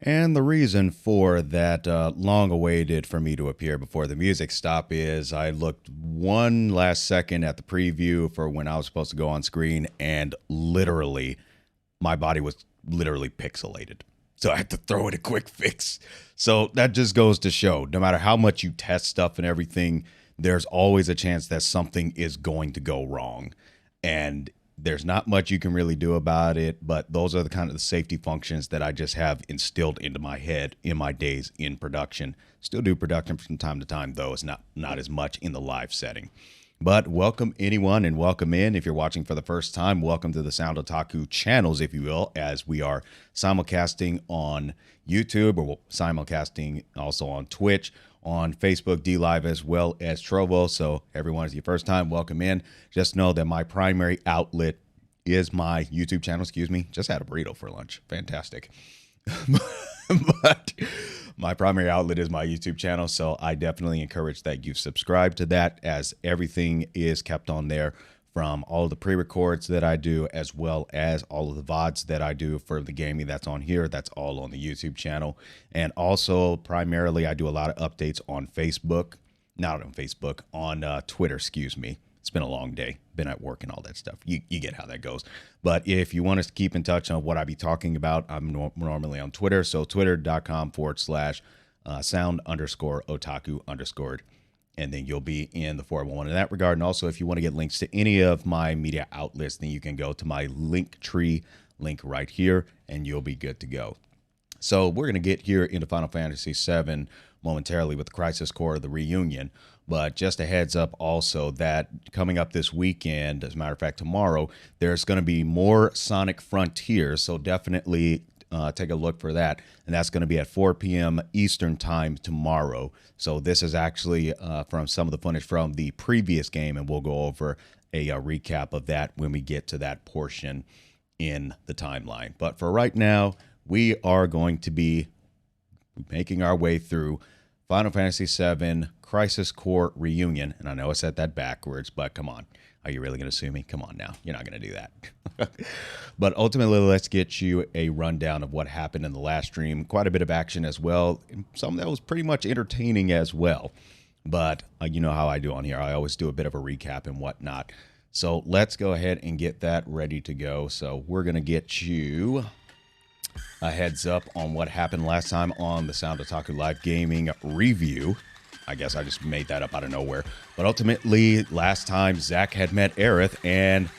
And the reason for that long awaited for me to appear before the music stop is I looked one last second at the preview for when I was supposed to go on screen, and literally my body was literally pixelated. So I had to throw in a quick fix. So that just goes to show, no matter how much you test stuff and everything, there's always a chance that something is going to go wrong. And there's not much you can really do about it, but those are the kind of the safety functions that I just have instilled into my head in my days in production. Still do production from time to time, though. It's not as much in the live setting. But welcome anyone and welcome in. If you're watching for the first time, welcome to the Sound Otaku channels, if you will, as we are simulcasting on YouTube or simulcasting also on Twitch, on Facebook, DLive, as well as Trovo. So everyone, is your first time, welcome in. Just know that my primary outlet is my YouTube channel. Excuse me. Just had a burrito for lunch. Fantastic. But my primary outlet is my YouTube channel. So I definitely encourage that you subscribe to that, as everything is kept on there, from all of the pre-records that I do, as well as all of the VODs that I do for the gaming that's on here. That's all on the YouTube channel. And also, primarily, I do a lot of updates on Facebook. Not on Facebook, on Twitter, excuse me. It's been a long day. Been at work and all that stuff. You get how that goes. But if you want us to keep in touch on what I be talking about, I'm normally on Twitter. So twitter.com/sound_otaku_. And then you'll be in the 411 in that regard. And also, if you want to get links to any of my media outlets, then you can go to my Linktree link right here, and you'll be good to go. So we're going to get here into Final Fantasy VII momentarily with the Crisis Core, the reunion. But just a heads up also that coming up this weekend, as a matter of fact, tomorrow, there's going to be more Sonic Frontiers. So definitely take a look for that. And that's going to be at 4 p.m. Eastern time tomorrow. So this is actually from some of the footage from the previous game, and we'll go over a recap of that when we get to that portion in the timeline. But for right now, we are going to be making our way through Final Fantasy VII Crisis Core Reunion. And I know I said that backwards, but come on. Are you really going to sue me? Come on now. You're not going to do that. But ultimately, let's get you a rundown of what happened in the last stream. Quite a bit of action as well. Some that was pretty much entertaining as well. But you know how I do on here. I always do a bit of a recap and whatnot. So let's go ahead and get that ready to go. So we're going to get you a heads up on what happened last time on the Sound Otaku Live Gaming review. I guess I just made that up out of nowhere. But ultimately, last time, Zack had met Aerith, and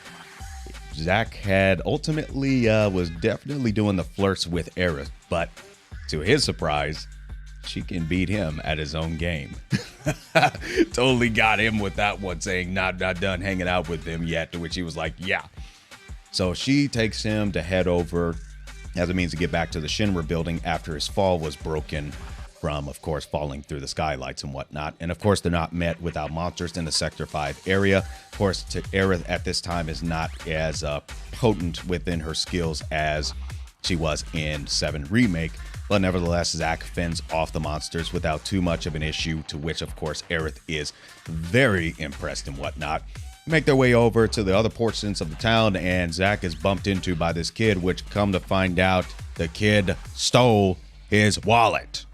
Zack had ultimately was definitely doing the flirts with Aerith. But to his surprise, she can beat him at his own game. Totally got him with that one, saying not done hanging out with him yet, to which he was like, yeah. So she takes him to head over as a means to get back to the Shinra building after his fall was broken from, of course, falling through the skylights and whatnot. And of course, they're not met without monsters in the Sector 5 area. Of course, Aerith at this time is not as potent within her skills as she was in 7 Remake. But nevertheless, Zack fends off the monsters without too much of an issue, to which, of course, Aerith is very impressed and whatnot. Make their way over to the other portions of the town, and Zack is bumped into by this kid, which come to find out the kid stole his wallet.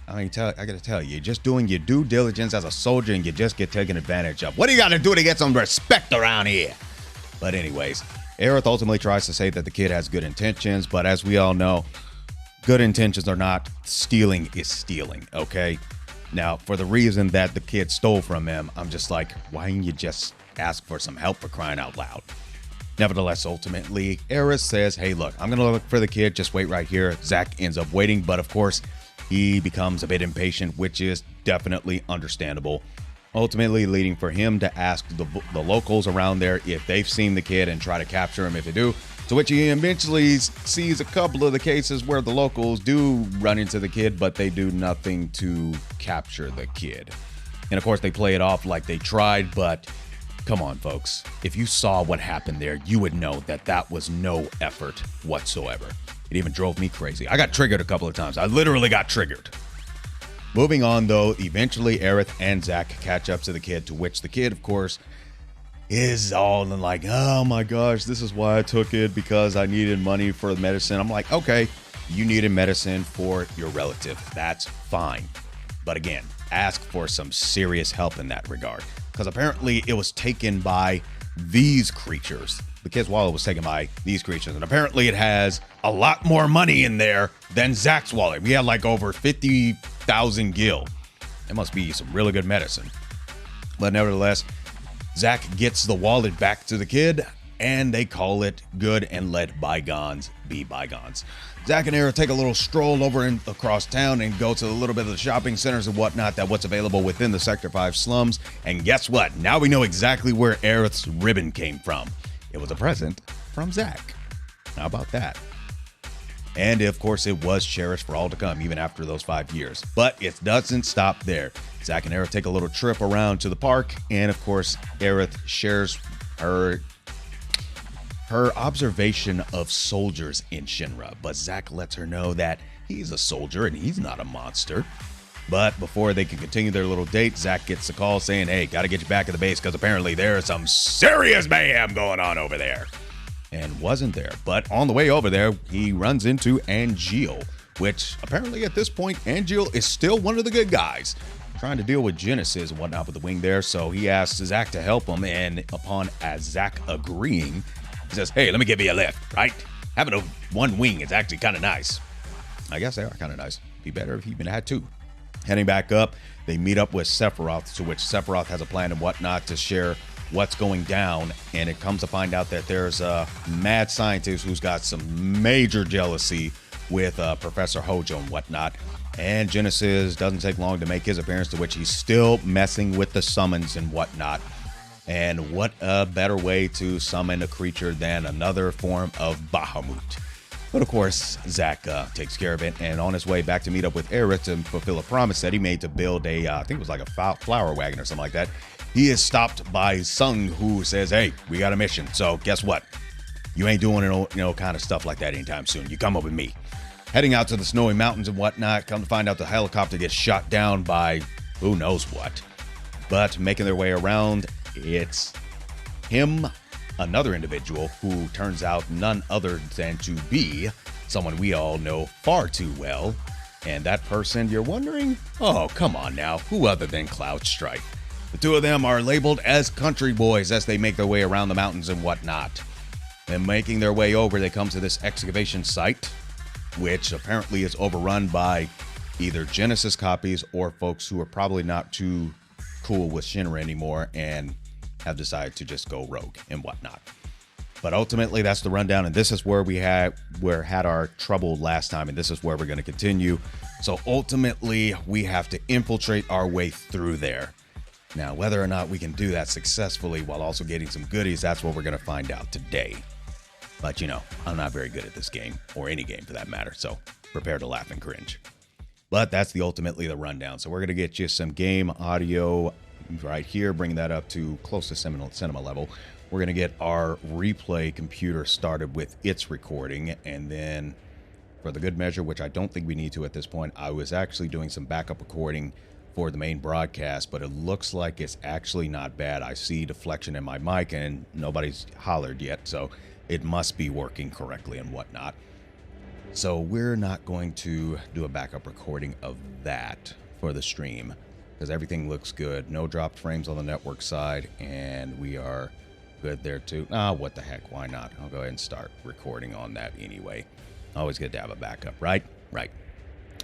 I gotta tell you, you're just doing your due diligence as a soldier and you just get taken advantage of. What do you gotta do to get some respect around here? But anyways, Aerith ultimately tries to say that the kid has good intentions, but as we all know, good intentions are not. Stealing is stealing, okay? Now, for the reason that the kid stole from him, I'm just like, why didn't you just ask for some help, for crying out loud? Nevertheless, ultimately, Aerith says, hey, look, I'm gonna look for the kid, just wait right here. Zack ends up waiting, but of course, he becomes a bit impatient, which is definitely understandable. Ultimately leading for him to ask the locals around there if they've seen the kid and try to capture him if they do. To which he eventually sees a couple of the cases where the locals do run into the kid, but they do nothing to capture the kid. And of course, they play it off like they tried, but come on, folks. If you saw what happened there, you would know that that was no effort whatsoever. It even drove me crazy. I got triggered a couple of times. I literally got triggered. Moving on, though, eventually Aerith and Zack catch up to the kid, to which the kid, of course, is all like, oh my gosh, this is why I took it, because I needed money for the medicine. I'm like, okay, you needed medicine for your relative. That's fine. But again, ask for some serious help in that regard, because apparently it was taken by these creatures. The kid's wallet was taken by these creatures, and apparently it has a lot more money in there than Zack's wallet. We had like over 50,000 gil. It must be some really good medicine. But nevertheless, Zack gets the wallet back to the kid, and they call it good and let bygones be bygones. Zack and Aerith take a little stroll over across town and go to a little bit of the shopping centers and whatnot, that what's available within the Sector 5 slums. And guess what? Now we know exactly where Aerith's ribbon came from. It was a present from Zack. How about that? And of course, it was cherished for all to come, even after those 5 years. But it doesn't stop there. Zack and Aerith take a little trip around to the park, and of course, Aerith shares her observation of soldiers in Shinra. But Zack lets her know that he's a soldier and he's not a monster. But before they can continue their little date, Zack gets a call saying, hey, gotta get you back at the base, because apparently there's some serious mayhem going on over there. And wasn't there. But on the way over there, he runs into Angeal, which apparently at this point, Angeal is still one of the good guys, trying to deal with Genesis and whatnot with the wing there. So he asks Zack to help him, and upon Zack agreeing, he says, hey, let me give you a lift, right? Having one wing is actually kind of nice. I guess they are kind of nice. Be better if he even had 2. Heading back up, they meet up with Sephiroth, to which Sephiroth has a plan and whatnot to share what's going down. And it comes to find out that there's a mad scientist who's got some major jealousy with Professor Hojo and whatnot. And Genesis doesn't take long to make his appearance, to which he's still messing with the summons and whatnot. And what a better way to summon a creature than another form of Bahamut. But of course, Zack takes care of it, and on his way back to meet up with Aerith to fulfill a promise that he made to build a, I think it was like a flower wagon or something like that, he is stopped by Tseng, who says, hey, we got a mission, so guess what? You ain't doing kind of stuff like that anytime soon. You come up with me. Heading out to the snowy mountains and whatnot, come to find out the helicopter gets shot down by who knows what. But making their way around, it's him, another individual who turns out none other than to be someone we all know far too well. And that person, you're wondering, oh, come on now, who other than Cloud Strike? The two of them are labeled as country boys as they make their way around the mountains and whatnot. And making their way over, they come to this excavation site, which apparently is overrun by either Genesis copies or folks who are probably not too cool with Shinra anymore and have decided to just go rogue and whatnot. But ultimately, that's the rundown, and this is where we had our trouble last time, and this is where we're going to continue. So ultimately, we have to infiltrate our way through there. Now, whether or not we can do that successfully while also getting some goodies, that's what we're going to find out today. But, you know, I'm not very good at this game, or any game for that matter, so prepare to laugh and cringe. But that's ultimately the rundown. So we're going to get you some game audio right here, bring that up to close to cinema level. We're going to get our replay computer started with its recording, and then for the good measure, which I don't think we need to at this point, I was actually doing some backup recording for the main broadcast, but it looks like it's actually not bad. I see deflection in my mic and nobody's hollered yet, so it must be working correctly and whatnot. So we're not going to do a backup recording of that for the stream because everything looks good. No dropped frames on the network side, and we are good there too. What the heck, why not? I'll go ahead and start recording on that anyway. Always good to have a backup, right? Right.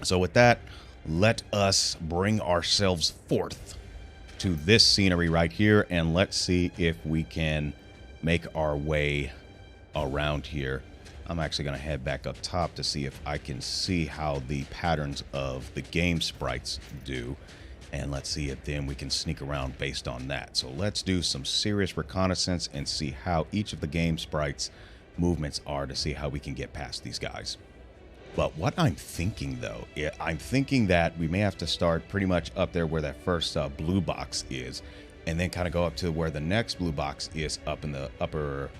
So with that, let us bring ourselves forth to this scenery right here, and let's see if we can make our way around here. I'm actually going to head back up top to see if I can see how the patterns of the game sprites do, and let's see if then we can sneak around based on that. So let's do some serious reconnaissance and see how each of the game sprites movements are to see how we can get past these guys. But what I'm thinking, though, I'm thinking that we may have to start pretty much up there where that first blue box is, and then kind of go up to where the next blue box is up in the upper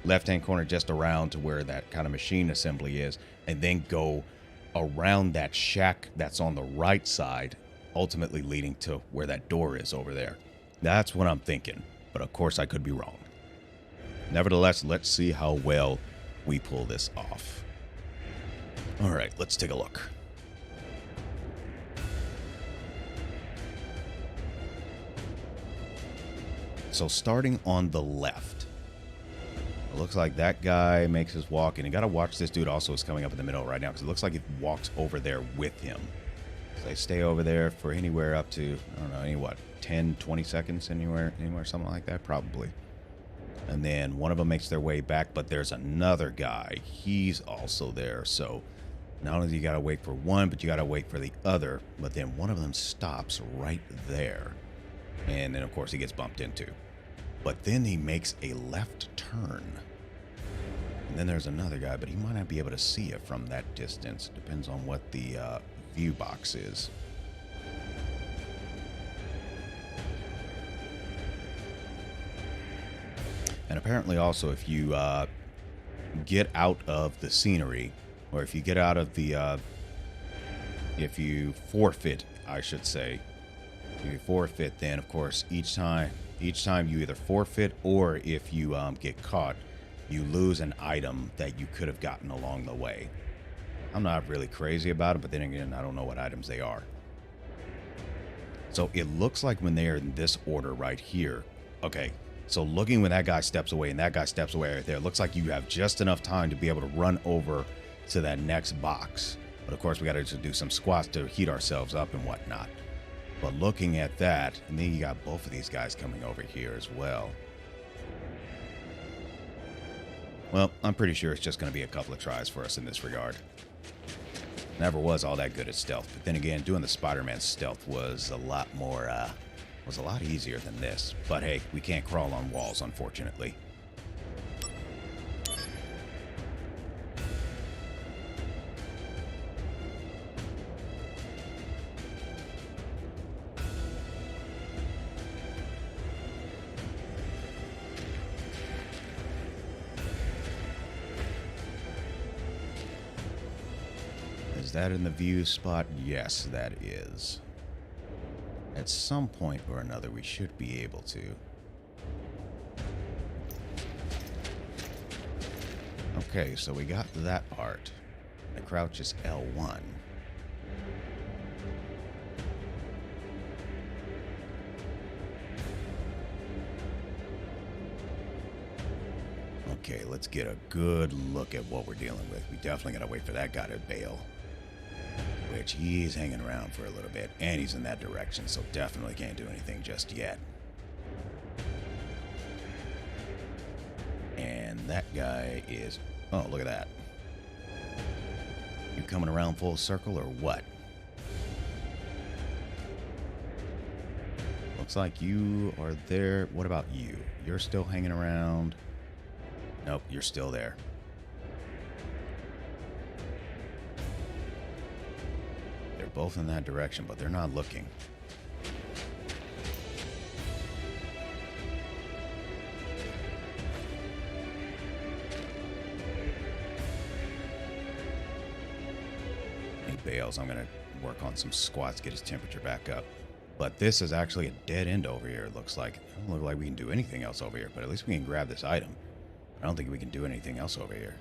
left-hand corner, just around to where that kind of machine assembly is, and then go around that shack that's on the right side, ultimately leading to where that door is over there. That's what I'm thinking, but of course I could be wrong. Nevertheless, let's see how well we pull this off. All right, let's take a look. So starting on the left, it looks like that guy makes his walk, and you got to watch this dude also is coming up in the middle right now, because it looks like it walks over there with him. So they stay over there for anywhere up to, I don't know, 10, 20 seconds, anywhere, something like that, probably. And then one of them makes their way back, but there's another guy. He's also there, so not only do you got to wait for one, but you got to wait for the other. But then one of them stops right there. And then, of course, he gets bumped into. But then he makes a left turn. And then there's another guy, but he might not be able to see it from that distance. Depends on what the view box is. And apparently also, if you get out of the scenery, or if you get out of the, if you forfeit, I should say, if you forfeit, then of course each time you either forfeit, or if you get caught, you lose an item that you could have gotten along the way. I'm not really crazy about it, but then again, I don't know what items they are. So it looks like when they are in this order right here, okay, so looking when that guy steps away and that guy steps away right there, it looks like you have just enough time to be able to run over to that next box. But of course, we got to do some squats to heat ourselves up and whatnot. But looking at that, and then you got both of these guys coming over here as well. Well, I'm pretty sure it's just going to be a couple of tries for us in this regard. Never was all that good at stealth, but then again, doing the Spider-Man stealth was a lot more, was a lot easier than this. But hey, we can't crawl on walls, unfortunately. Is that in the view spot? Yes, that is. At some point or another, we should be able to. Okay, so we got that part. The crouch is L1. Okay, let's get a good look at what we're dealing with. We definitely gotta wait for that guy to bail. Which he's hanging around for a little bit, and he's in that direction, so definitely can't do anything just yet. And that guy is... Oh, look at that. You coming around full circle or what? Looks like you are there. What about you? You're still hanging around. Nope, you're still there. They're both in that direction, but they're not looking. He bails. I'm going to work on some squats, get his temperature back up. But this is actually a dead end over here, it looks like. It doesn't look like we can do anything else over here, but at least we can grab this item. I don't think we can do anything else over here.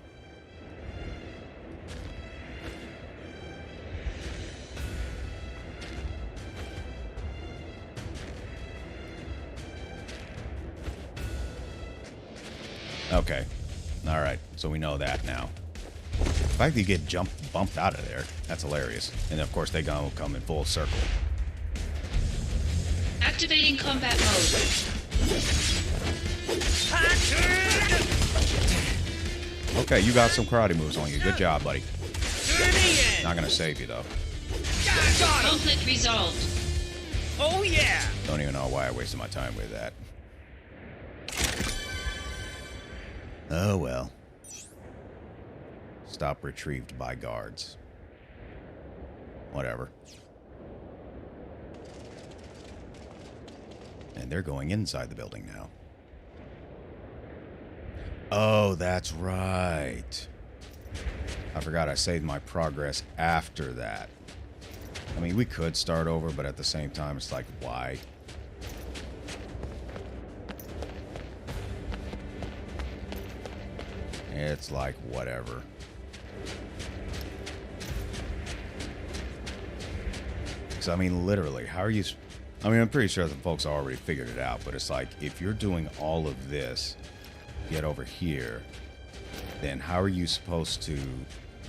Okay. Alright, so we know that now. The fact that you get bumped out of there, that's hilarious. And of course they gonna come in full circle. Activating combat mode. Okay, you got some karate moves on you. Good job, buddy. Not gonna save you though. Conflict resolved. Oh yeah! Don't even know why I wasted my time with that. Oh well. Stop retrieved by guards. Whatever. And they're going inside the building now. Oh, that's right. I forgot I saved my progress after that. I mean, we could start over, but at the same time, it's like, why? It's like, whatever. So, I mean, literally, how are you... I mean, I'm pretty sure the folks already figured it out, but it's like, if you're doing all of this, get over here, then how are you supposed to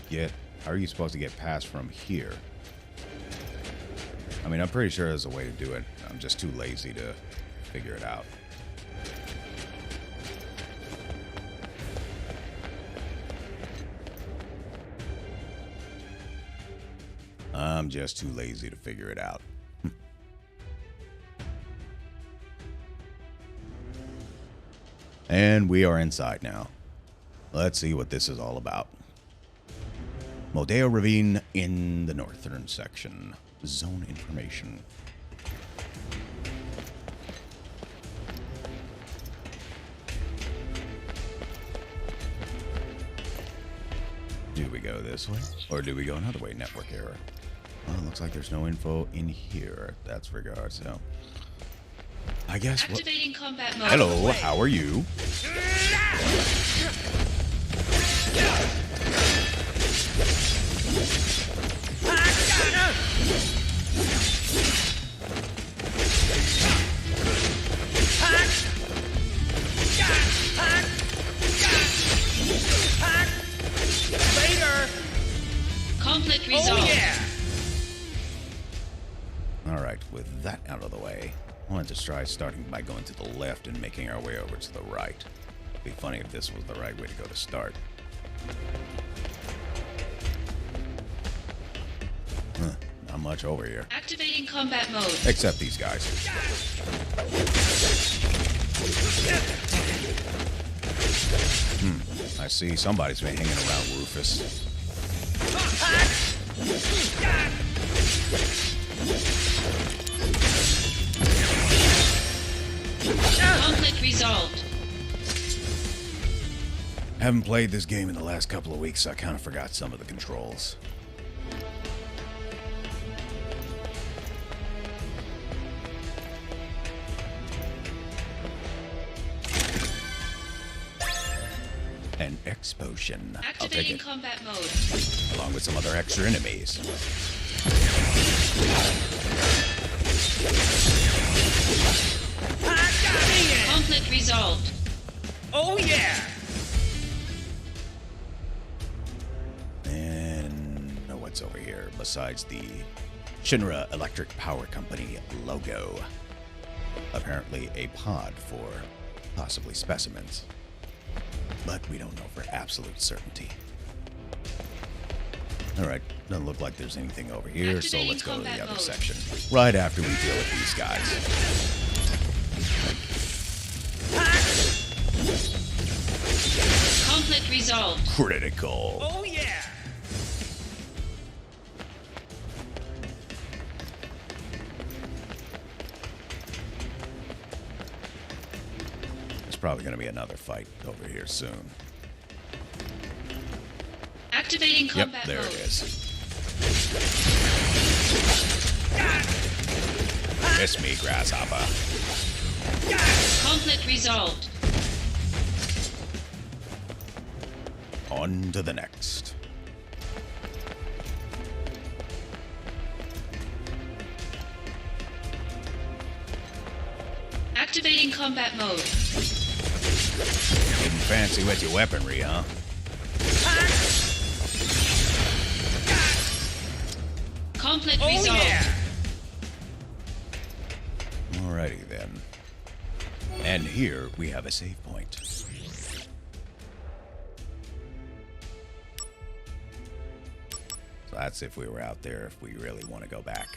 get past from here? I mean, I'm pretty sure there's a way to do it. I'm just too lazy to figure it out. I'm just too lazy to figure it out. And we are inside now. Let's see what this is all about. Modeo Ravine in the northern section. Zone information. Do we go this way? Or do we go another way? Network error. Well, it looks like there's no info in here. That's regards, so... I guess... Activating combat mode. Hello, how are you? Later. Conflict resolved. Oh yeah. Alright, with that out of the way, I wanted to try starting by going to the left and making our way over to the right. It'd be funny if this was the right way to go to start. Not much over here. Activating combat mode. Except these guys. I see somebody's been hanging around Rufus. Conflict resolved. Haven't played this game in the last couple of weeks, so I kind of forgot some of the controls. An explosion. I'll take Activating it. combat mode. Along with some other extra enemies. Conflict resolved. Oh yeah. what's over here besides the Shinra Electric Power Company logo. Apparently a pod for possibly specimens, but we don't know for absolute certainty. Alright, doesn't look like there's anything over here, so let's go to the other section right after we deal with these guys. Conflict resolved. Critical. Oh yeah! There's probably going to be another fight over here soon. Activating Yep, combat there mode. it is. Miss me, grasshopper. Conflict resolved. On to the next. Activating combat mode. Getting fancy with your weaponry, huh? Conflict Oh resolved. yeah! Alrighty then. And here we have a save point. So that's if we were out there, if we really want to go back.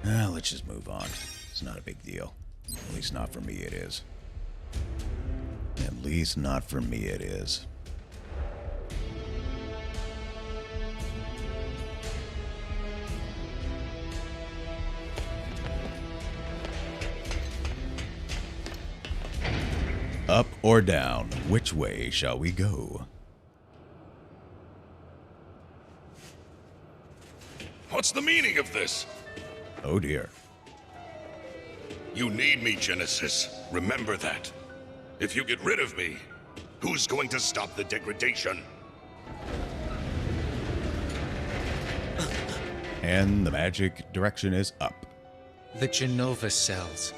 Let's just move on. It's not a big deal. At least not for me it is. At least not for me it is. Up or down? Which way shall we go? What's the meaning of this? Oh dear. You need me, Genesis. Remember that. If you get rid of me, who's going to stop the degradation? And the magic direction is up. The Genova cells.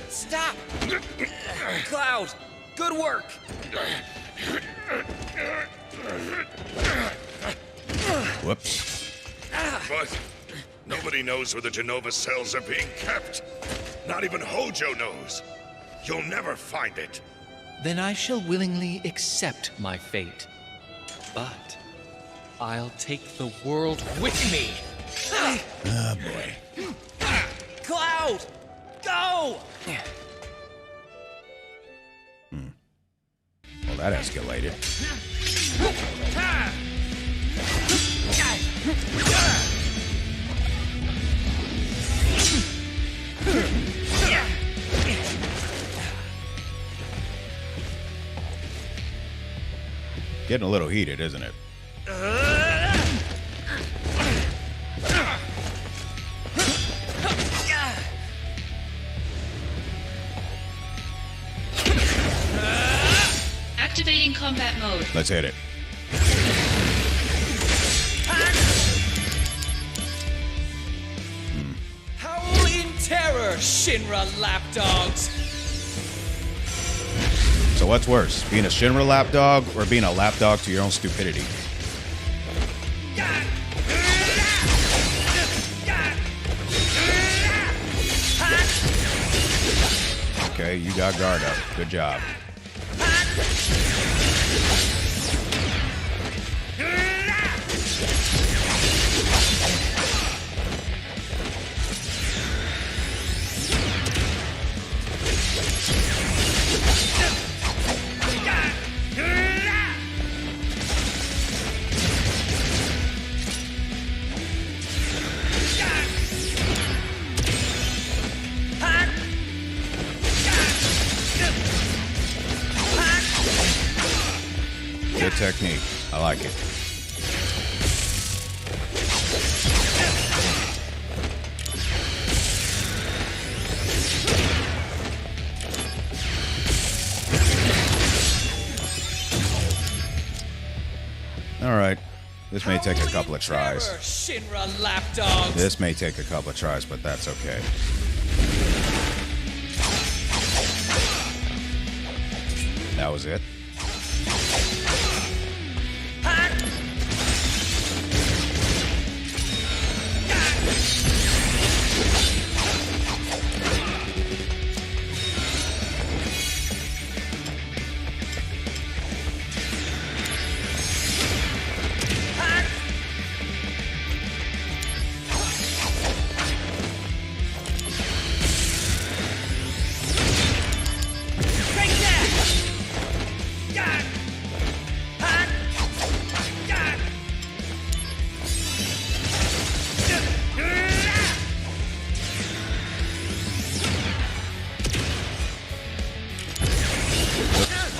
Stop! Cloud, good work! Whoops. But nobody knows where the Genova cells are being kept. Not even Hojo knows. You'll never find it. Then I shall willingly accept my fate. But I'll take the world with me. Oh boy. Cloud, go! Well, that escalated. Getting a little heated, isn't it? Activating combat mode. Let's hit it. Howl in terror, Shinra lapdogs! So what's worse, being a Shinra lapdog or being a lapdog to your own stupidity? Okay, you got guard up. Good job. Good technique. I like it. All right. This may take a couple of tries. Shinra lapdogs! This may take a couple of tries, but that's okay. that was it.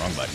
Wrong button.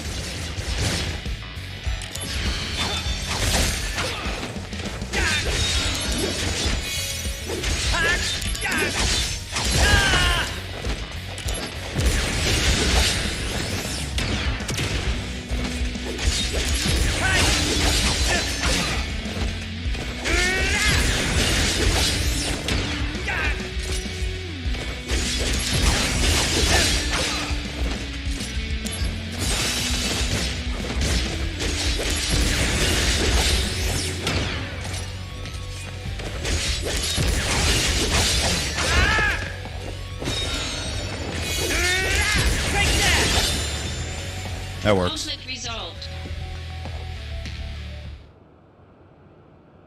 That works. Conflict resolved.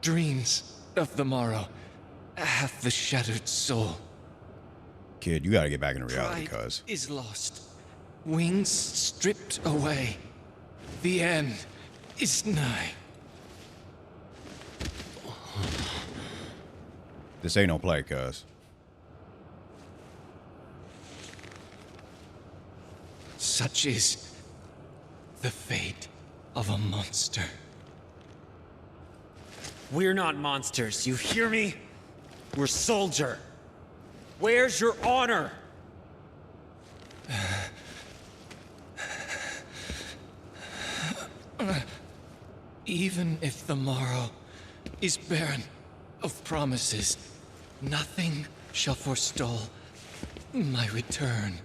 Dreams of the morrow have the shattered soul. Kid, you gotta get back into reality, Pride cuz. is lost. Wings stripped away. The end is nigh. This ain't no play, cuz. Such is the fate of a monster. We're not monsters, you hear me? We're soldier. Where's your honor? Even if the morrow is barren of promises, nothing shall forestall my return.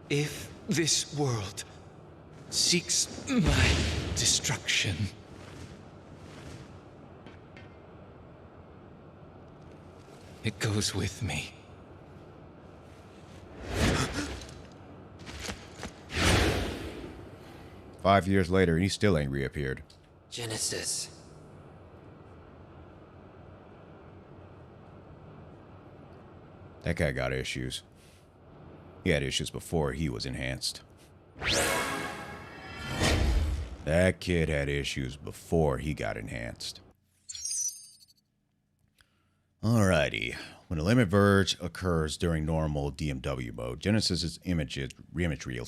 If this world seeks my destruction, it goes with me. Five years later, and he still ain't reappeared. Genesis. That guy got issues. He had issues before he was enhanced. That kid had issues before he got enhanced. Alrighty. When a limit verge occurs during normal DMW mode, Genesis's image reel,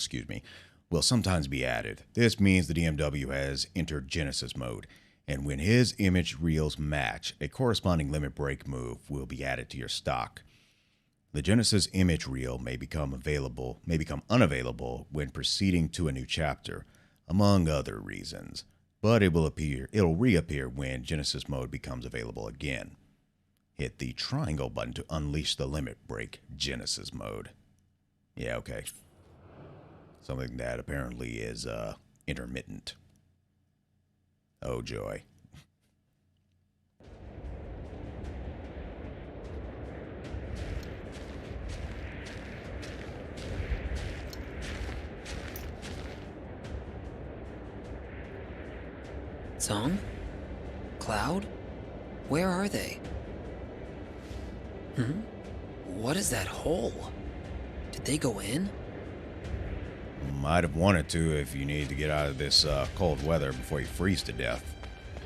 will sometimes be added. This means the DMW has entered Genesis mode, and when his image reels match, a corresponding limit break move will be added to your stock. The Genesis image reel may become unavailable when proceeding to a new chapter, among other reasons, but it'll reappear when Genesis mode becomes available again. Hit the triangle button to unleash the limit break Genesis mode. Yeah, okay. Something that apparently is intermittent. Oh joy. Tseng? Cloud? Where are they? What is that hole? Did they go in? Might have wanted to if you need to get out of this cold weather before you freeze to death.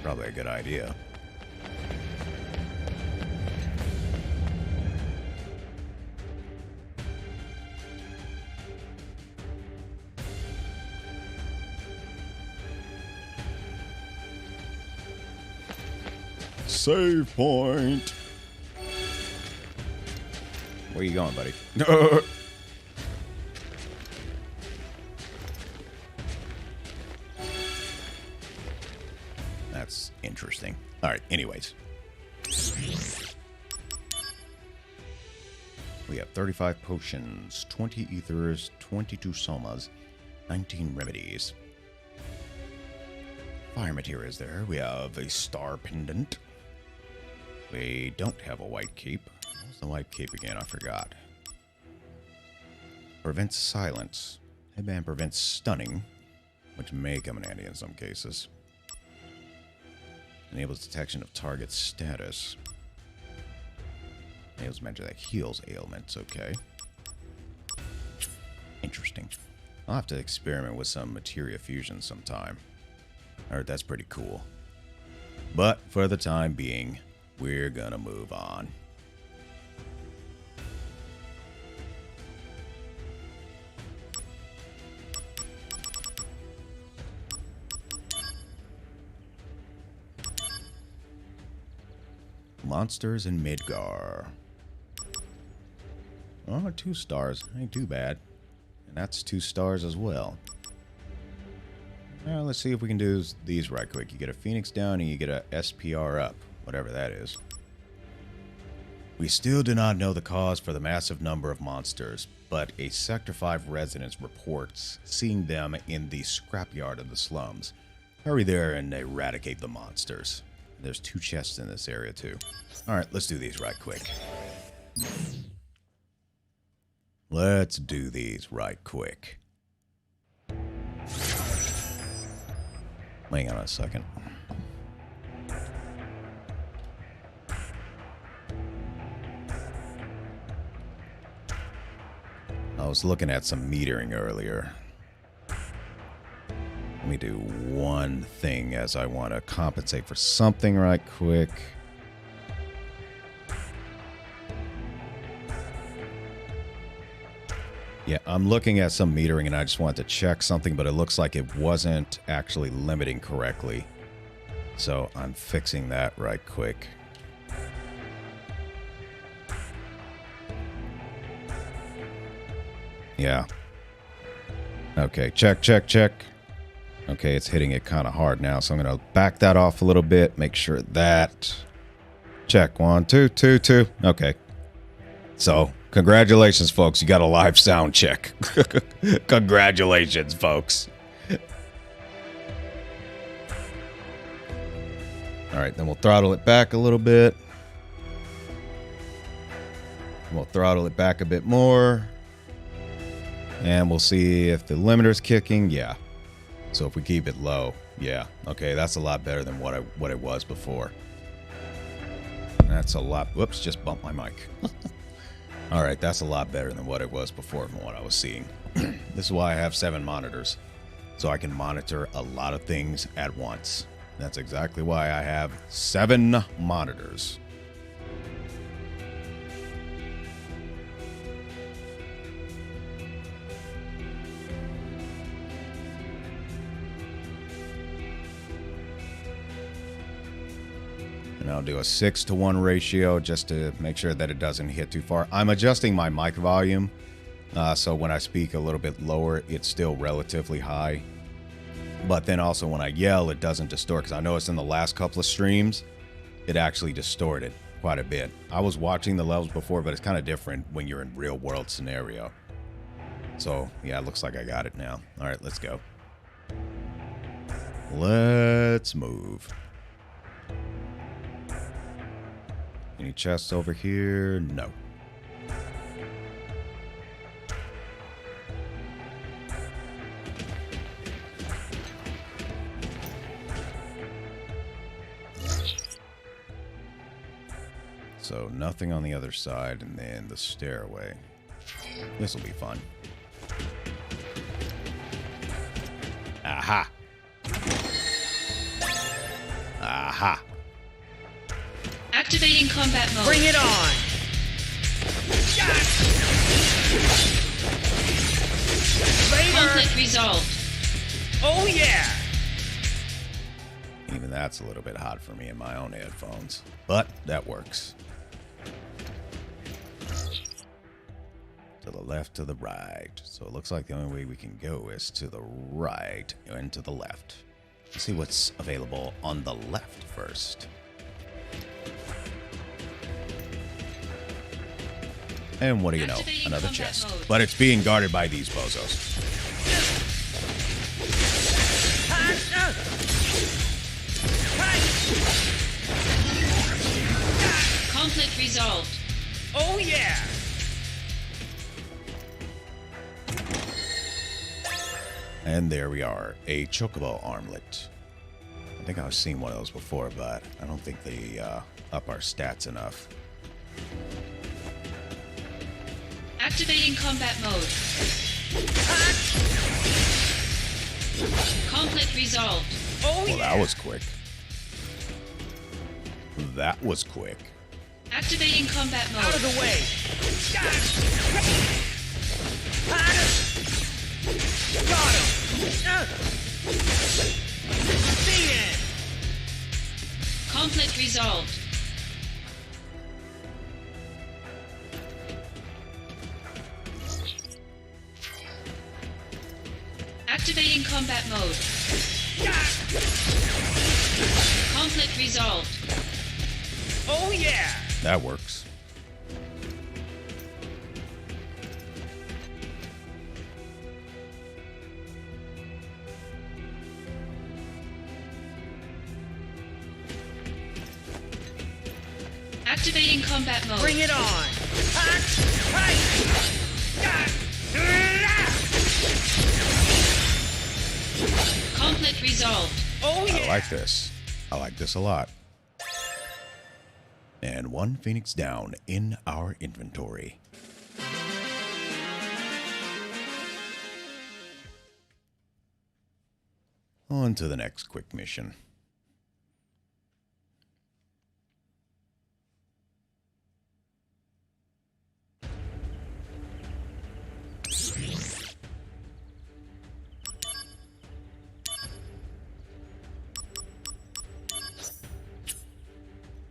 Probably a good idea. Save point. Where you going, buddy? That's that's interesting. All right, anyways. We have 35 potions, 20 ethers, 22 somas, 19 remedies. Fire materials there. We have a star pendant. We don't have a white cape. What's the white cape again? I forgot. Prevents silence. Headband prevents stunning, which may come in handy in some cases. Enables detection of target status. Enables measure that heals ailments. Okay. Interesting. I'll have to experiment with some materia fusion sometime. I heard that's pretty cool. But for the time being, we're gonna move on. Monsters in Midgar. Oh, 2 stars. Ain't too bad. And that's 2 stars as well. Well, let's see if we can do these right quick. You get a Phoenix down and you get a SPR up. Whatever that is. We still do not know the cause for the massive number of monsters, but a Sector 5 resident reports seeing them in the scrapyard of the slums. Hurry there and eradicate the monsters. There's 2 chests in this area too. Alright, let's do these right quick. Let's do these right quick. Hang on a second. I was looking at some metering earlier. Let me do one thing as I want to compensate for something right quick. Yeah, I'm looking at some metering and I just wanted to check something, but it looks like it wasn't actually limiting correctly. So I'm fixing that right quick. Yeah. Okay, check, check, check. Okay, it's hitting it kind of hard now, so I'm going to back that off a little bit, make sure that... Check, 1, 2, 2, 2. Okay. So, congratulations, folks. You got a live sound check. Congratulations, folks. Alright, then we'll throttle it back a little bit. We'll throttle it back a bit more. And we'll see if the limiter's kicking. Yeah. So if we keep it low, yeah. Okay, that's a lot better than what it was before. That's a lot... Whoops, just bumped my mic. Alright, that's a lot better than what it was before from what I was seeing. This is why I have 7 monitors. So I can monitor a lot of things at once. That's exactly why I have 7 monitors. And I'll do a 6-to-1 ratio just to make sure that it doesn't hit too far. I'm adjusting my mic volume, so when I speak a little bit lower, it's still relatively high. But then also when I yell, it doesn't distort, because I noticed in the last couple of streams, it actually distorted quite a bit. I was watching the levels before, but it's kind of different when you're in real-world scenario. So, yeah, it looks like I got it now. All right, let's go. Let's move. Any chests over here? No. So nothing on the other side, and then the stairway. This will be fun. Aha! Aha! Activating combat mode. Bring it on! Conflict resolved. Oh yeah! Even that's a little bit hot for me in my own headphones. But that works. To the left, to the right. So it looks like the only way we can go is to the right and to the left. Let's see what's available on the left first. And what do you know? Another chest. But it's being guarded by these bozos. Conflict resolved. Oh yeah! And there we are, a chocobo armlet. I think I've seen one of those before, but I don't think they up our stats enough. Activating combat mode. Conflict resolved. Oh Well, yeah! that was quick. That was quick. Activating combat mode. Out of the way! Got him! The end! Conflict resolved. Activating combat mode. Conflict resolved. Oh yeah! That works. Activating combat mode. Bring it on! Conflict resolved. Oh yeah! I like this. I like this a lot. And one Phoenix down in our inventory. On to the next quick mission.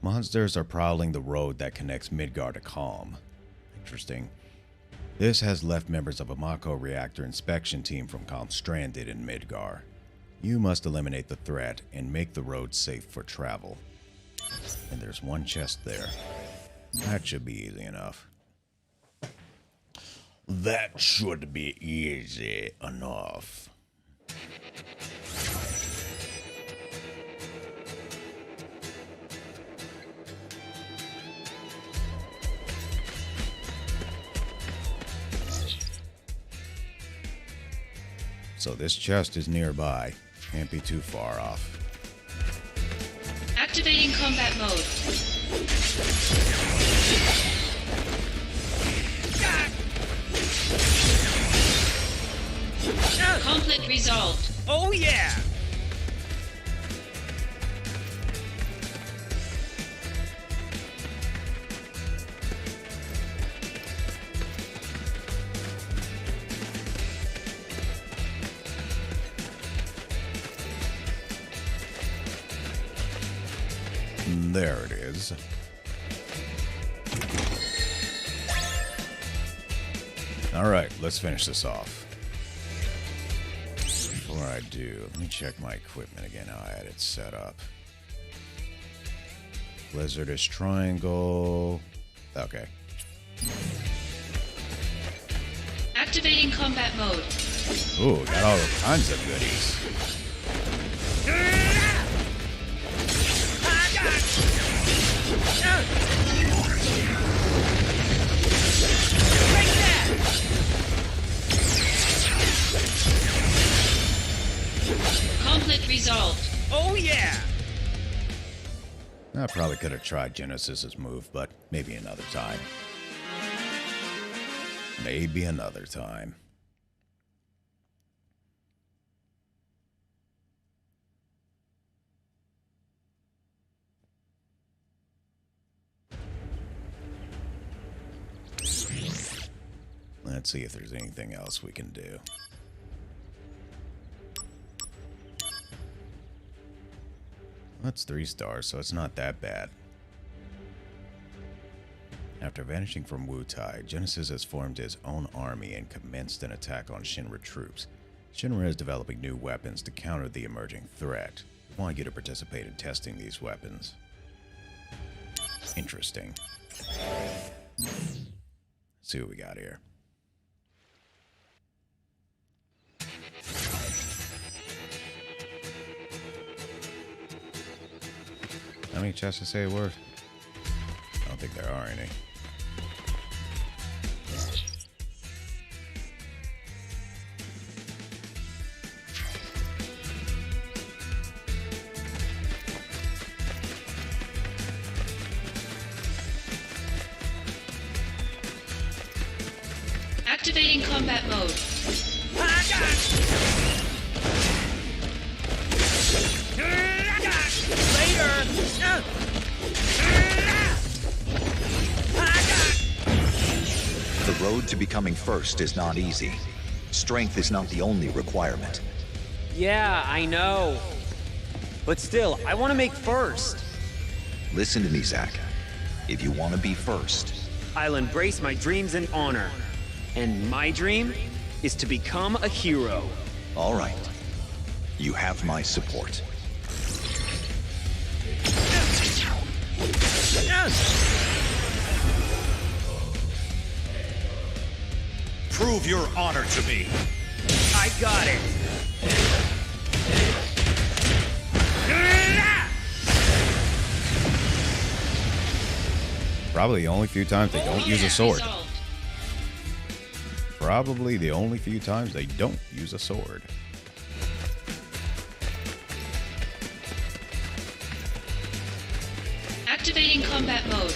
Monsters are prowling the road that connects Midgar to Calm. Interesting. This has left members of a Mako reactor inspection team from Calm stranded in Midgar. You must eliminate the threat and make the road safe for travel. And there's one chest there. That should be easy enough. That should be easy enough. So this chest is nearby. Can't be too far off. Activating combat mode. Conflict resolved. Oh yeah! There it is. All right, let's finish this off. Before I do, let me check my equipment again, how I had it set up. Blizzardous triangle. Okay. Activating combat mode. Ooh, got all kinds of goodies. Conflict resolved. Oh yeah! I probably could have tried Genesis's move, but maybe another time. Maybe another time. Let's see if there's anything else we can do. That's 3 stars, so it's not that bad. After vanishing from Wutai, Genesis has formed his own army and commenced an attack on Shinra troops. Shinra is developing new weapons to counter the emerging threat. We want you to participate in testing these weapons. Interesting. Let's see what we got here. How many chests to say a word? I don't think there are any. Activating combat mode. The road to becoming first is not easy. Strength is not the only requirement. Yeah, I know. But still, I want to make first. Listen to me, Zack. If you want to be first, I'll embrace my dreams and honor. And my dream is to become a hero. all right. You have my support. Prove your honor to me. I got it. Probably the only few times they don't use a sword. Resolved. Probably the only few times they don't use a sword. Activating combat mode.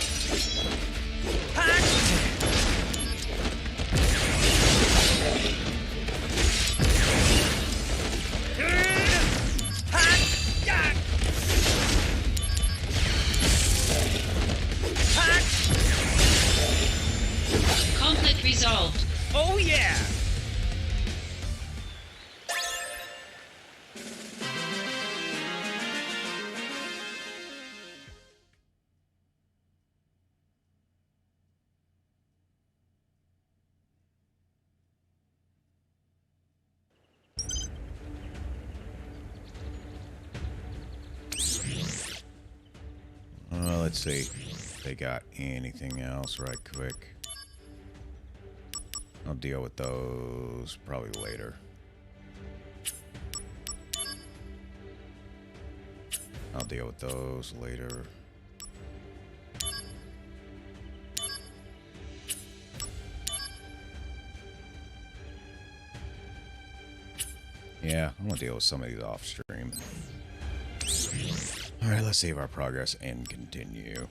Conflict resolved. Oh yeah! Let's see if they got anything else right quick. I'll deal with those probably later. I'll deal with those later. Yeah, I'm gonna deal with some of these off stream. All right, let's save our progress and continue.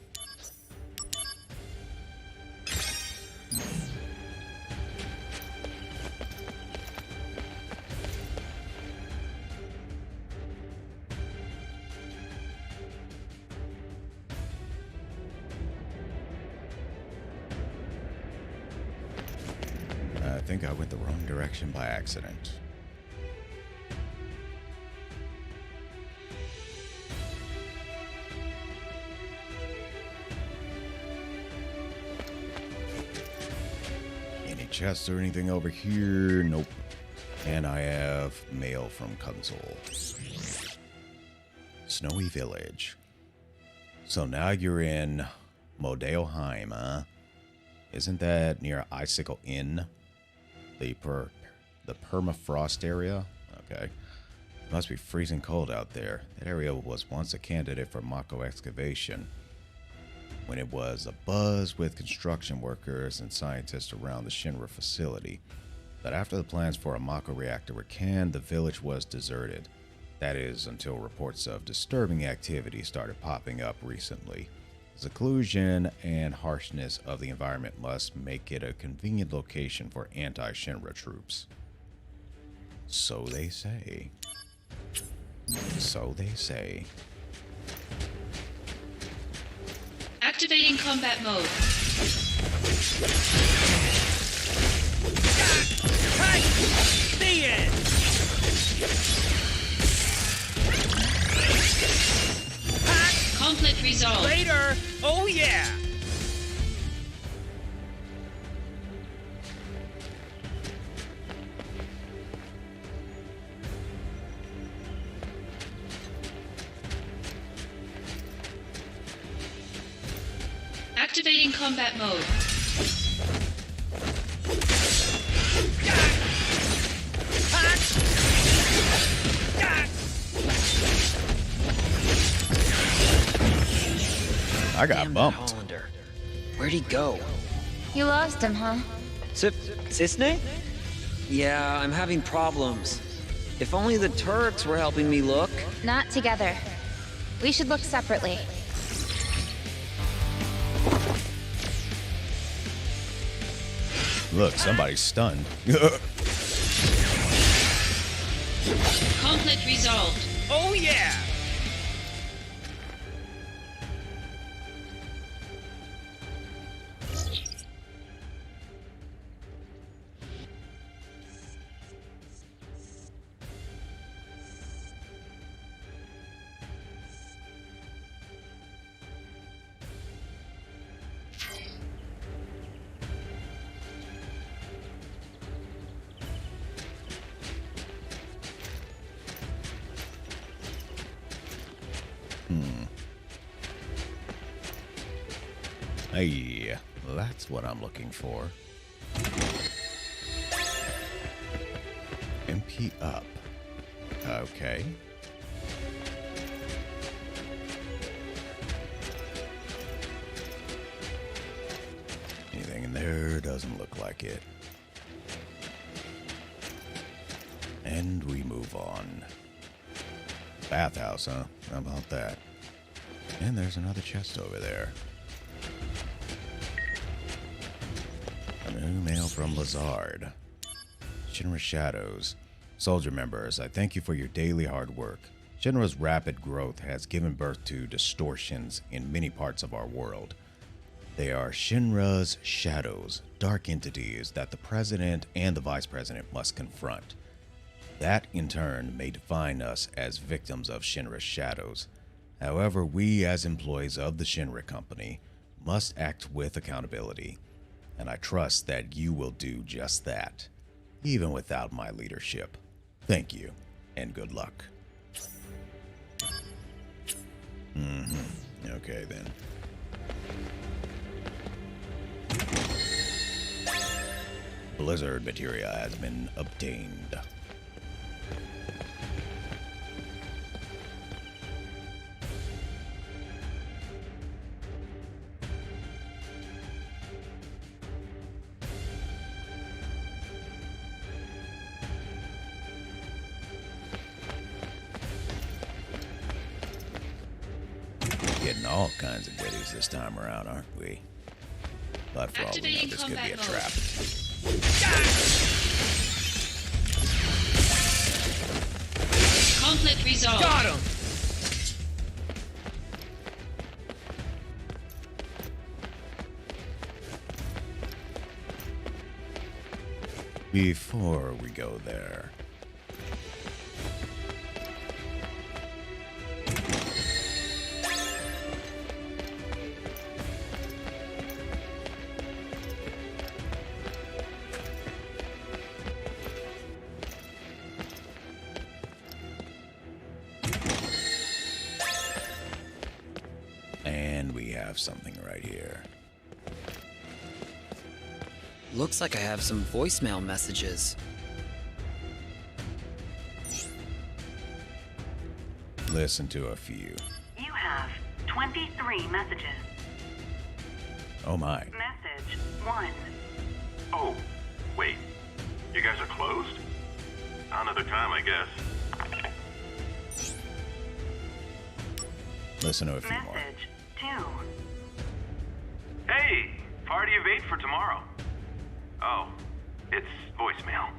I think I went the wrong direction by accident. Any chests or anything over here? Nope. And I have mail from Console. Snowy Village. So now you're in Modeoheim, huh? Isn't that near Icicle Inn? The permafrost area? Okay. It must be freezing cold out there. That area was once a candidate for Mako excavation, when it was abuzz with construction workers and scientists around the Shinra facility. But after the plans for a Mako reactor were canned, the village was deserted. That is, until reports of disturbing activity started popping up recently. The seclusion and harshness of the environment must make it a convenient location for anti-Shinra troops. So they say. So they say. Activating combat mode. The end! Conflict resolved. Later! Oh yeah! Activating combat mode. I got Damn that bumped. Hollander. Where'd he go? You lost him, huh? Cisne? Yeah, I'm having problems. If only the Turks were helping me look. Not together. We should look separately. Look, somebody's stunned. Conflict resolved. Oh yeah! Hey, that's what I'm looking for. MP up. Okay. Anything in there? Doesn't look like it. And we move on. Bathhouse, huh? How about that? And there's another chest over there. A new mail from Lazard. Shinra Shadows. Soldier members, I thank you for your daily hard work. Shinra's rapid growth has given birth to distortions in many parts of our world. They are Shinra's shadows, dark entities that the president and the vice president must confront. That, in turn, may define us as victims of Shinra's shadows. However, we as employees of the Shinra Company must act with accountability, and I trust that you will do just that, even without my leadership. Thank you, and good luck. Okay, then. Blizzard materia has been obtained. Getting all kinds of goodies this time around, aren't we? But for all we know, this could be a trap. Conflict resolved. Got him! Before we go there, and we have something right here. Looks like I have some voicemail messages. Listen to a few. You have 23 messages. Oh my. Message 1. Oh, wait. You guys are closed? Another time, I guess. Listen to a few more. Message 2. Hey, party of 8 for tomorrow. Oh, it's voicemail.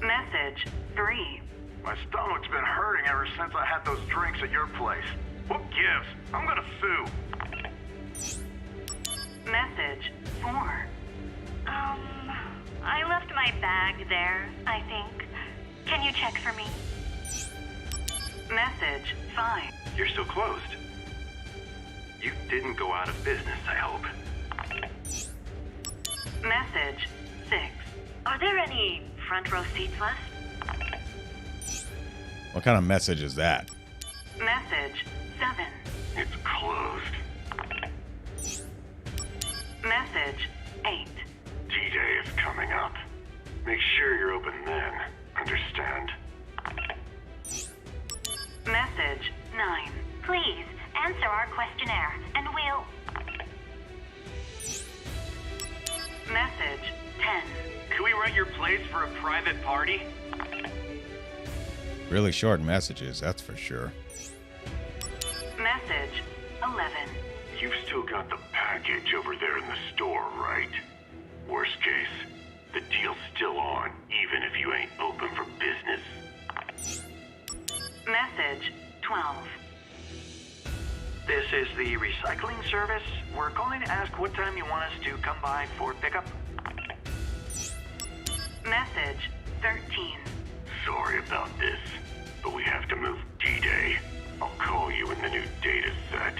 Message 3. My stomach's been hurting ever since I had those drinks at your place. What gives? I'm gonna sue. Message 4. I left my bag there, I think. Can you check for me? Message 5. You're still closed. You didn't go out of business, I hope. Message 6. Are there any front row seats left? What kind of message is that? Message 7. It's closed. Message 8. D-Day is coming up. Make sure you're open then. Understand? Message 9. Please, answer our questionnaire, and we'll... Message 10. Can we rent your place for a private party? Really short messages, that's for sure. Message 11. You've still got the package over there in the store, right? Worst case, the deal's still on, even if you ain't open for business. Message 12. This is the recycling service. We're calling to ask what time you want us to come by for pickup. Message 13. Sorry about this, but we have to move D-Day. I'll call you in the new data set.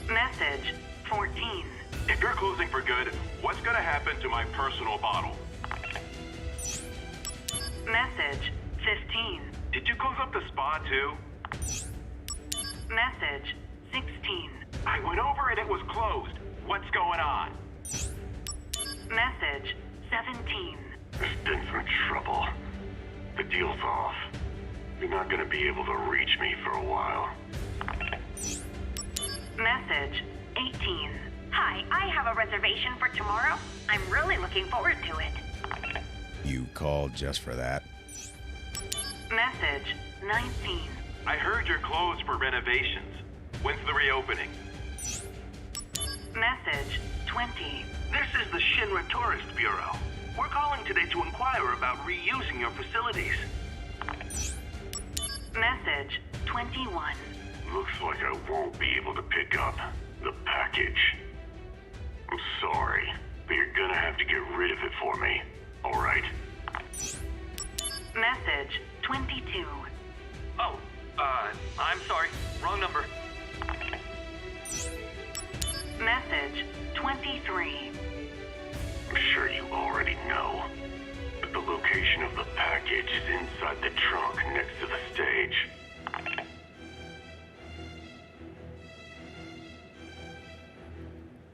Message 14. If you're closing for good, what's gonna happen to my personal bottle? Message 15. Did you close up the spa too? Message 16. I went over and it was closed. What's going on? Message 17. There's been some trouble. The deal's off. You're not gonna be able to reach me for a while. Message 18. Hi, I have a reservation for tomorrow. I'm really looking forward to it. You called just for that? Message 19. I heard you're closed for renovations. When's the reopening? Message 20. This is the Shinra Tourist Bureau. We're calling today to inquire about reusing your facilities. Message 21. Looks like I won't be able to pick up the package. I'm sorry, but you're gonna have to get rid of it for me, alright? Message 22. Oh, I'm sorry. Wrong number. Message 23. I'm sure you already know, but the location of the package is inside the trunk next to the stage.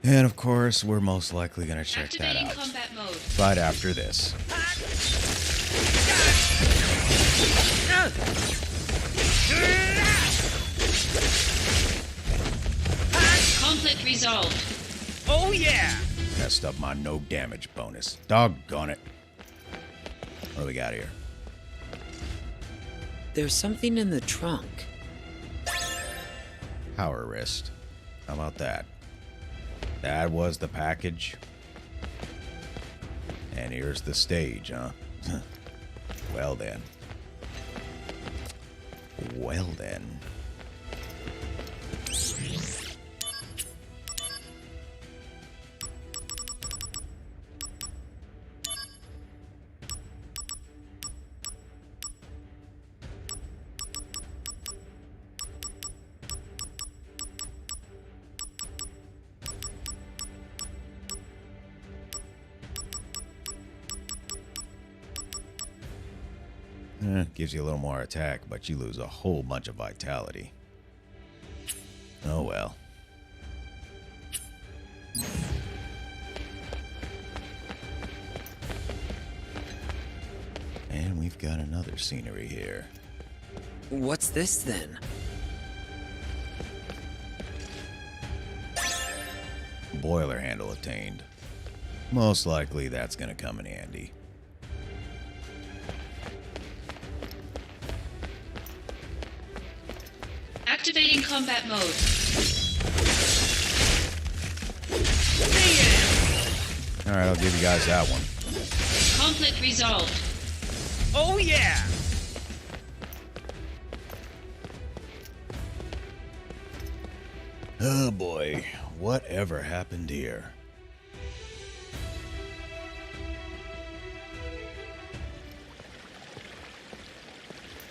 And of course, we're most likely going to check that Activating out combat mode. right after this. Conflict resolved. Oh yeah! Messed up my no damage bonus. Doggone it. What do we got here? There's something in the trunk. Power wrist. How about that? That was the package. And here's the stage, huh? Well then. Well then. Gives you a little more attack, but you lose a whole bunch of vitality. Oh well. And we've got another scenery here. What's this then? Boiler handle attained. Most likely that's gonna come in handy. Activating combat mode. Alright, I'll give you guys that one. Conflict resolved. Oh yeah! Oh boy, whatever happened here?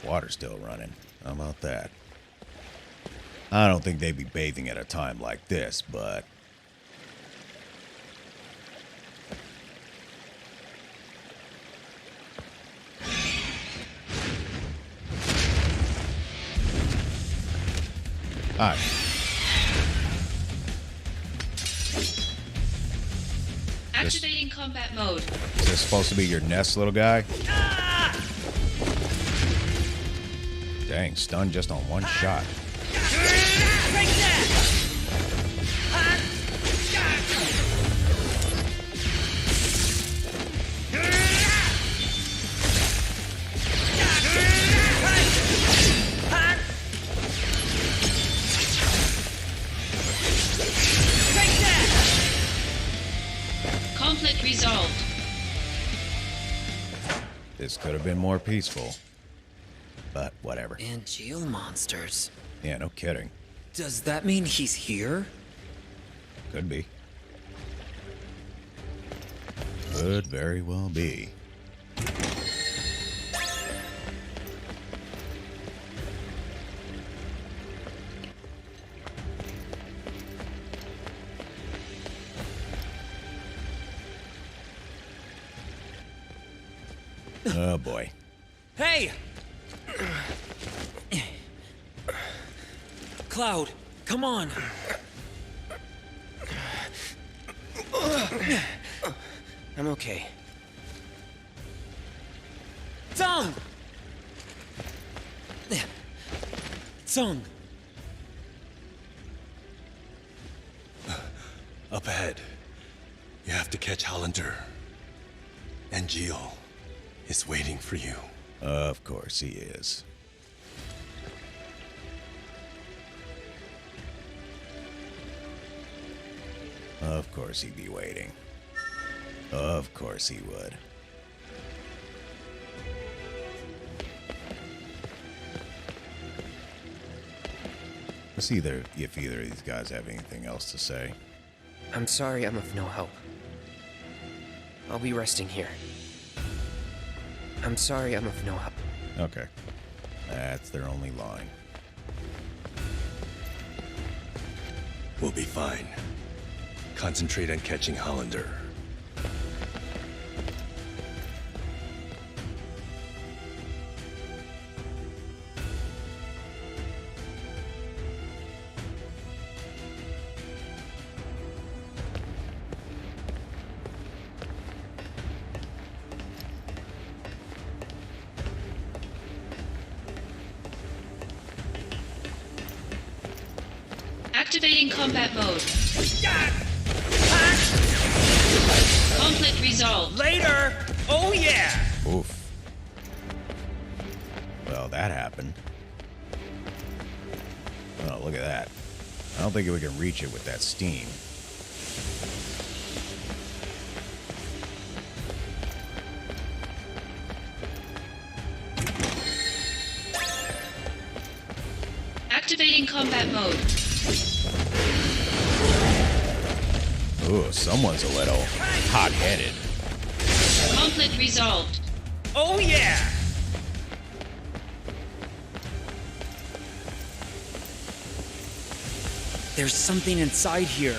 Water's still running. How about that? I don't think they'd be bathing at a time like this, but... Alright. combat mode. Is this supposed to be your nest, little guy? Dang, stunned just on one shot. Take that! Conflict resolved. This could have been more peaceful. But whatever. And geo monsters. Yeah, no kidding. Does that mean he's here? Could be. Could very well be. Oh boy. Hey! Cloud, come on. I'm okay. Tseng! Tseng! Up ahead. You have to catch Hollander. And Geo is waiting for you. Of course he is. Of course he'd be waiting. Of course he would. Let's see if either of these guys have anything else to say. I'm sorry I'm of no help. I'll be resting here. I'm sorry I'm of no help. Okay. That's their only line. We'll be fine. Concentrate on catching Hollander. Activating combat mode. Conflict resolved. Later! Oh yeah! Oof. Well, that happened. Oh, look at that. I don't think we can reach it with that steam. Activating combat mode. Ooh, someone's a little hot-headed. Conflict resolved. Oh yeah! There's something inside here,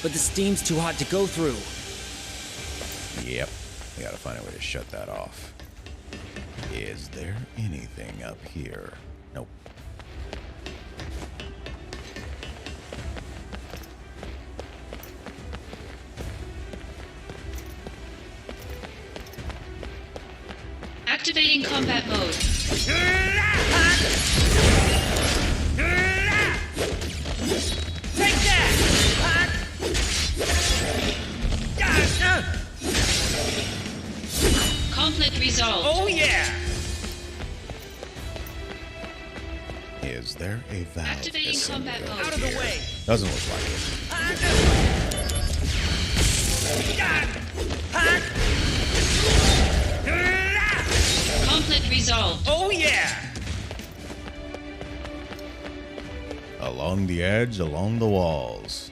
but the steam's too hot to go through. Yep. We gotta find a way to shut that off. Is there anything up here? Nope. Activating combat mode. Take that! Conflict resolved. Oh yeah! Is there a valve? Activating combat assembly mode. Out of the way! Doesn't look like it. Conflict resolved. Oh yeah! Along the edge, along the walls.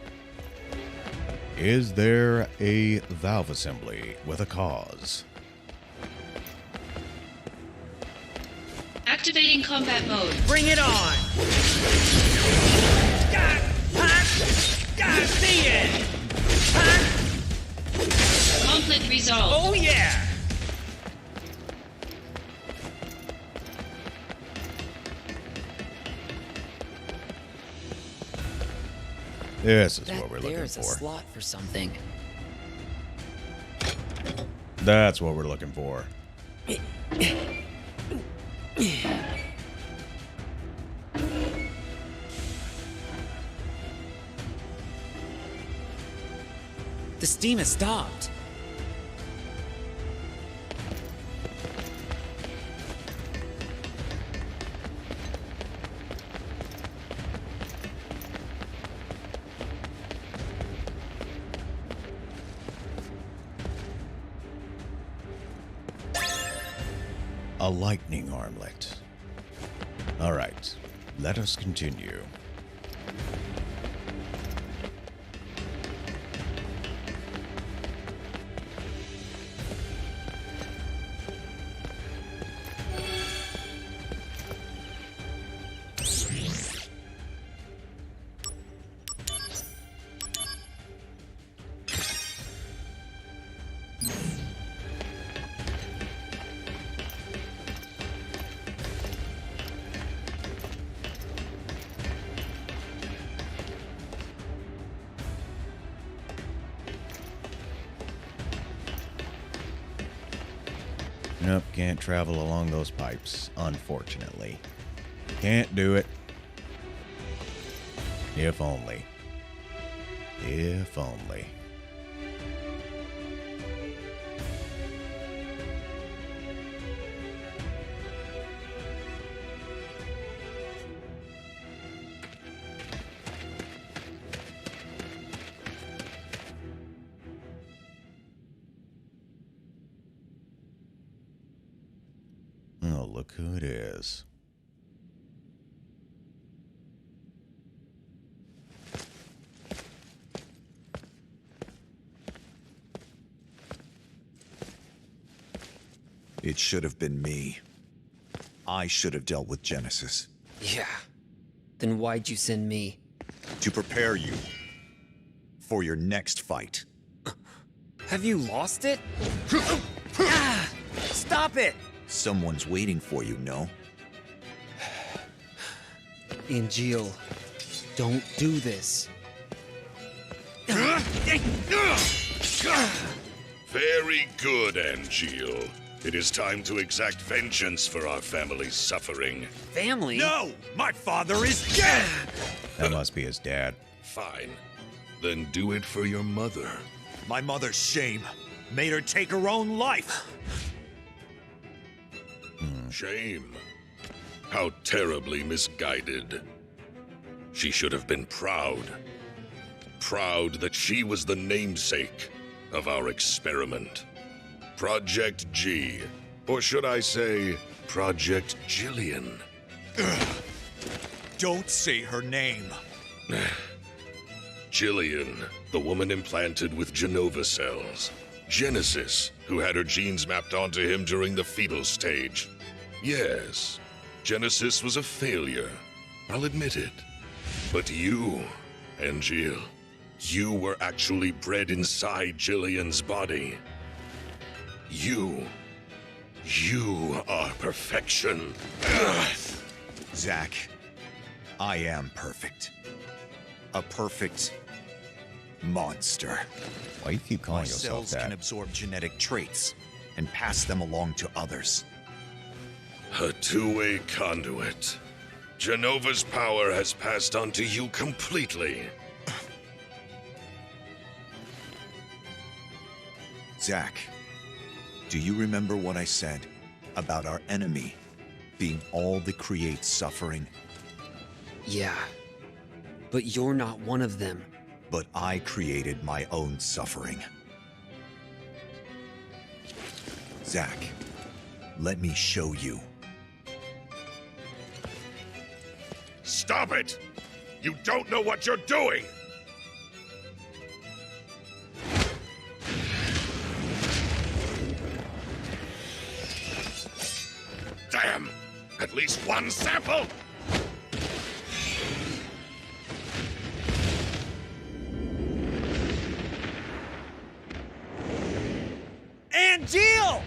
Is there a valve assembly with a cause? Activating combat mode. Bring it on! See it! Conflict resolved. Oh yeah! This is what we're looking There's a for. slot for something. That's what we're looking for. The steam has stopped. A lightning armlet. All right, let us continue. Nope, can't travel along those pipes, unfortunately. Can't do it. If only. If only. Oh, look who it is. It should have been me. I should have dealt with Genesis. Yeah. Then why'd you send me? To prepare you for your next fight. Have you lost it? Ah, stop it! Someone's waiting for you, no? Angeal, don't do this. Very good, Angeal. It is time to exact vengeance for our family's suffering. Family? No! My father is dead! That must be his dad. Fine. Then do it for your mother. My mother's shame made her take her own life. Shame. How terribly misguided. She should have been proud. Proud that she was the namesake of our experiment. Project G. Or should I say, Project Jillian. Don't say her name. Jillian, the woman implanted with Genova cells. Genesis, who had her genes mapped onto him during the fetal stage. Yes, Genesis was a failure. I'll admit it. But you, Angeal, you were actually bred inside Jillian's body. You are perfection. Zack, I am perfect. A perfect monster. Why you keep calling My yourself cells that? can absorb genetic traits and pass them along to others. A two-way conduit. Genova's power has passed on to you completely. Zack, do you remember what I said about our enemy being all that creates suffering? Yeah. But you're not one of them. But I created my own suffering. Zack, let me show you. Stop it! You don't know what you're doing! Damn! At least one sample! Angeal!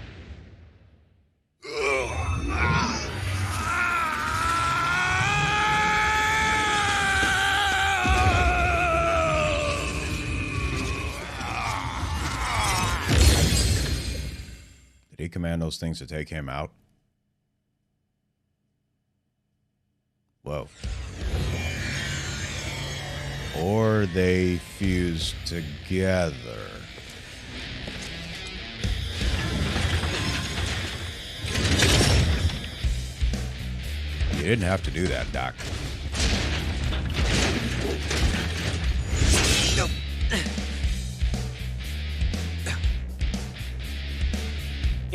command those things to take him out? Whoa. Or they fuse together. You didn't have to do that, Doc. Nope.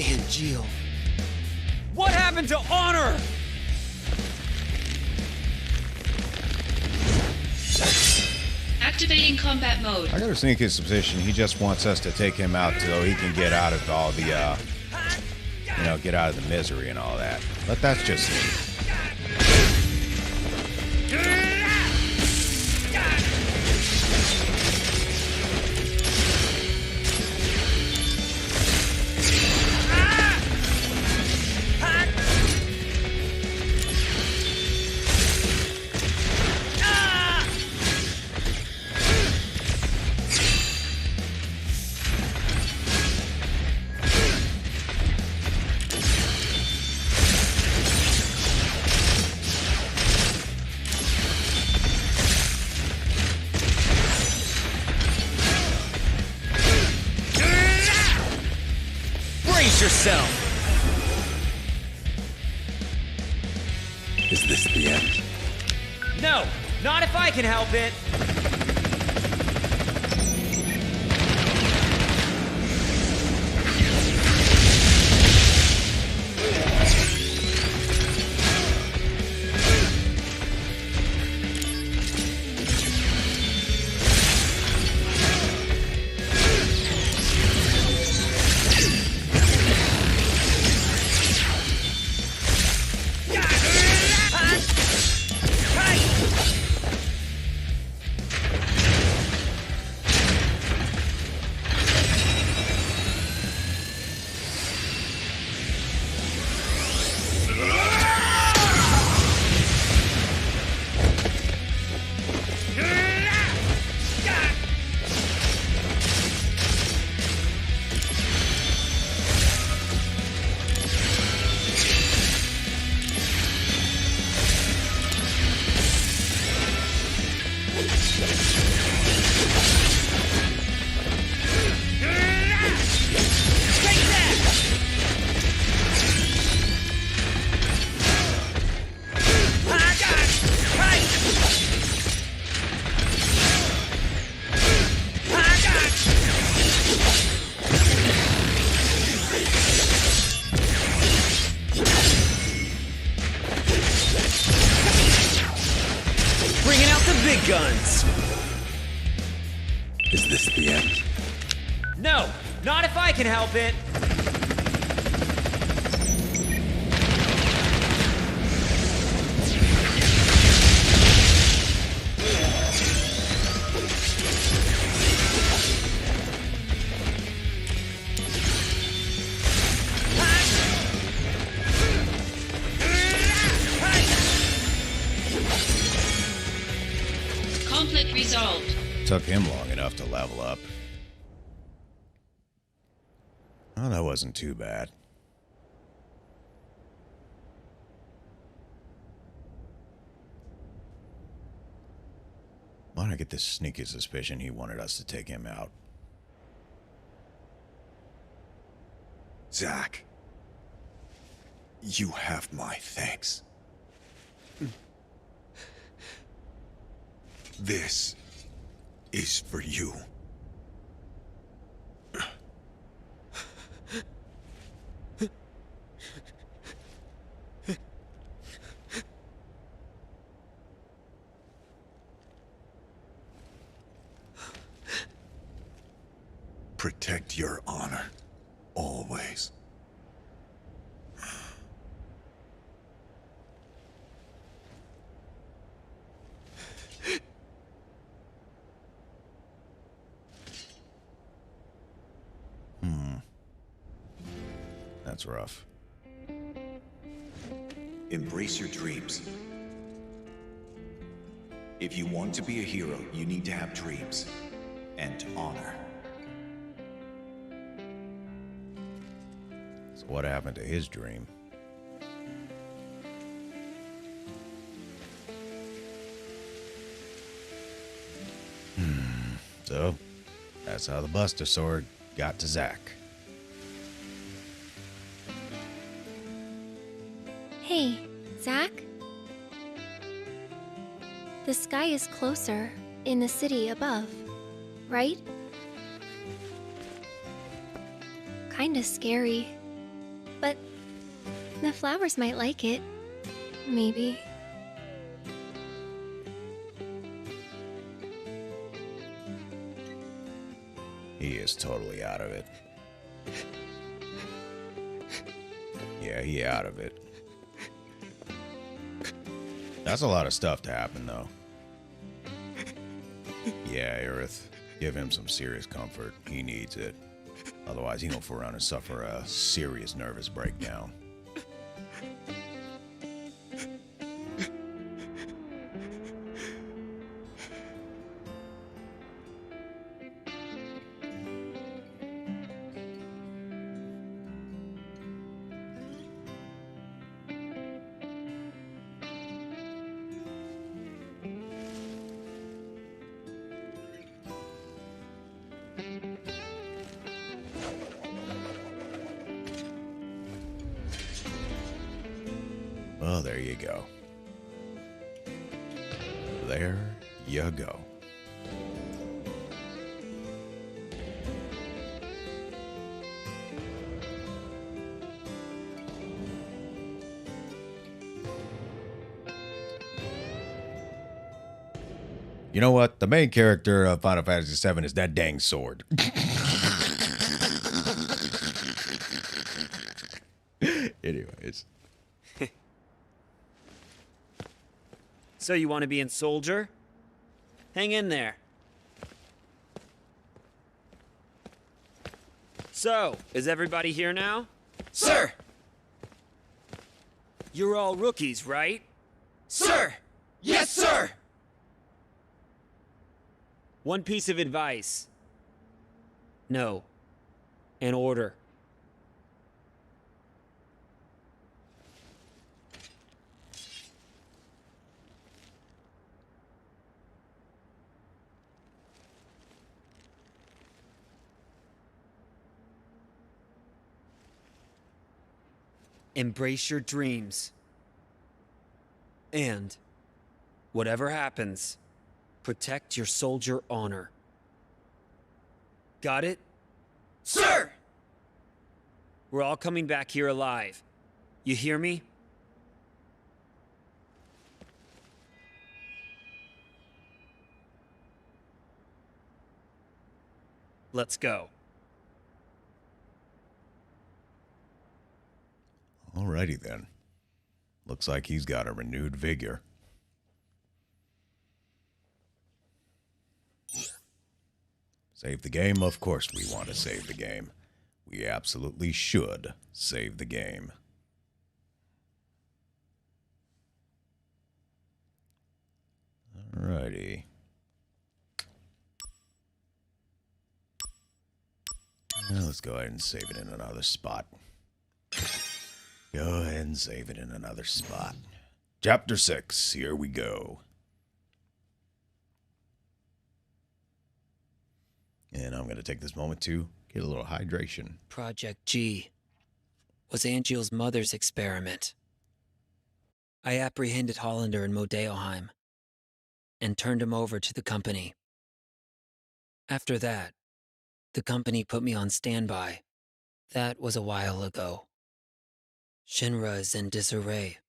And Jill. What happened to honor? Activating combat mode. I got a sneaky suspicion he just wants us to take him out so he can get out of all the, get out of the misery and all that. But that's just me. Yourself. Is this the end? No, not if I can help it. Guns. Is this the end? No, not if I can help it. Conflict resolved. Took him long enough to level up. Oh, that wasn't too bad. Why did I get this sneaky suspicion he wanted us to take him out? Zack, you have my thanks. This is for you. Protect your honor, always. That's rough. Embrace your dreams. If you want to be a hero, you need to have dreams and honor. So What happened to his dream? So, that's how the Buster Sword got to Zack. Hey, Zack? The sky is closer in the city above, right? Kinda scary. But the flowers might like it. Maybe. He is totally out of it. Yeah, he out of it. That's a lot of stuff to happen, though. Yeah, Aerith, give him some serious comfort. He needs it. Otherwise, he gonna fall around and suffer a serious nervous breakdown. Well, there you go. There you go. You know what? The main character of Final Fantasy VII is that dang sword. Anyways. So you want to be in Soldier? Hang in there. So, is everybody here now? Sir! You're all rookies, right? Sir! Yes, sir! One piece of advice. No. An order. Embrace your dreams. And, whatever happens, protect your soldier honor. Got it? Sir! We're all coming back here alive. You hear me? Let's go. Alrighty then. Looks like he's got a renewed vigor. Save the game? Of course we want to save the game. We absolutely should save the game. Alrighty. Now let's go ahead and save it in another spot. Go ahead and save it in another spot. Chapter 6, here we go. And I'm going to take this moment to get a little hydration. Project G was Angeal's mother's experiment. I apprehended Hollander in Modeoheim and turned him over to the company. After that, the company put me on standby. That was a while ago. Shinra is in disarray.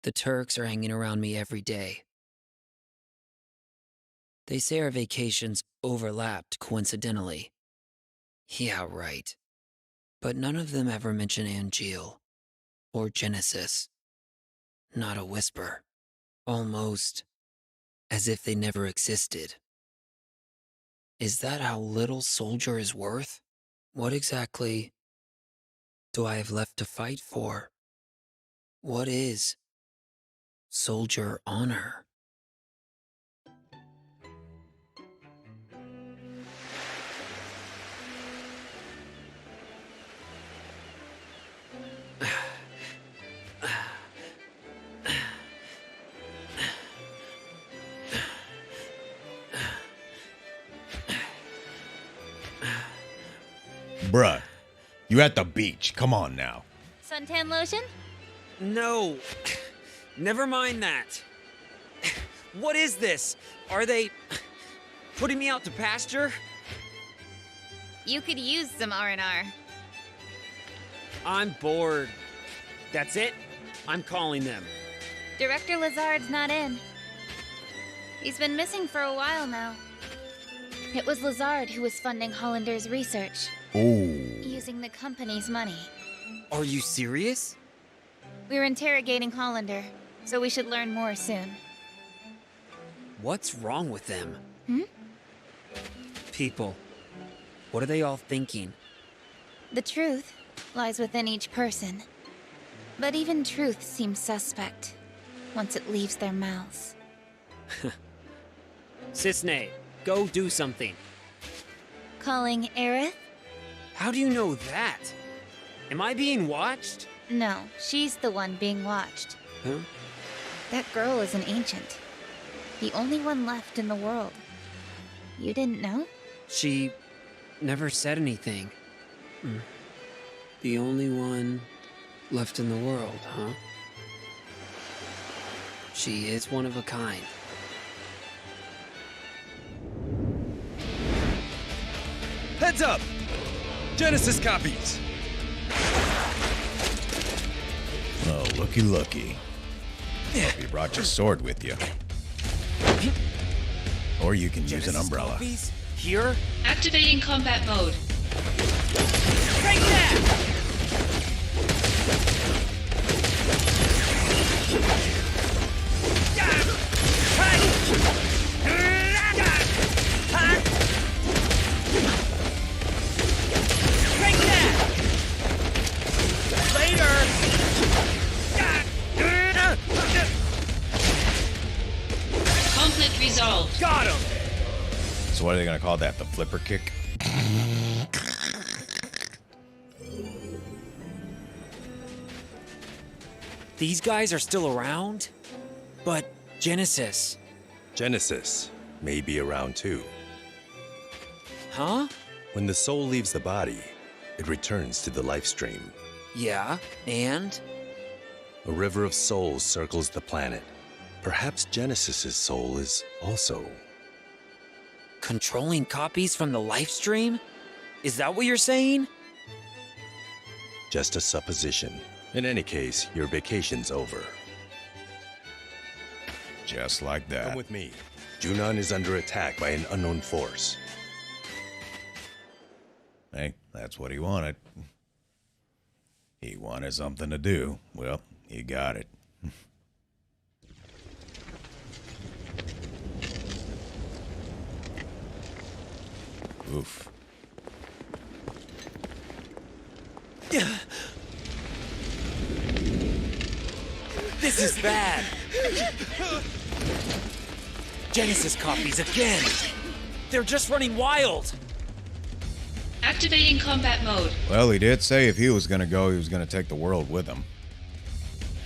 The Turks are hanging around me every day. They say our vacations overlapped coincidentally. Yeah, right. But none of them ever mention Angeal or Genesis. Not a whisper. Almost as if they never existed. Is that how little Soldier is worth? What exactly do I have left to fight for? What is soldier honor? Bruh, you at the beach. Come on now. Suntan lotion? No. Never mind that. What is this? Are they putting me out to pasture? You could use some R&R. I'm bored. That's it? I'm calling them. Director Lazard's not in. He's been missing for a while now. It was Lazard who was funding Hollander's research. Using the company's money. Are you serious? We're interrogating Hollander, so we should learn more soon. What's wrong with them? Hmm? People. What are they all thinking? The truth lies within each person. But even truth seems suspect once it leaves their mouths. Cisne, go do something. Calling Aerith? How do you know that? Am I being watched? No, she's the one being watched. Huh? That girl is an ancient. The only one left in the world. You didn't know? She never said anything. The only one left in the world, huh? She is one of a kind. Heads up! Genesis copies! Oh, looky. Hope you brought your sword with you. Or you can use an umbrella. Copies? Here? Activating combat mode. Break that! Conflict resolved. Got him! So what are they gonna call that? The flipper kick? These guys are still around? But Genesis. Genesis may be around too. Huh? When the soul leaves the body, it returns to the life stream. Yeah, and? A river of souls circles the planet. Perhaps Genesis's soul is also... Controlling copies from the life stream? Is that what you're saying? Just a supposition. In any case, your vacation's over. Just like that. Come with me. Junon is under attack by an unknown force. Hey, that's what he wanted. He wanted something to do. Well, he got it. Oof. This is bad. Genesis copies again. They're just running wild. Activating combat mode. Well, he did say if he was going to go, he was going to take the world with him.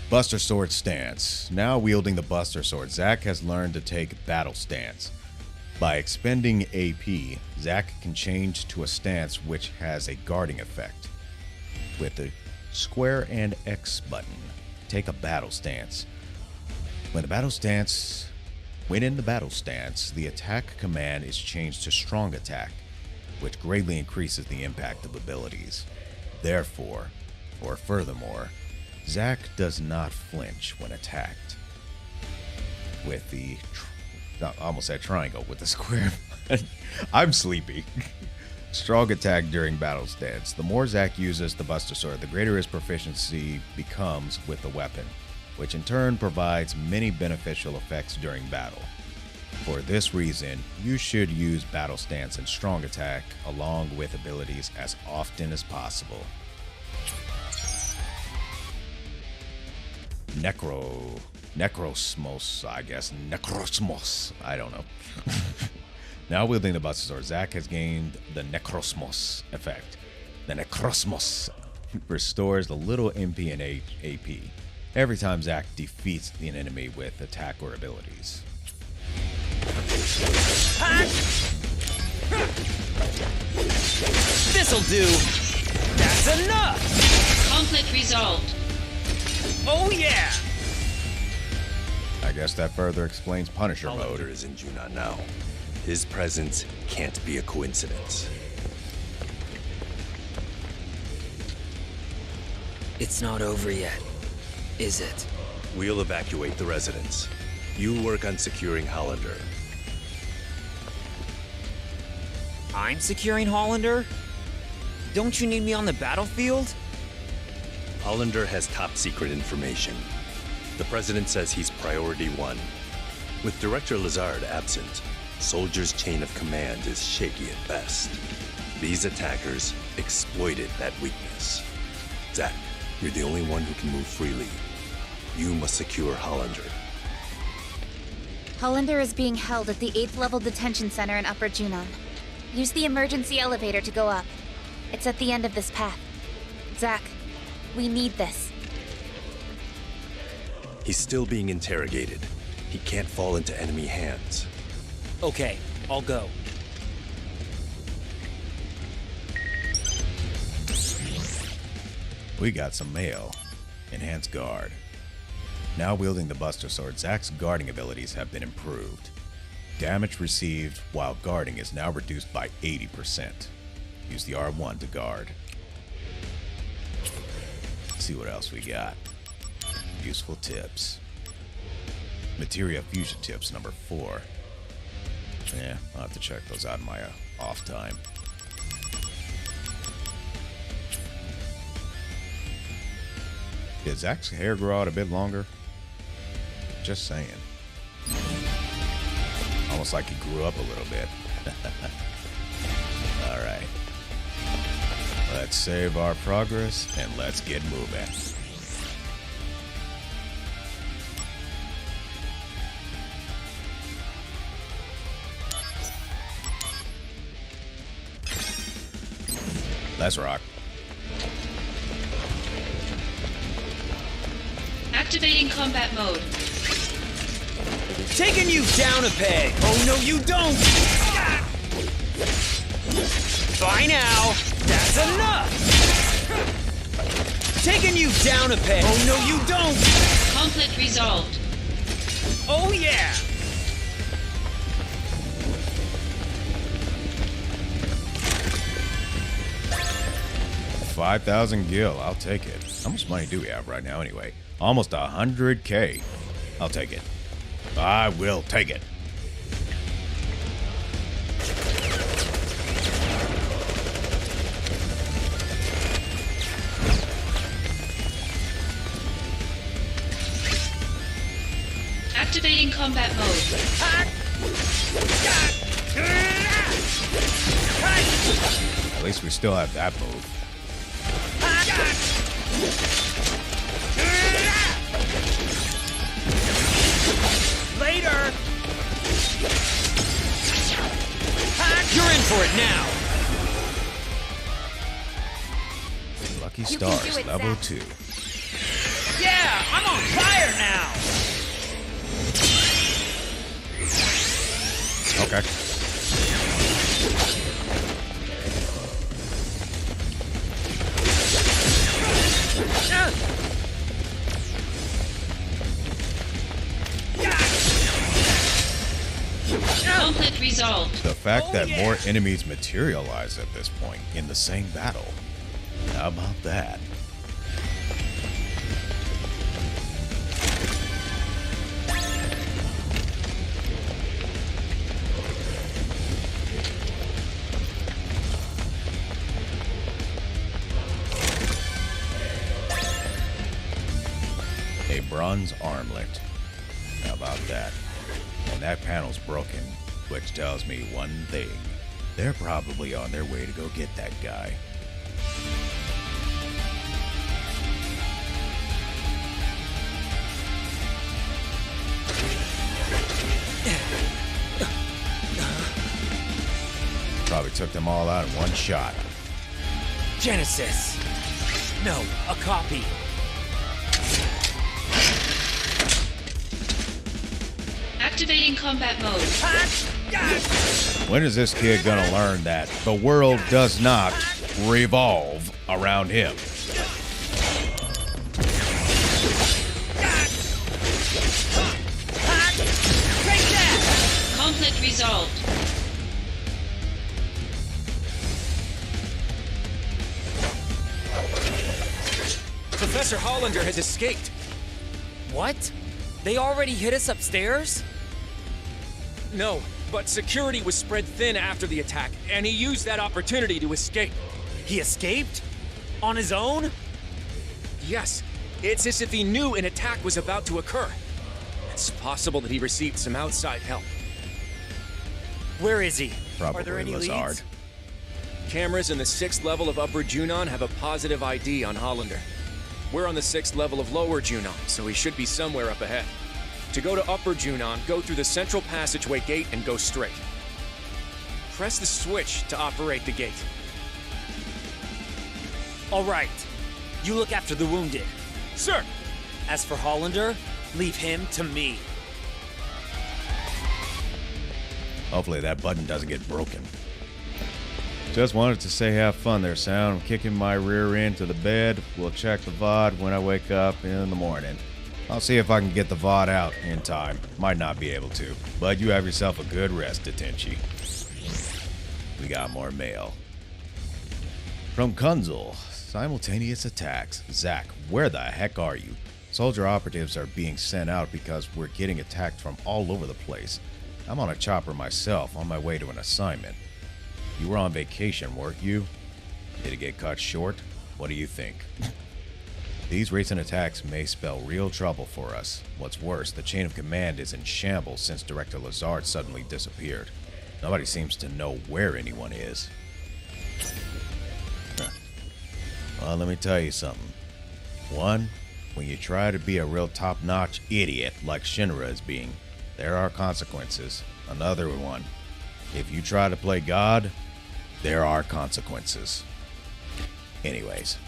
Buster Sword stance. Now wielding the Buster Sword, Zack has learned to take battle stance. By expending AP, Zack can change to a stance which has a guarding effect. With the square and X button, take a battle stance. When in the battle stance, the attack command is changed to strong attack, which greatly increases the impact of abilities. Therefore, or furthermore, Zack does not flinch when attacked. With the, I almost said triangle, with the square. I'm sleepy. Strong attack during battle stance. The more Zack uses the Buster Sword, the greater his proficiency becomes with the weapon, which in turn provides many beneficial effects during battle. For this reason, you should use battle stance and strong attack along with abilities as often as possible. Necrosmos, I guess. Necrosmos. I don't know. Now wielding the Buster Sword, Zack has gained the Necrosmos effect. The Necrosmos restores the little MP and AP every time Zack defeats an enemy with attack or abilities. This'll do! That's enough! Conflict resolved. Oh yeah! I guess that further explains Punisher Hollander mode. is in Junon now. His presence can't be a coincidence. It's not over yet, is it? We'll evacuate the residence. You work on securing Hollander. I'm securing Hollander? Don't you need me on the battlefield? Hollander has top secret information. The President says he's priority 1. With Director Lazard absent, Soldier's chain of command is shaky at best. These attackers exploited that weakness. Zack, you're the only one who can move freely. You must secure Hollander. Hollander is being held at the 8th level detention center in Upper Junon. Use the emergency elevator to go up. It's at the end of this path. Zack, we need this. He's still being interrogated. He can't fall into enemy hands. Okay, I'll go. We got some mail. Enhanced guard. Now wielding the Buster Sword, Zack's guarding abilities have been improved. Damage received while guarding is now reduced by 80%. Use the R1 to guard. Let's see what else we got. Useful tips. Materia fusion tips number 4. Yeah, I'll have to check those out in my off time. Did Zack's hair grow out a bit longer? Just saying. Almost like he grew up a little bit. Alright. Let's save our progress and let's get moving. Let's rock. Activating combat mode. Taking you down a peg! Oh no you don't! Bye now! That's enough! Taking you down a peg! Oh no you don't! Conflict resolved. Oh yeah! $5,000 gil, I'll take it. How much money do we have right now anyway? Almost 100K. I'll take it. I will take it. Activating combat mode. At least we still have that move. Later! You're in for it now! Lucky Stars, it, level Zack. 2. Yeah! I'm on fire now! Okay. Conflict resolved. The fact that more enemies materialize at this point in the same battle. How about that? A bronze armlet. How about that? And that panel's broken, which tells me one thing. They're probably on their way to go get that guy. Probably took them all out in one shot. Genesis! No, a copy. Activating combat mode. When is this kid gonna learn that the world does not revolve around him? Conflict resolved. Professor Hollander has escaped. What? They already hit us upstairs? No, but security was spread thin after the attack, and he used that opportunity to escape. He escaped? On his own? Yes, it's as if he knew an attack was about to occur. It's possible that he received some outside help. Where is he? Probably Are there any Lazard. leads? Cameras in the 6th level of Upper Junon have a positive ID on Hollander. We're on the 6th level of Lower Junon, so he should be somewhere up ahead. To go to Upper Junon, go through the central passageway gate and go straight. Press the switch to operate the gate. All right. You look after the wounded. Sir! As for Hollander, leave him to me. Hopefully that button doesn't get broken. Just wanted to say have fun there, Sound. I'm kicking my rear end to the bed. We'll check the VOD when I wake up in the morning. I'll see if I can get the VOD out in time. Might not be able to, but you have yourself a good rest, Tenchi. We got more mail. From Kunzel. Simultaneous attacks. Zack, where the heck are you? Soldier operatives are being sent out because we're getting attacked from all over the place. I'm on a chopper myself, on my way to an assignment. You were on vacation, weren't you? Did it get cut short? What do you think? These recent attacks may spell real trouble for us. What's worse, the chain of command is in shambles since Director Lazard suddenly disappeared. Nobody seems to know where anyone is. Well, let me tell you something. One, when you try to be a real top-notch idiot like Shinra is being, there are consequences. Another one, if you try to play God, there are consequences. Anyways.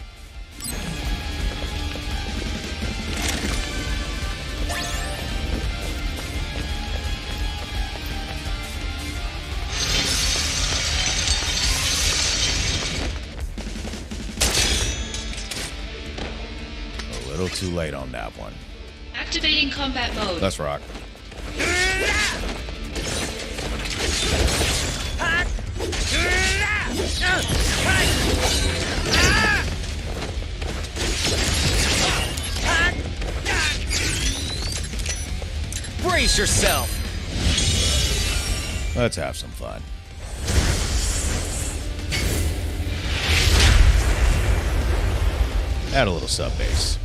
A little too late on that one. Activating combat mode. Let's rock. Brace yourself! Let's have some fun. Add a little sub bass.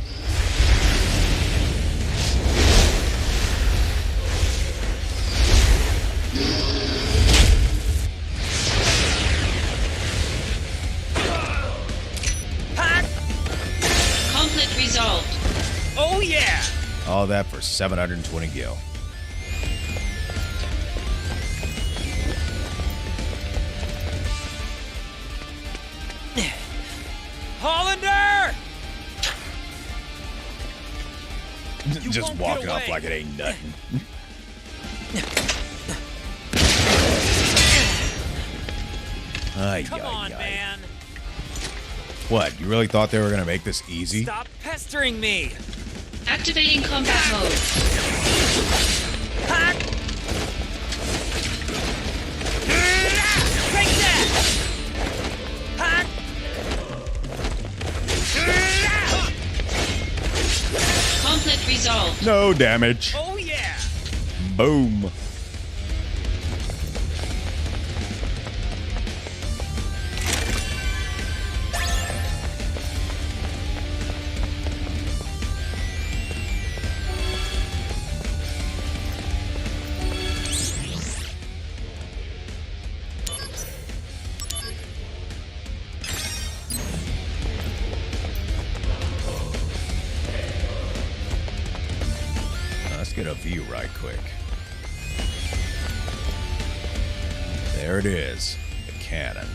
Conflict resolved. Oh yeah! All that for 720 gil. Hollander! Just walking off like it ain't nothing. Come on, man. What, you really thought they were gonna make this easy? Stop pestering me! Activating combat mode. Take that! Conflict resolved. No damage. Oh yeah! Boom. Let's get a view right quick. There it is, the cannon.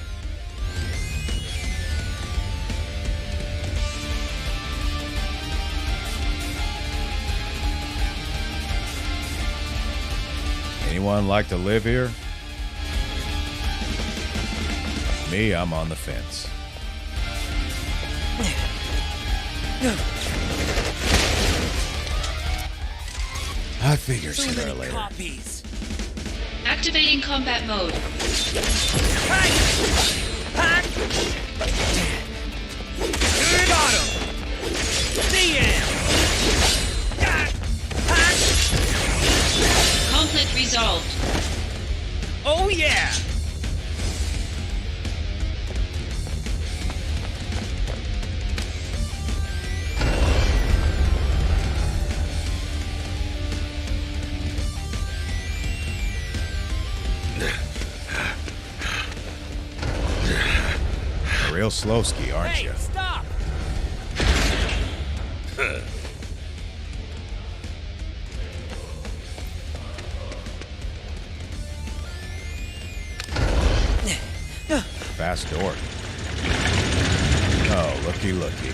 Anyone like to live here? Me, I'm on the fence. I figure sooner or later. Copies. Activating combat mode. Got him! DM! Conflict resolved. Oh yeah! A real slow ski, aren't you? Stop! Fast door. Oh, looky, looky.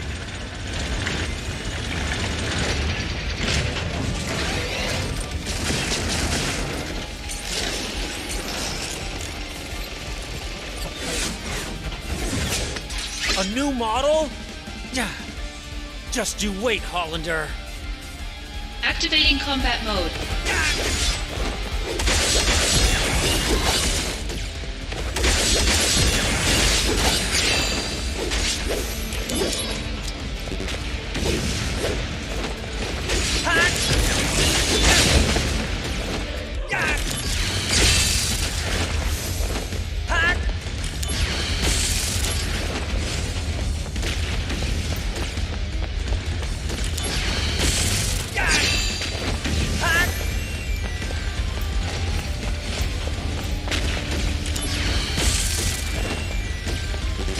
A new model? Just you wait, Hollander. Activating combat mode.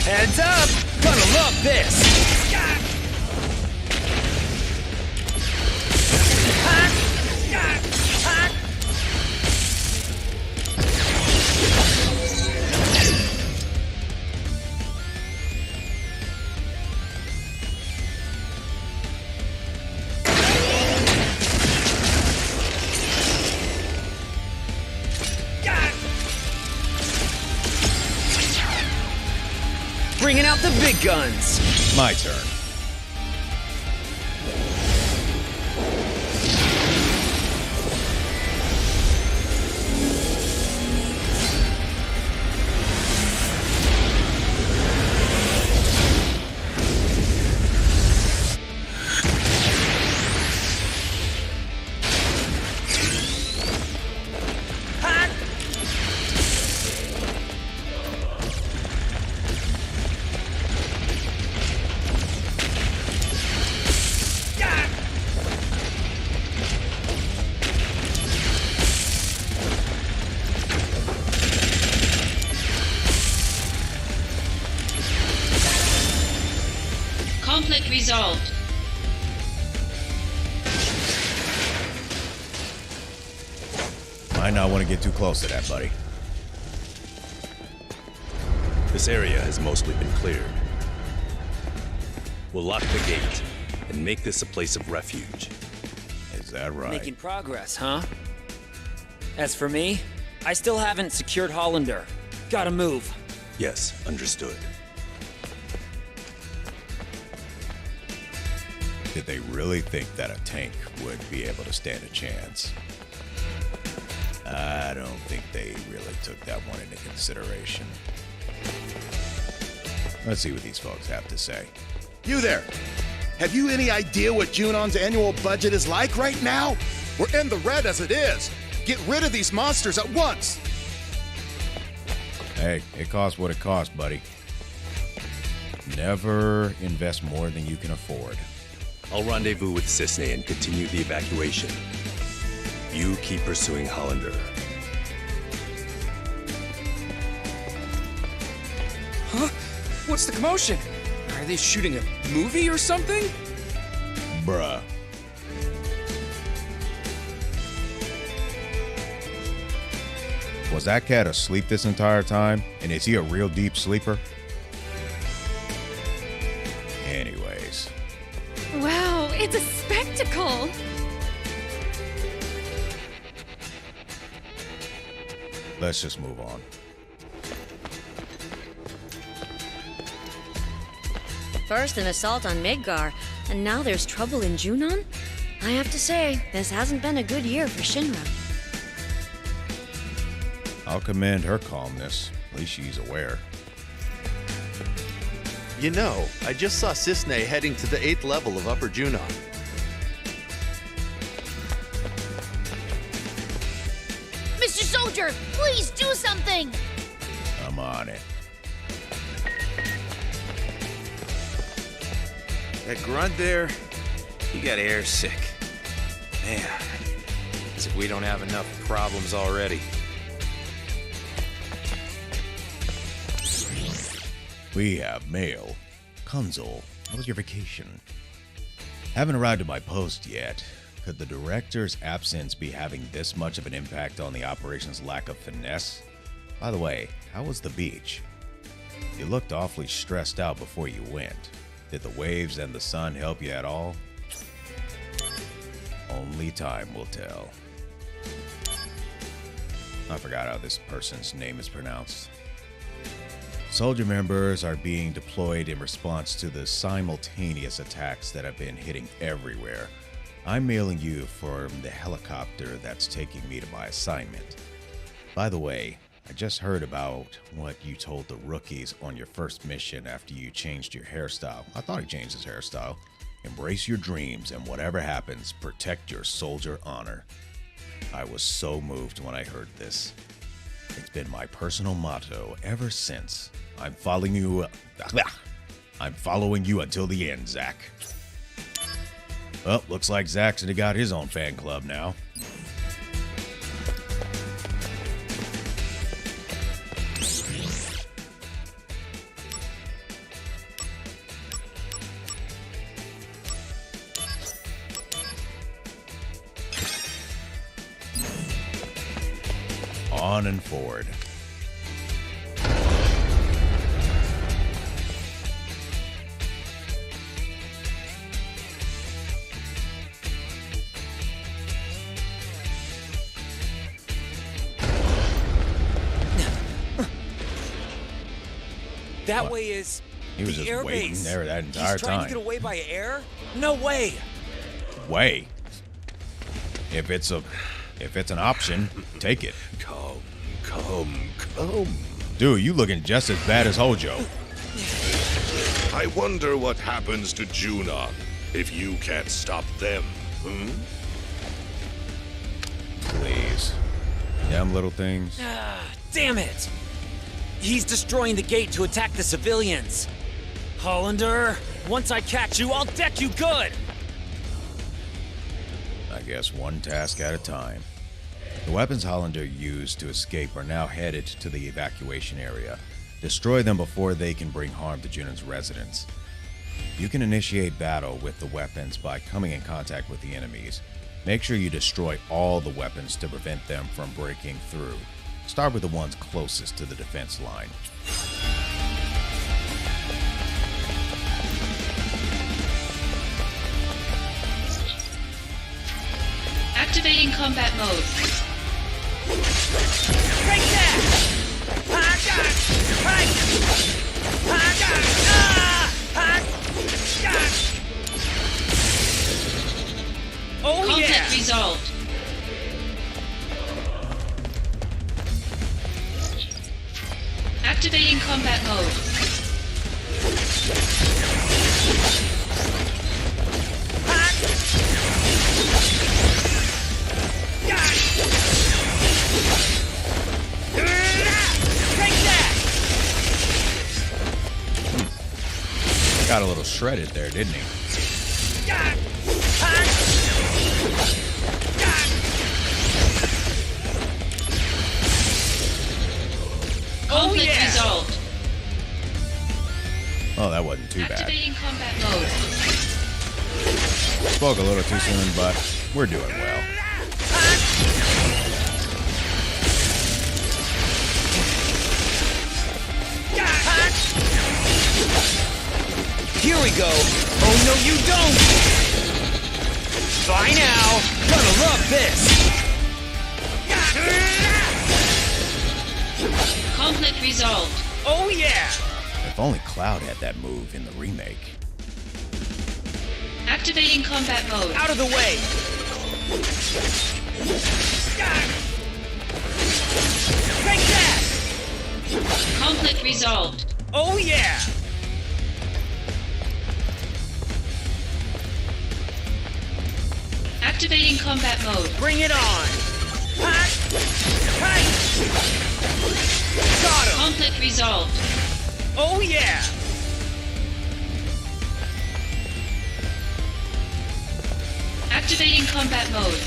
Heads up! Gonna love this! Bringing out the big guns. My turn. Conflict resolved. Might not want to get too close to that, buddy. This area has mostly been cleared. We'll lock the gate and make this a place of refuge. Is that right? Making progress, huh? As for me, I still haven't secured Hollander. Gotta move. Yes, understood. Did they really think that a tank would be able to stand a chance? I don't think they really took that one into consideration. Let's see what these folks have to say. You there! Have you any idea what Junon's annual budget is like right now? We're in the red as it is. Get rid of these monsters at once! Hey, it costs what it costs, buddy. Never invest more than you can afford. I'll rendezvous with Cisne and continue the evacuation. You keep pursuing Hollander. Huh? What's the commotion? Are they shooting a movie or something? Bruh. Was that cat asleep this entire time? And is he a real deep sleeper? Anyways. Wow, it's a spectacle! Let's just move on. First an assault on Midgar, and now there's trouble in Junon? I have to say, this hasn't been a good year for Shinra. I'll commend her calmness. At least she's aware. You know, I just saw Cisne heading to the 8th level of Upper Junon. Mr. Soldier, please do something! I'm on it. That grunt there, he got air sick. Man, as if we don't have enough problems already. We have mail. Console, how was your vacation? Haven't arrived at my post yet. Could the director's absence be having this much of an impact on the operation's lack of finesse? By the way, how was the beach? You looked awfully stressed out before you went. Did the waves and the sun help you at all? Only time will tell. I forgot how this person's name is pronounced. Soldier members are being deployed in response to the simultaneous attacks that have been hitting everywhere. I'm mailing you from the helicopter that's taking me to my assignment. By the way, I just heard about what you told the rookies on your first mission after you changed your hairstyle. I thought he changed his hairstyle. Embrace your dreams, and whatever happens, protect your soldier honor. I was so moved when I heard this. It's been my personal motto ever since. I'm following you until the end, Zack. Well, looks like Zack's got his own fan club now. On and forward. That way is he was the just waiting airbase. there that entire He's trying time. to get away by air? No way. Way. If it's an option, take it. Come. Dude, you looking just as bad as Hojo. I wonder what happens to Junon if you can't stop them, Please. Them little things. Damn it! He's destroying the gate to attack the civilians. Hollander, once I catch you, I'll deck you good! I guess one task at a time. The weapons Hollander used to escape are now headed to the evacuation area. Destroy them before they can bring harm to Junon's residents. You can initiate battle with the weapons by coming in contact with the enemies. Make sure you destroy all the weapons to prevent them from breaking through. Start with the ones closest to the defense line. Activating combat mode. Take that! Oh Conflict yeah! resolved. Activating combat mode. Got a little shredded there, didn't he? Conflict resolved. Oh, that wasn't too bad. Activating combat mode. Spoke a little too soon, but we're doing well. Here we go. Oh no, you don't. Bye now. Gonna love this. Conflict resolved. Oh yeah. If only Cloud had that move in the remake. Activating combat mode. Out of the way! Take that! Conflict resolved. Oh yeah! Activating combat mode. Bring it on! Got him! Conflict resolved. Oh yeah! Activating combat mode.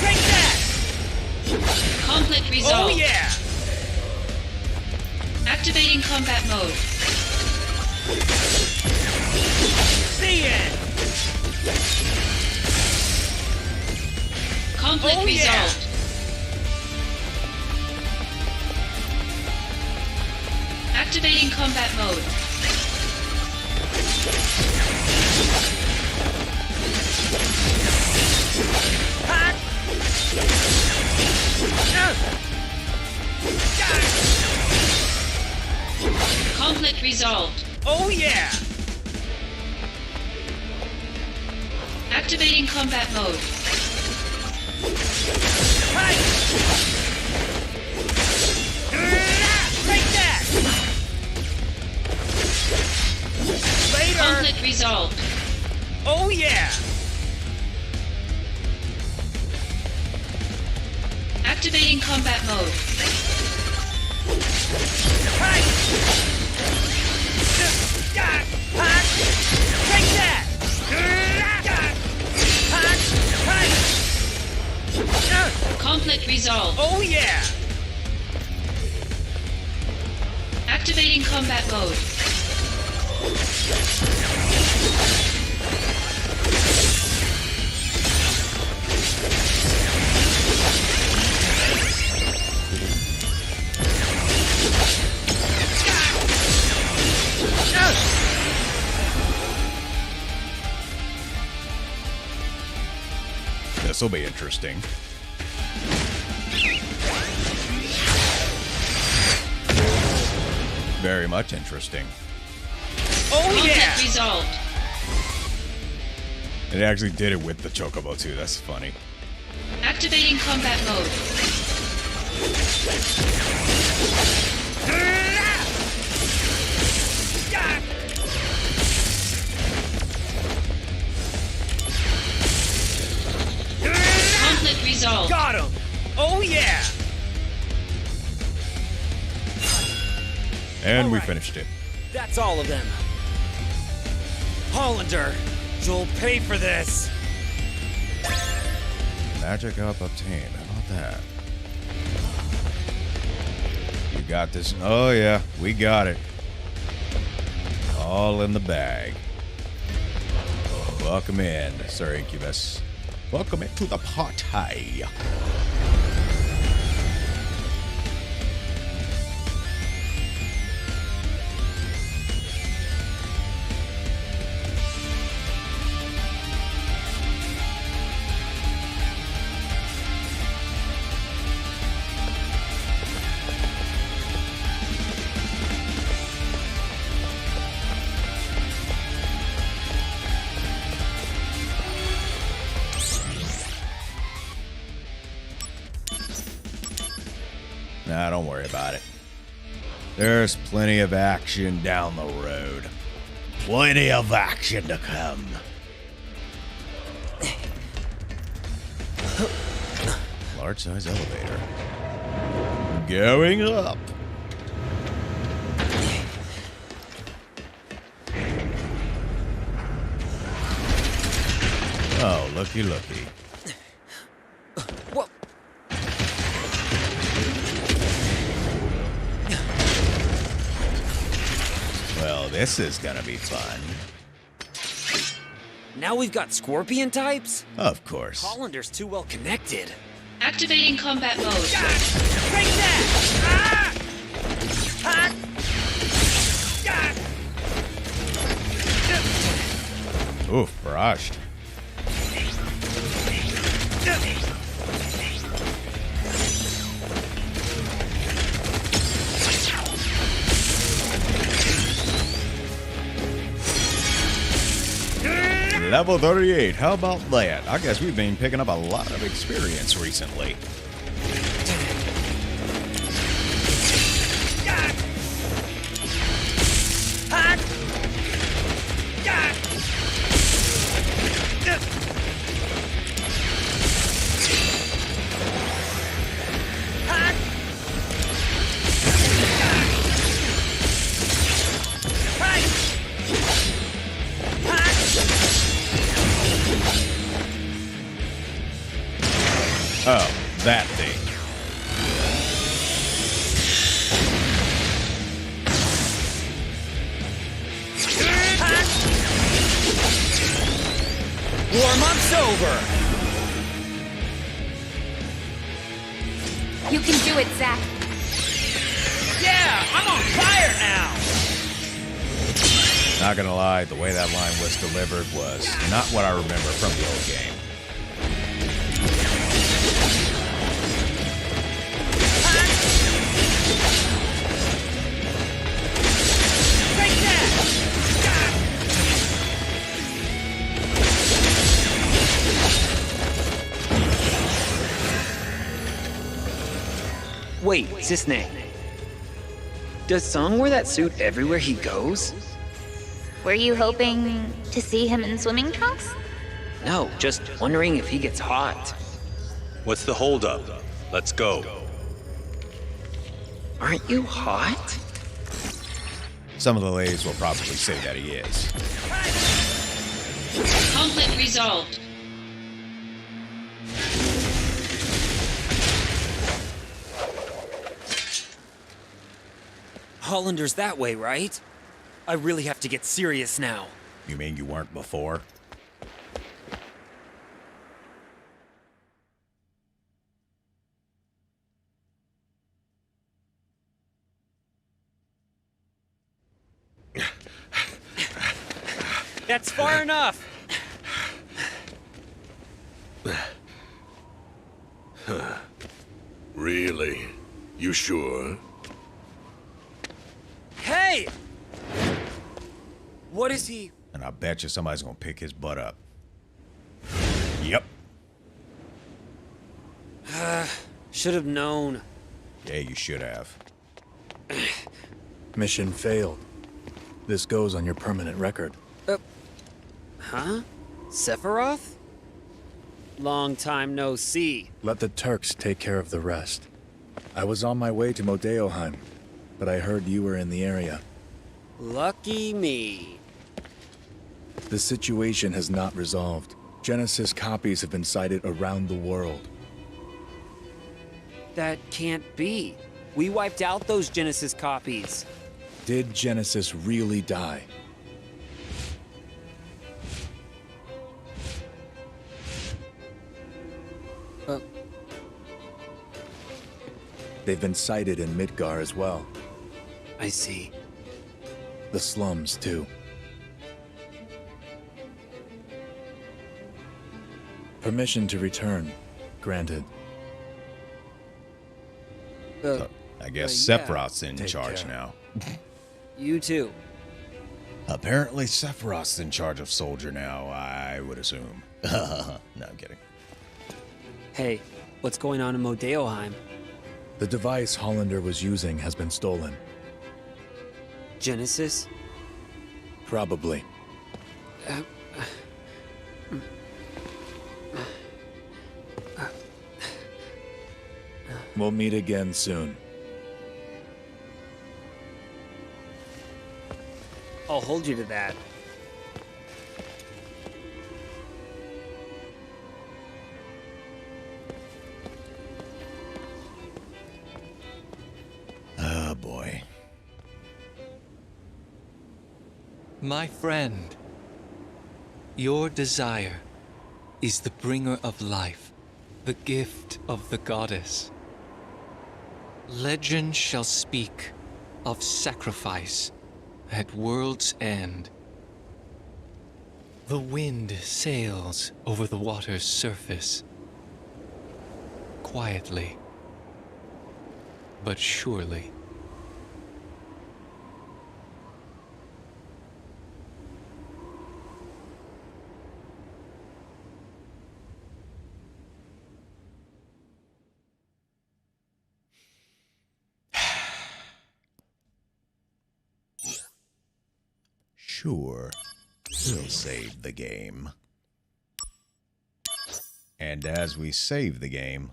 Take that! Conflict resolved. Oh yeah! Activating combat mode. The end! Conflict Oh, yeah. resolved. Activating combat mode. Conflict resolved. Oh yeah! Activating combat mode. Take that! Later! Conflict resolved. Oh yeah! Activating combat mode. Take that! Conflict resolved. Oh yeah! Activating combat mode. This will be interesting. Very much interesting. Oh Conflict yeah! resolved. It actually did it with the chocobo too. That's funny. Activating combat mode. Conflict resolved. Got him! Oh yeah! And we Alright. finished it. That's all of them. Hollander, you'll pay for this. Magic up obtained. How about that? You got this. Oh yeah, we got it. All in the bag. Welcome in, Sir Incubus. Welcome into the party. Nah, don't worry about it. There's plenty of action down the road. Plenty of action to come. Large size elevator. Going up. Oh, looky, looky. Whoa. Well, this is gonna be fun. Now we've got scorpion types? Of course. Hollander's too well connected. Activating combat mode. Take that! Oof, brushed. Level 38. How about that? I guess we've been picking up a lot of experience recently. Oh, that thing. Warm-up's over! You can do it, Zack. Yeah, I'm on fire now! Not gonna lie, the way that line was delivered was not what I remember from the old game. Take that! Wait, Cisne. Does Song wear that suit everywhere he goes? Were you hoping to see him in swimming trunks? No, just wondering if he gets hot. What's the holdup? Let's go. Aren't you hot? Some of the ladies will probably say that he is. Conflict resolved. Hollander's that way, right? I really have to get serious now. You mean you weren't before? That's far enough! Really? You sure? Hey! What is he? And I bet you somebody's gonna pick his butt up. Yep. Should have known. Yeah, you should have. Mission failed. This goes on your permanent record. Huh? Sephiroth? Long time no see. Let the Turks take care of the rest. I was on my way to Modeoheim, but I heard you were in the area. Lucky me. The situation has not resolved. Genesis copies have been sighted around the world. That can't be. We wiped out those Genesis copies. Did Genesis really die? They've been sighted in Midgar as well. I see. The slums, too. Permission to return. Granted. I guess yeah. Sephiroth's in Take charge care. now. You too. Apparently Sephiroth's in charge of Soldier now, I would assume. No, I'm kidding. Hey, what's going on in Modeoheim? The device Hollander was using has been stolen. Genesis? Probably. We'll meet again soon. I'll hold you to that. Oh boy. My friend, your desire is the bringer of life, the gift of the goddess. Legend shall speak of sacrifice at world's end. The wind sails over the water's surface, quietly, but surely. sure we'll save the game. And as we save the game,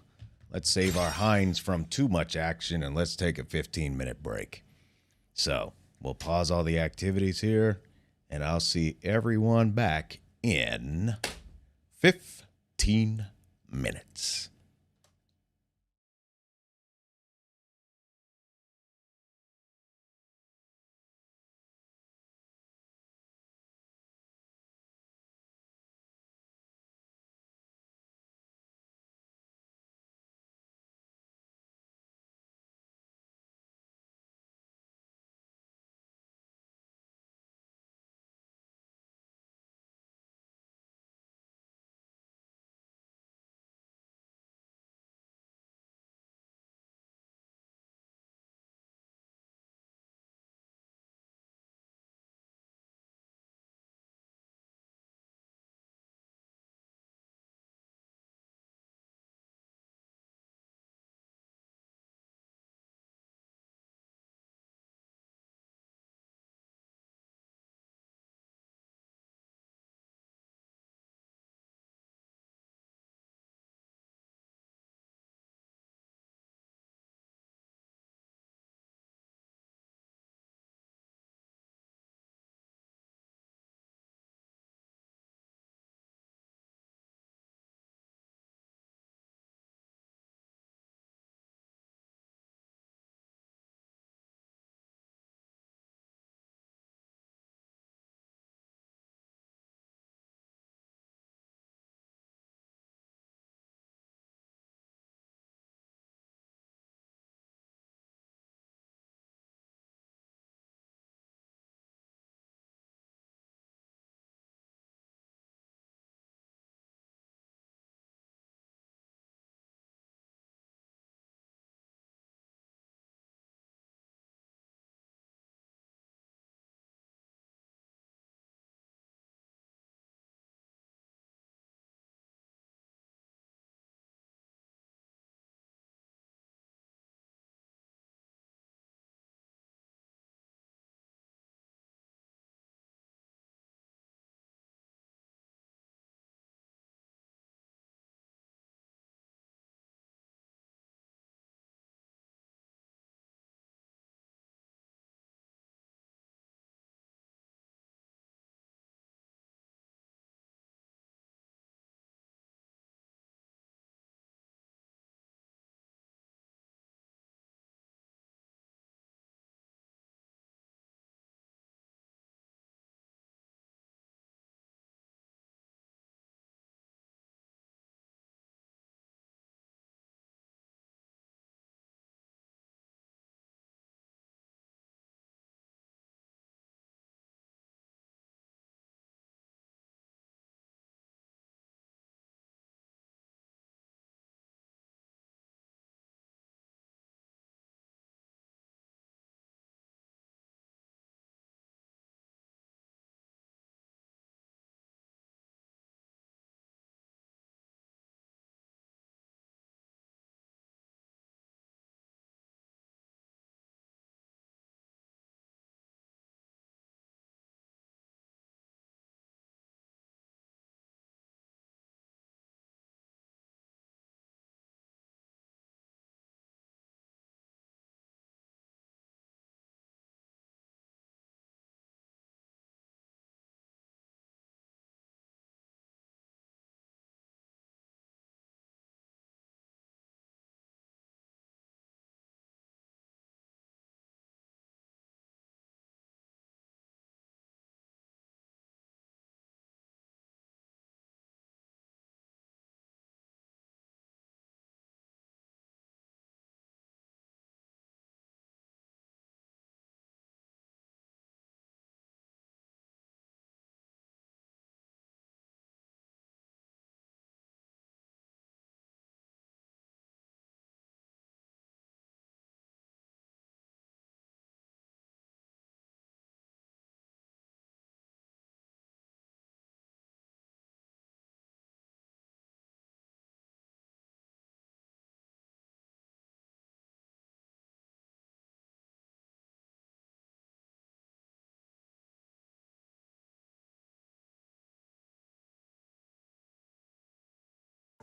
let's save our hinds from too much action and let's take a 15-minute break. So, we'll pause all the activities here, and I'll see everyone back in 15 minutes.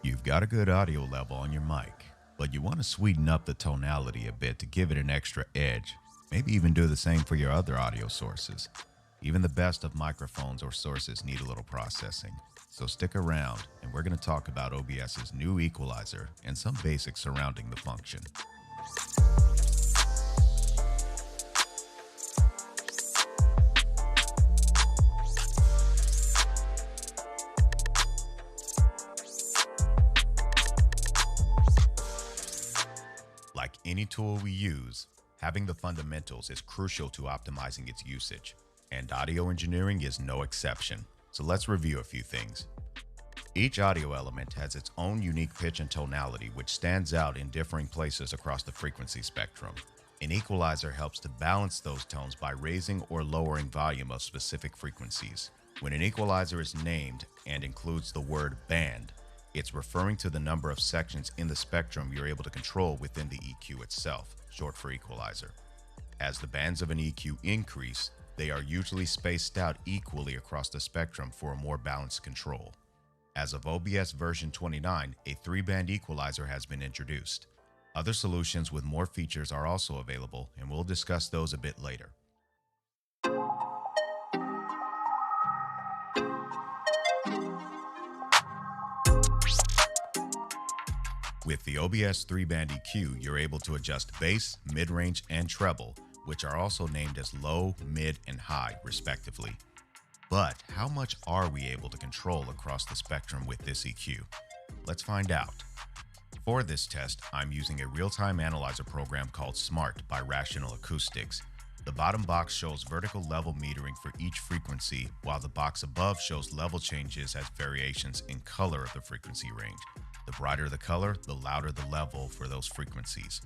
You've got a good audio level on your mic, but you want to sweeten up the tonality a bit to give it an extra edge. Maybe even do the same for your other audio sources. Even the best of microphones or sources need a little processing. So stick around, and we're going to talk about OBS's new equalizer and some basics surrounding the function. Like any tool we use, having the fundamentals is crucial to optimizing its usage, and audio engineering is no exception. So let's review a few things. Each audio element has its own unique pitch and tonality, which stands out in differing places across the frequency spectrum. An equalizer helps to balance those tones by raising or lowering volume of specific frequencies. When an equalizer is named and includes the word band, it's referring to the number of sections in the spectrum you're able to control within the EQ itself, short for equalizer. As the bands of an EQ increase, they are usually spaced out equally across the spectrum for a more balanced control. As of OBS version 29, a 3-band equalizer has been introduced. Other solutions with more features are also available, and we'll discuss those a bit later. With the OBS 3-band EQ, you're able to adjust bass, mid-range, and treble, which are also named as low, mid, and high, respectively. But how much are we able to control across the spectrum with this EQ? Let's find out. For this test, I'm using a real-time analyzer program called SMART by Rational Acoustics. The bottom box shows vertical level metering for each frequency, while the box above shows level changes as variations in color of the frequency range. The brighter the color, the louder the level for those frequencies.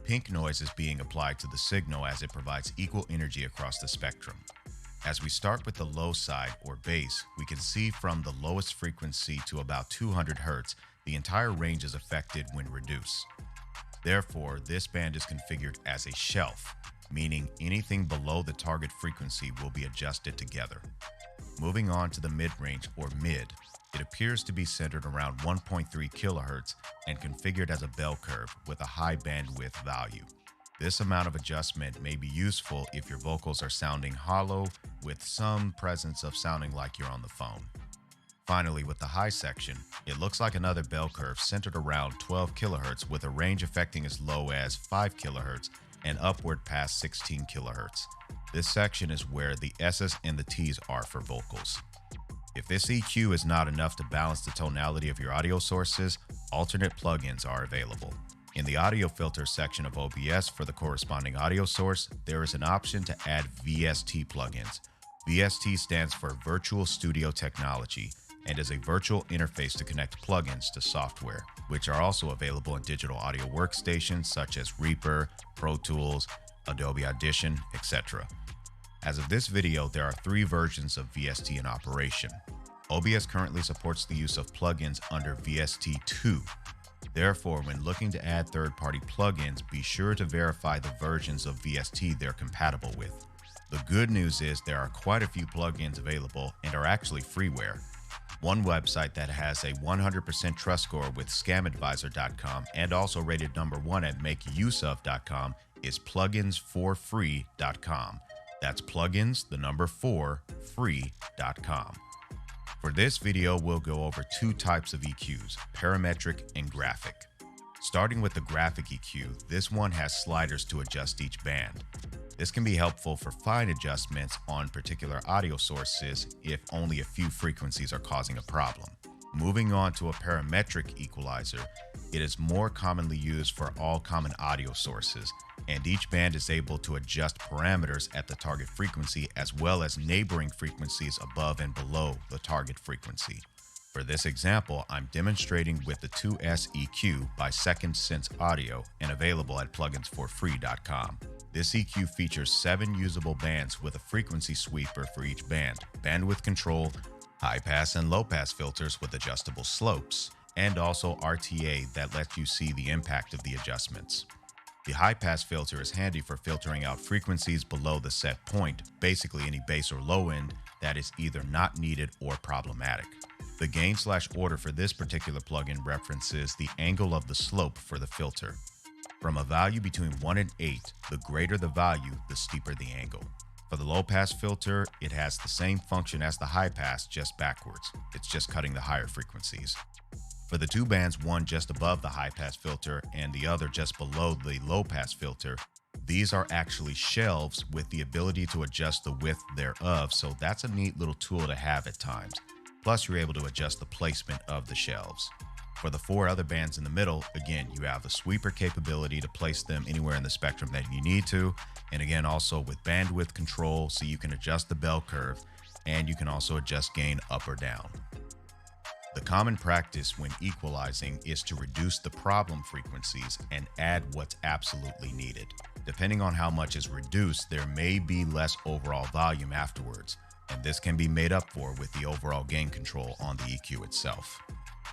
Pink noise is being applied to the signal as it provides equal energy across the spectrum. As we start with the low side, or bass, we can see from the lowest frequency to about 200 Hz, the entire range is affected when reduced. Therefore, this band is configured as a shelf, meaning anything below the target frequency will be adjusted together. Moving on to the mid-range, or mid, it appears to be centered around 1.3 kHz and configured as a bell curve with a high bandwidth value. This amount of adjustment may be useful if your vocals are sounding hollow with some presence of sounding like you're on the phone. Finally, with the high section, it looks like another bell curve centered around 12 kHz with a range affecting as low as 5 kHz and upward past 16 kHz. This section is where the S's and the T's are for vocals. If this EQ is not enough to balance the tonality of your audio sources, alternate plugins are available. In the audio filter section of OBS for the corresponding audio source, there is an option to add VST plugins. VST stands for Virtual Studio Technology and is a virtual interface to connect plugins to software, which are also available in digital audio workstations such as Reaper, Pro Tools, Adobe Audition, etc. As of this video, there are 3 versions of VST in operation. OBS currently supports the use of plugins under VST 2. Therefore, when looking to add third-party plugins, be sure to verify the versions of VST they're compatible with. The good news is there are quite a few plugins available and are actually freeware. One website that has a 100% trust score with scamadvisor.com and also rated #1 at makeuseof.com is pluginsforfree.com. That's plugins, the number 4, free.com. For this video, we'll go over 2 types of EQs, parametric and graphic. Starting with the graphic EQ, this one has sliders to adjust each band. This can be helpful for fine adjustments on particular audio sources if only a few frequencies are causing a problem. Moving on to a parametric equalizer, it is more commonly used for all common audio sources, and each band is able to adjust parameters at the target frequency as well as neighboring frequencies above and below the target frequency. For this example, I'm demonstrating with the 2S EQ by Second Sense Audio and available at pluginsforfree.com. This EQ features 7 usable bands with a frequency sweeper for each band, bandwidth control, high pass and low pass filters with adjustable slopes, and also RTA that lets you see the impact of the adjustments. The high pass filter is handy for filtering out frequencies below the set point, basically any bass or low end that is either not needed or problematic. The gain/order for this particular plugin references the angle of the slope for the filter. From a value between 1 and 8, the greater the value, the steeper the angle. For the low pass filter, it has the same function as the high pass, just backwards. It's just cutting the higher frequencies. For the two bands, one just above the high pass filter and the other just below the low pass filter, these are actually shelves with the ability to adjust the width thereof, so that's a neat little tool to have at times. Plus, you're able to adjust the placement of the shelves. For the four other bands in the middle, again, you have the sweeper capability to place them anywhere in the spectrum that you need to, and again, also with bandwidth control, so you can adjust the bell curve, and you can also adjust gain up or down. The common practice when equalizing is to reduce the problem frequencies and add what's absolutely needed. Depending on how much is reduced, there may be less overall volume afterwards, and this can be made up for with the overall gain control on the EQ itself.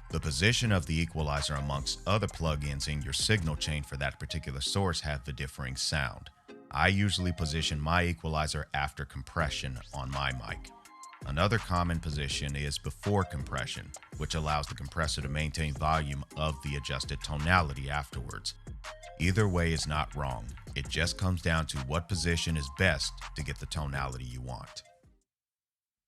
The position of the equalizer amongst other plugins in your signal chain for that particular source have the differing sound. I usually position my equalizer after compression on my mic. Another common position is before compression, which allows the compressor to maintain volume of the adjusted tonality afterwards. Either way is not wrong. It just comes down to what position is best to get the tonality you want.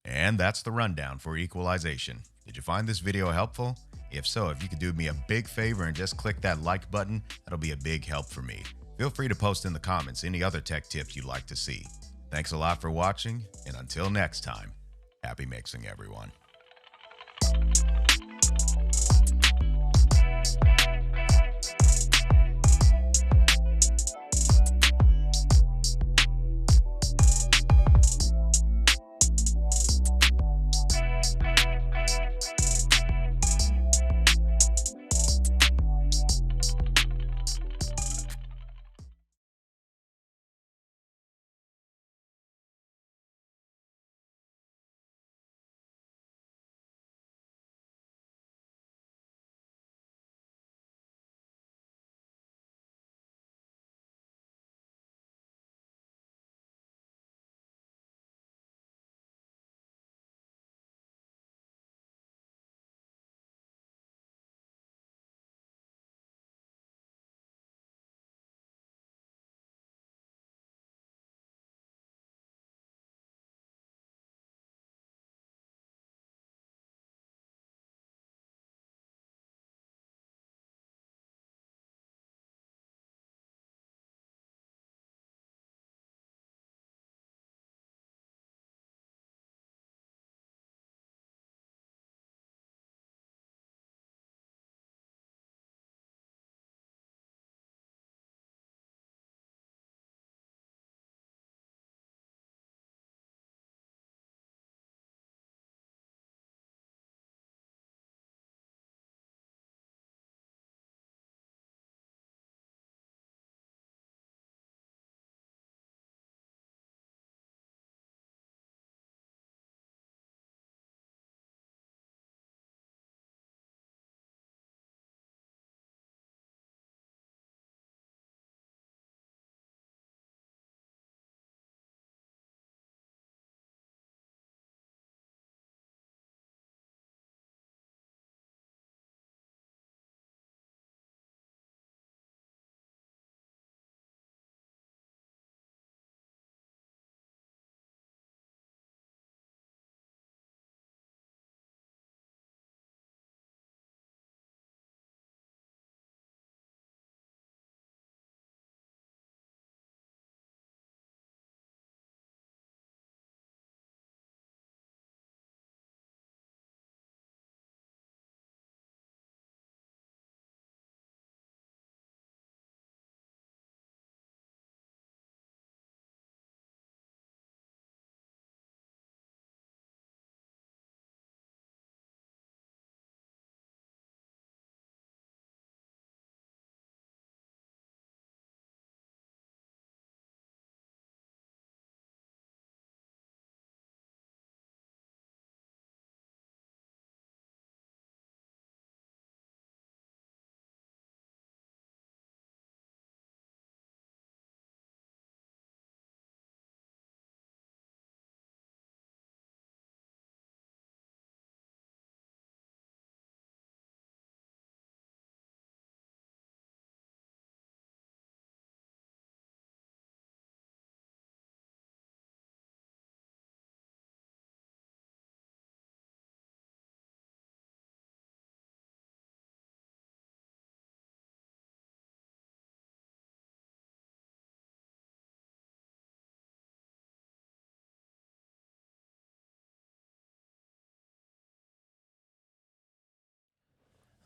And that's the rundown for equalization. Did you find this video helpful? If so, if you could do me a big favor and just click that like button, that'll be a big help for me. Feel free to post in the comments any other tech tips you'd like to see. Thanks a lot for watching, and until next time, happy mixing, everyone.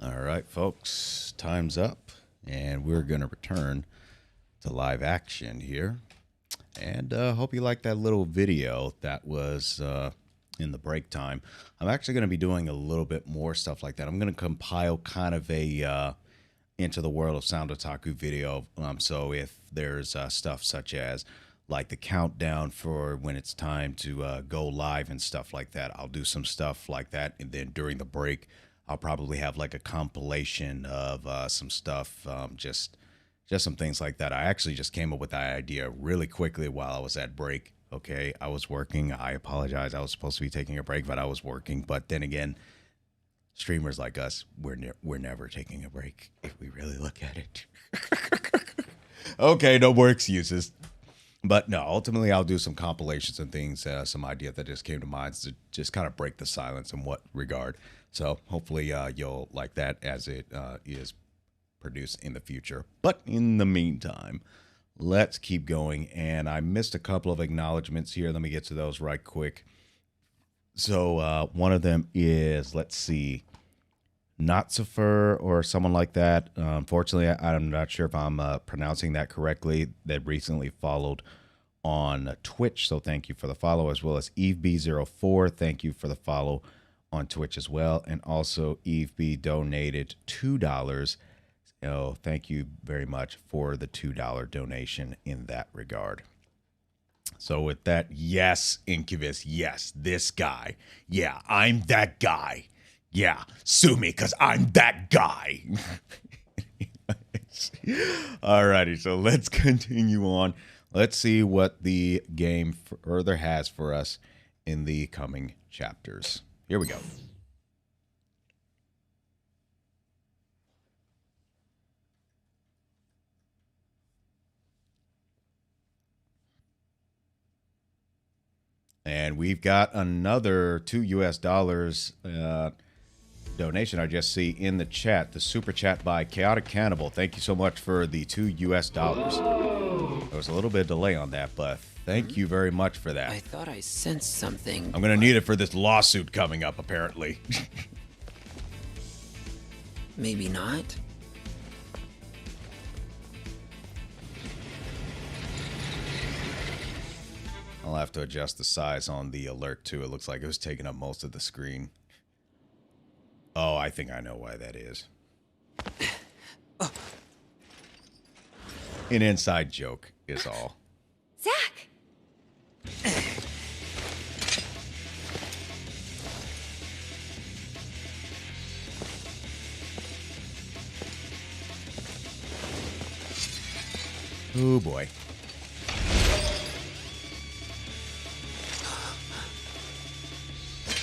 All right, folks, time's up, and we're going to return to live action here. And hope you liked that little video that was in the break time. I'm actually going to be doing a little bit more stuff like that. I'm going to compile kind of a Into the World of Sound Otaku video. So if there's stuff such as like the countdown for when it's time to go live and stuff like that, I'll do some stuff like that. And then during the break, I'll probably have like a compilation of some stuff, just some things like that. I actually just came up with that idea really quickly while I was at break. Okay, I was working. I apologize. I was supposed to be taking a break, but I was working. But then again, streamers like us, we're never taking a break if we really look at it. Okay, no more excuses. But no, ultimately I'll do some compilations and things, some idea that just came to mind to just kind of break the silence in what regard. So hopefully you'll like that as it is produced in the future. But in the meantime, let's keep going. And I missed a couple of acknowledgments here. Let me get to those right quick. So one of them is, let's see, Notzifer or someone like that. Unfortunately, I'm not sure if I'm pronouncing that correctly. That recently followed on Twitch, so thank you for the follow, as well as EveB04. Thank you for the follow on Twitch as well. And also EveB donated $2. So thank you very much for the $2 donation in that regard. So with that, yes, Incubus, yes, this guy. Yeah, I'm that guy. Yeah, sue me because I'm that guy. Alrighty, so let's continue on. Let's see what the game further has for us in the coming chapters. Here we go. And we've got another $2 donation I just see in the chat. The super chat by Chaotic Cannibal. Thank you so much for the $2. There was a little bit of delay on that, but thank you very much for that. I thought I sensed something. I'm going to need it for this lawsuit coming up, apparently. Maybe not. I'll have to adjust the size on the alert too. It looks like it was taking up most of the screen. Oh, I think I know why that is. An inside joke is all. Zack! Oh boy.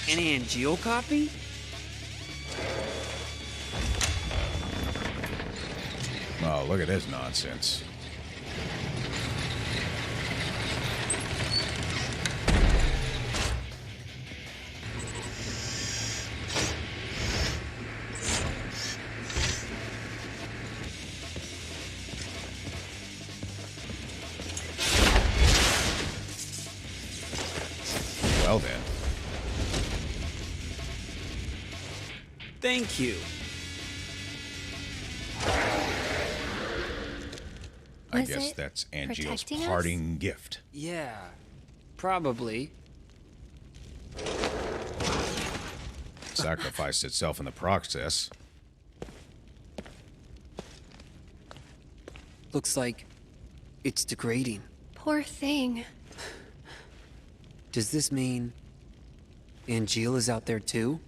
An Angeal copy? Oh, look at this nonsense. Well then. Thank you. I guess that's Angeal's parting gift. Yeah, probably. Sacrificed itself in the process. Looks like it's degrading. Poor thing. Does this mean Angeal is out there too?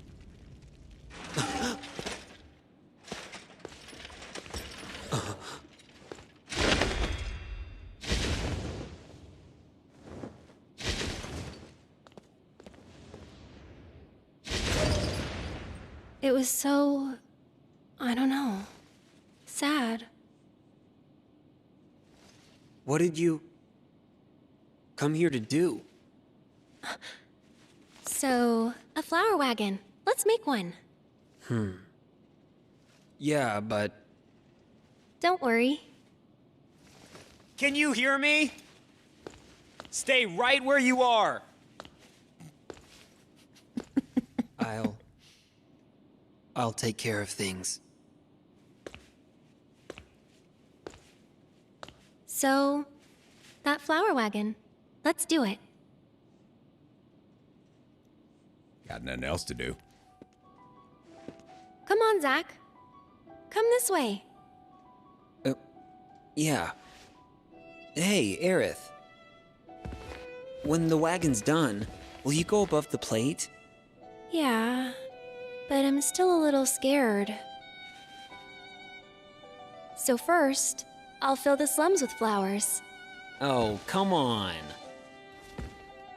It was so, I don't know, sad. What did you come here to do? So, a flower wagon. Let's make one. Yeah, but... Don't worry. Can you hear me? Stay right where you are. I'll take care of things. So, that flower wagon. Let's do it. Got nothing else to do. Come on, Zack. Come this way. Yeah. Hey, Aerith. When the wagon's done, will you go above the plate? Yeah, but I'm still a little scared. So first, I'll fill the slums with flowers. Oh, come on.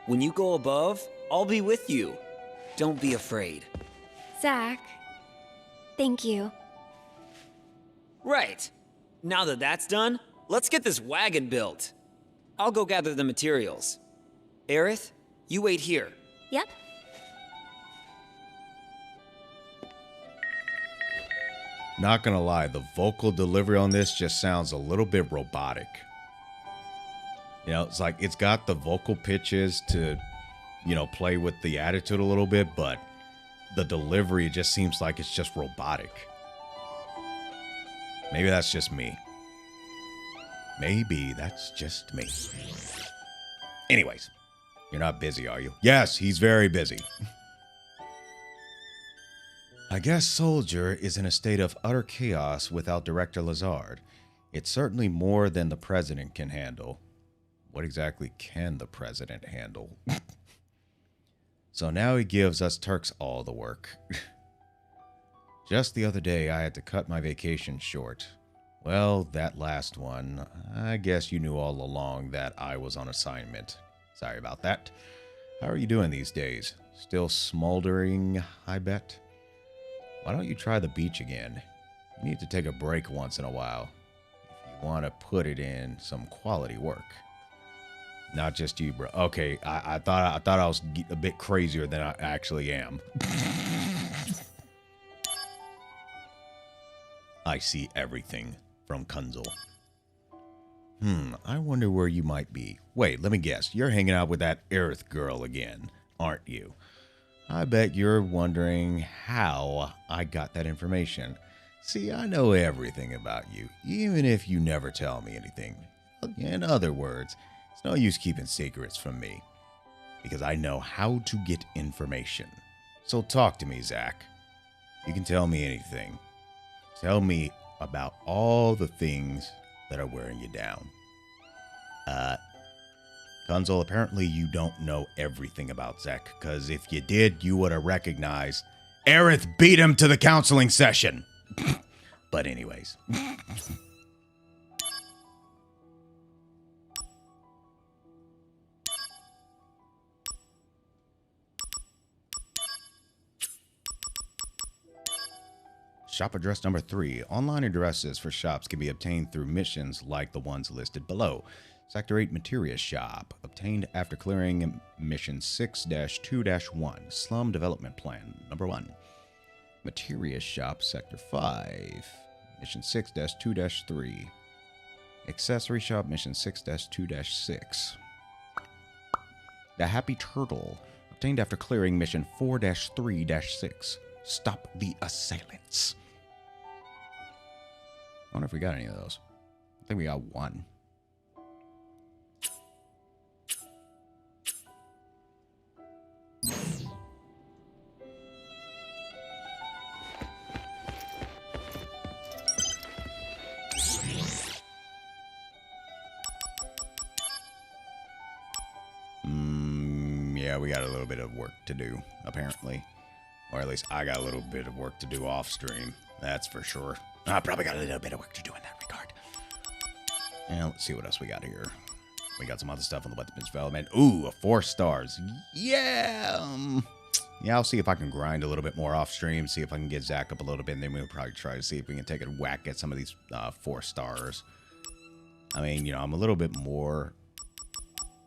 When you go above, I'll be with you. Don't be afraid. Zack, thank you. Right. Now that that's done, let's get this wagon built. I'll go gather the materials. Aerith, you wait here. Yep. Not gonna lie, the vocal delivery on this just sounds a little bit robotic. You know, it's like it's got the vocal pitches to, you know, play with the attitude a little bit, but the delivery just seems like it's just robotic. Maybe that's just me. Maybe that's just me. Anyways, you're not busy, are you? Yes, he's very busy. I guess Soldier is in a state of utter chaos without Director Lazard. It's certainly more than the President can handle. What exactly can the President handle? So now he gives us Turks all the work. Just the other day, I had to cut my vacation short. Well, that last one, I guess you knew all along that I was on assignment. Sorry about that. How are you doing these days? Still smoldering, I bet? Why don't you try the beach again? You need to take a break once in a while, if you want to put it in some quality work. Not just you, bro. Okay, I thought I was a bit crazier than I actually am. I see everything from Kunzel. I wonder where you might be. Wait, let me guess. You're hanging out with that Aerith girl again, aren't you? I bet you're wondering how I got that information. See, I know everything about you, even if you never tell me anything. In other words, it's no use keeping secrets from me, because I know how to get information. So talk to me, Zack. You can tell me anything. Tell me about all the things that are wearing you down. Kunzel, apparently you don't know everything about Zack, because if you did, you would have recognized Aerith beat him to the counseling session. But anyways. Shop address number 3. Online addresses for shops can be obtained through missions like the ones listed below. Sector 8 Materia Shop, obtained after clearing Mission 6-2-1, Slum Development Plan, number 1. Materia Shop, Sector 5, Mission 6-2-3. Accessory Shop, Mission 6-2-6. The Happy Turtle, obtained after clearing Mission 4-3-6, Stop the Assailants. I wonder if we got any of those. I think we got one. Yeah, we got a little bit of work to do, apparently. Or at least I got a little bit of work to do off stream. That's for sure. I probably got a little bit of work to do in that regard. And let's see what else we got here. We got some other stuff on the weapons development. Ooh, 4 stars. Yeah. Yeah, I'll see if I can grind a little bit more off stream. See if I can get Zack up a little bit. And then we'll probably try to see if we can take a whack at some of these 4 stars. I mean, you know, I'm a little bit more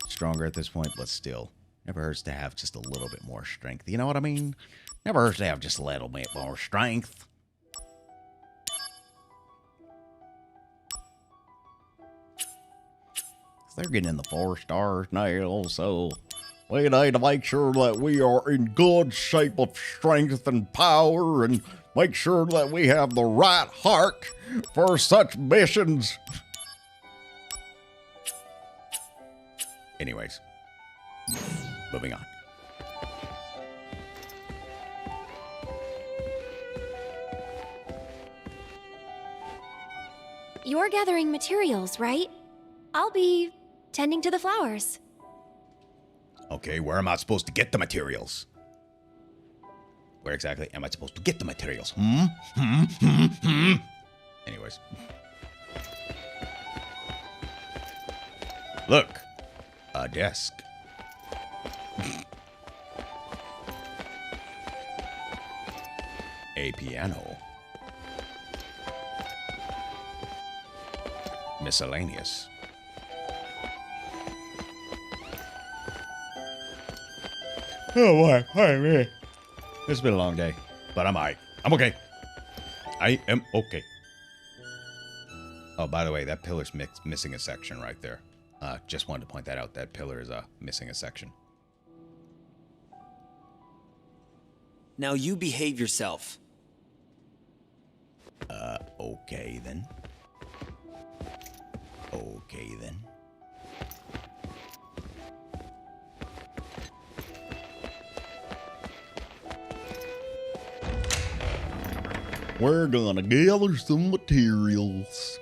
stronger at this point, but still. Never hurts to have just a little bit more strength. You know what I mean? Never hurts to have just a little bit more strength. They're getting in the 4 stars now, so we need to make sure that we are in good shape of strength and power and Make sure that we have the right heart for such missions. Anyways, moving on. You're gathering materials, right? I'll be tending to the flowers. Okay, where am I supposed to get the materials? Where exactly am I supposed to get the materials? Anyways. Look. A desk. A piano. Miscellaneous. Oh boy, hi me. It's been a long day, but I'm alright. I'm okay. I am okay. Oh, by the way, that pillar's missing a section right there. Just wanted to point that out. That pillar is missing a section. Now you behave yourself. Okay then. Okay then. We're gonna gather some materials.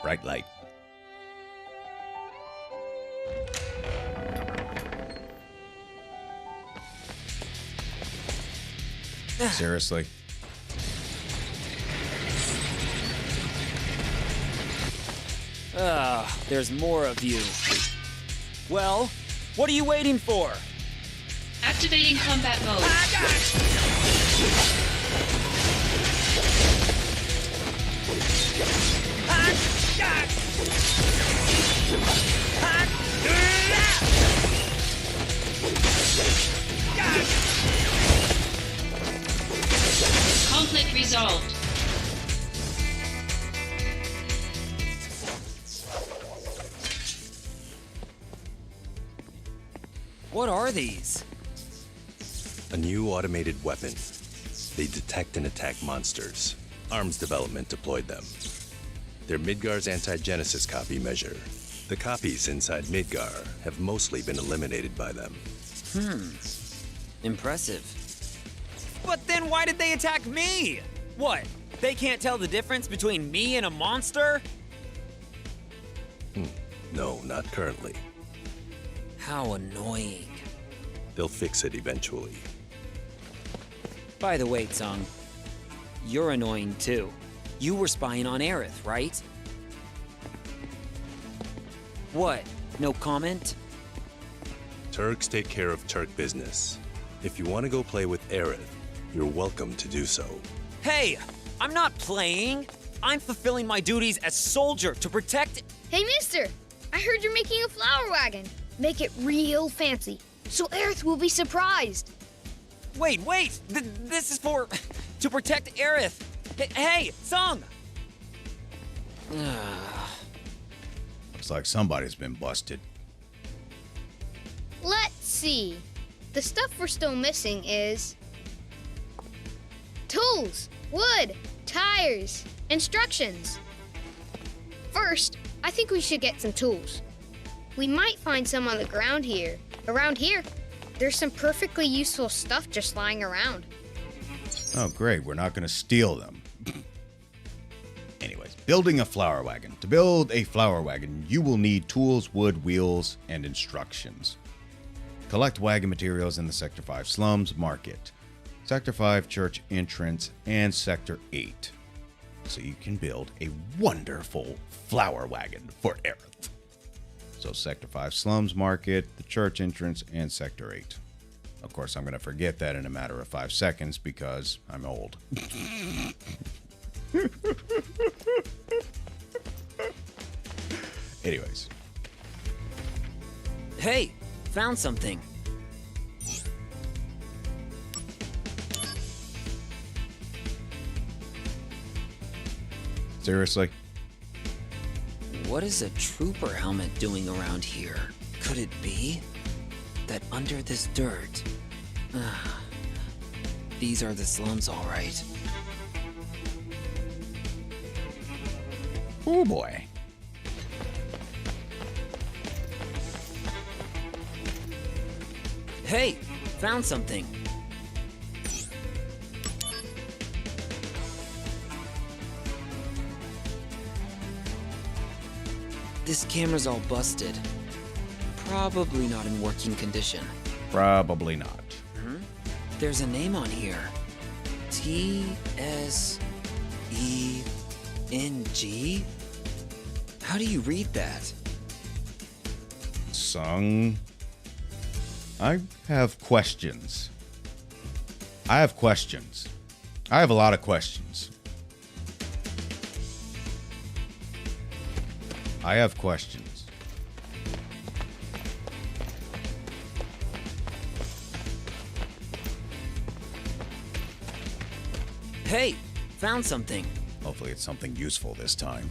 Bright light. Seriously? There's more of you. Well, what are you waiting for? Activating combat mode. Conflict resolved. What are these? A new automated weapon. They detect and attack monsters. Arms development deployed them. They're Midgar's anti-Genesis copy measure. The copies inside Midgar have mostly been eliminated by them. Impressive. But then why did they attack me? What? They can't tell the difference between me and a monster? No, not currently. How annoying. They'll fix it eventually. By the way, Tseng, you're annoying too. You were spying on Aerith, right? What? No comment? Turks take care of Turk business. If you want to go play with Aerith, you're welcome to do so. Hey! I'm not playing! I'm fulfilling my duties as soldier to protect— Hey, mister! I heard you're making a flower wagon. Make it real fancy, so Aerith will be surprised. Wait! This is for— to protect Aerith! Hey, Tseng! Looks like somebody's been busted. Let's see. The stuff we're still missing is tools, wood, tires, instructions. First, I think we should get some tools. We might find some on the ground here. Around here, there's some perfectly useful stuff just lying around. Oh, great. We're not going to steal them. Anyways, building a flower wagon. To build a flower wagon, you will need tools, wood, wheels, and instructions. Collect wagon materials in the Sector 5 Slums Market, Sector 5 Church Entrance, and Sector 8. So you can build a wonderful flower wagon for Aerith. So Sector 5 Slums Market, the Church Entrance, and Sector 8. Of course, I'm going to forget that in a matter of 5 seconds because I'm old. Anyways. Hey, found something. Seriously? What is a trooper helmet doing around here? Could it be that under this dirt? These are the slums, all right. Oh boy. Hey, found something. This camera's all busted. Probably not in working condition. Probably not. There's a name on here. T-S-E-N-G? How do you read that? Sung. I have questions. I have questions. I have a lot of questions. I have questions. Hey, found something. Hopefully it's something useful this time.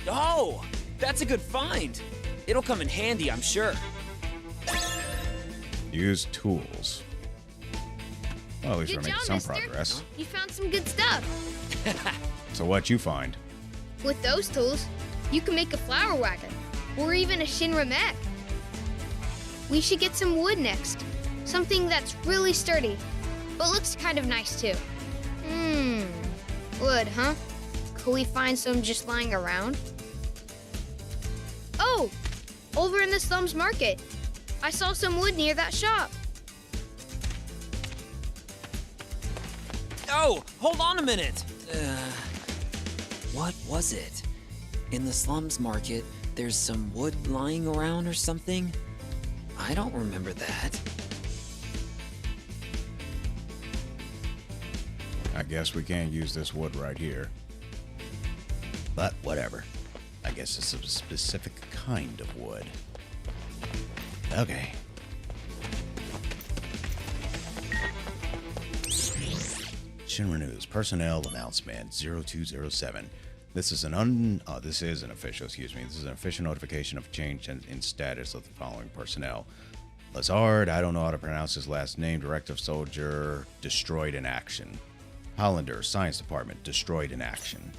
Oh, that's a good find. It'll come in handy, I'm sure. Use tools. Well, at least Good we're making job, some mister. progress. You found some good stuff. So what'd you find? With those tools, you can make a flower wagon, or even a Shinra mech. We should get some wood next. Something that's really sturdy, but looks kind of nice too. Wood, huh? Could we find some just lying around? Oh, over in the slums market. I saw some wood near that shop. Oh, hold on a minute. What was it? In the slums market, there's some wood lying around or something? I don't remember that. I guess we can't use this wood right here. But whatever. I guess it's a specific kind of wood. Okay. Shinra News personnel announcement 0207. This is an official notification of change in status of the following personnel. Lazard, I don't know how to pronounce his last name, Director of Soldier, destroyed in action. Hollander, Science Department, destroyed in action.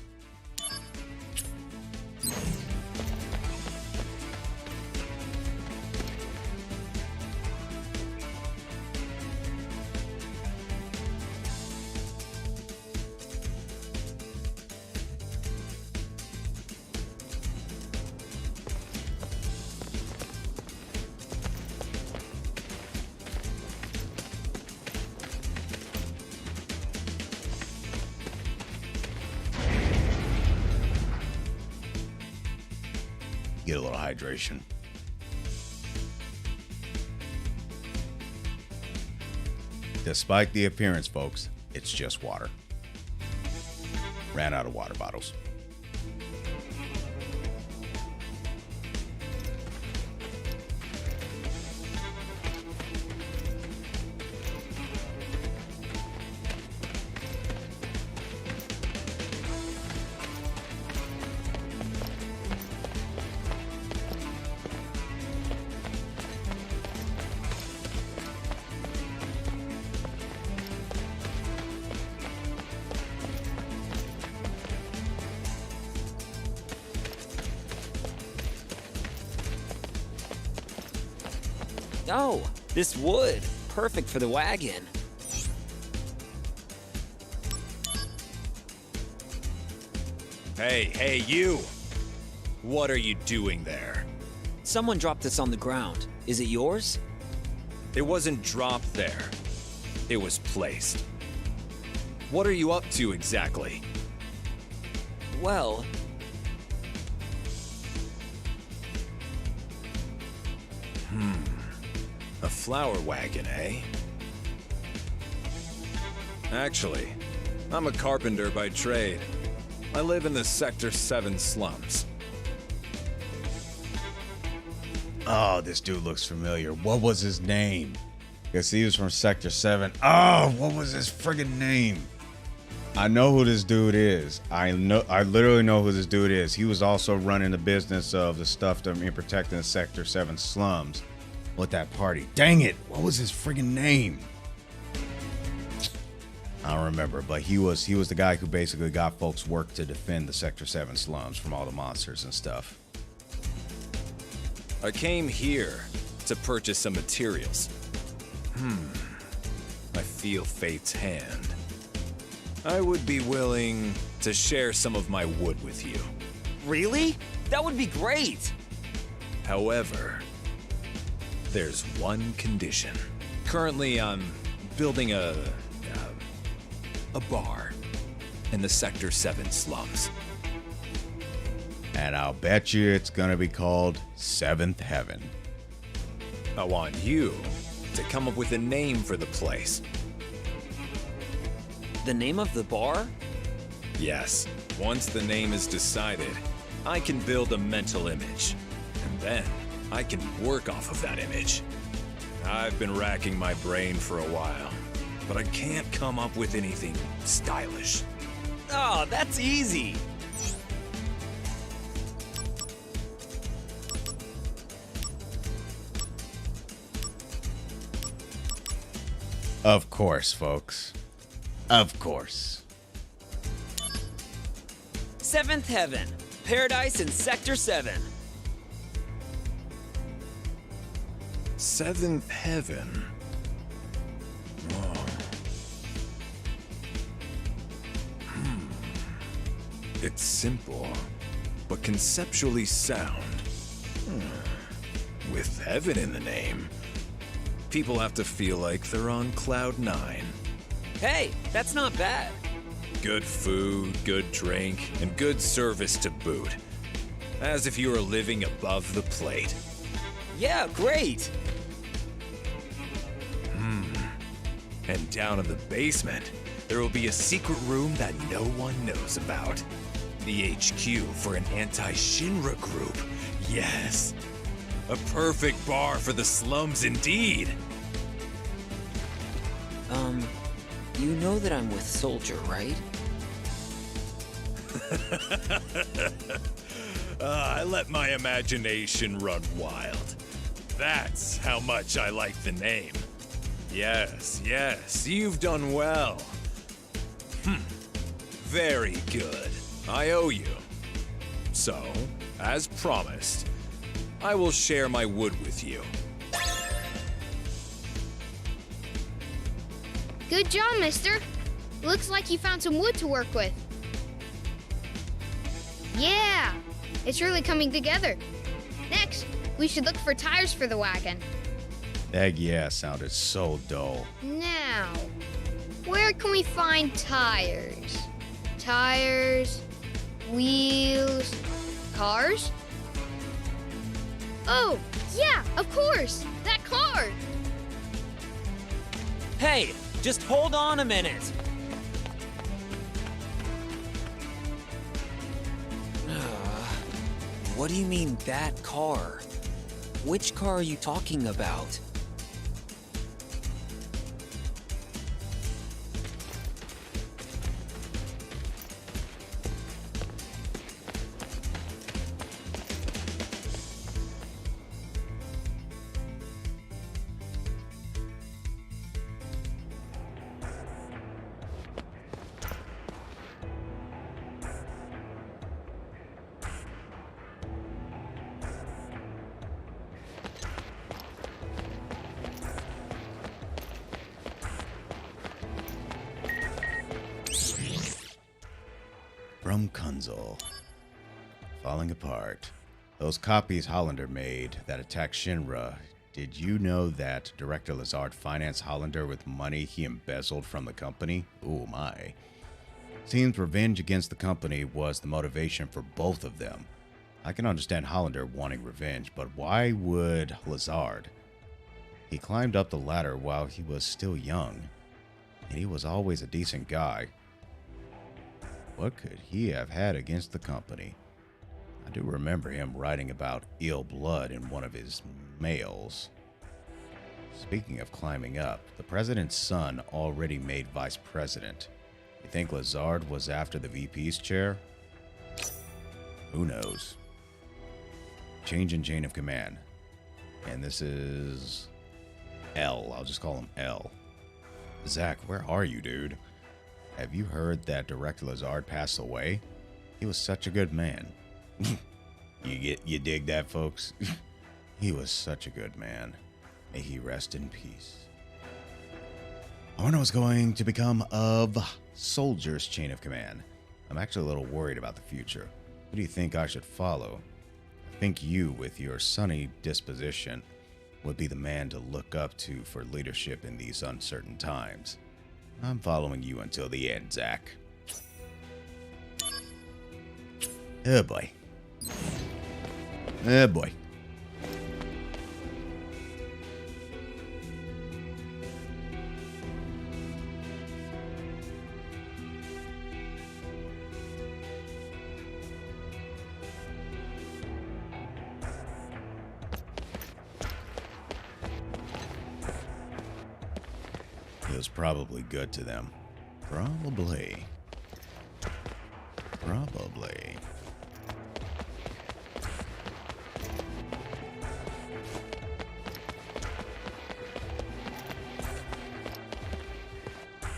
Get a little hydration. Despite the appearance, folks, it's just water. Ran out of water bottles. Oh, this wood. Perfect for the wagon. Hey, you! What are you doing there? Someone dropped this on the ground. Is it yours? It wasn't dropped there. It was placed. What are you up to exactly? Well... A flower wagon, eh? Actually, I'm a carpenter by trade. I live in the Sector 7 slums. Oh, this dude looks familiar. What was his name? Guess he was from Sector 7. Oh, what was his friggin' name? I know who this dude is. I literally know who this dude is. He was also running the business of the stuff that and protecting the Sector 7 slums with that party. Dang it. What was his friggin' name? I don't remember, but he was the guy who basically got folks work to defend the Sector 7 slums from all the monsters and stuff. I came here to purchase some materials. I feel fate's hand. I would be willing to share some of my wood with you. Really? That would be great! However, there's one condition. Currently, I'm building a bar in the Sector 7 slums. And I'll bet you it's gonna be called Seventh Heaven. I want you to come up with a name for the place. The name of the bar? Yes. Once the name is decided, I can build a mental image. And then I can work off of that image. I've been racking my brain for a while, but I can't come up with anything stylish. Oh, that's easy! Of course, folks. Of course. Seventh Heaven. Paradise in Sector 7. Seventh Heaven? Oh. It's simple, but conceptually sound. With heaven in the name, people have to feel like they're on cloud 9. Hey, that's not bad. Good food, good drink, and good service to boot. As if you were living above the plate. Yeah, great! And down in the basement, there will be a secret room that no one knows about. The HQ for an anti-Shinra group. Yes! A perfect bar for the slums indeed! You know that I'm with Soldier, right? I let my imagination run wild. That's how much I like the name. Yes, you've done well. Very good. I owe you. So, as promised, I will share my wood with you. Good job, mister. Looks like you found some wood to work with. Yeah, it's really coming together. Next, we should look for tires for the wagon. That yeah sounded so dull. Now, where can we find tires? Tires, wheels, cars? Oh, yeah, of course, that car. Hey, just hold on a minute. What do you mean, that car? Which car are you talking about? From Kunzel. Falling apart. Those copies Hollander made that attacked Shinra. Did you know that Director Lazard financed Hollander with money he embezzled from the company? Oh my. Seems revenge against the company was the motivation for both of them. I can understand Hollander wanting revenge, but why would Lazard? He climbed up the ladder while he was still young, and he was always a decent guy. What could he have had against the company? I do remember him writing about ill blood in one of his mails. Speaking of climbing up, the president's son already made vice president. You think Lazard was after the VP's chair? Who knows? Change in chain of command. And this is L. I'll just call him L. Zack, where are you, dude? Have you heard that Director Lazard passed away? He was such a good man. You dig that, folks? He was such a good man. May he rest in peace. I wonder what's going to become of Soldier's chain of command. I'm actually a little worried about the future. Who do you think I should follow? I think you, with your sunny disposition, would be the man to look up to for leadership in these uncertain times. I'm following you until the end, Zack. Oh boy. Oh boy. It was probably good to them. Probably.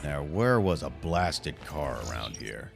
Now, where was a blasted car around here?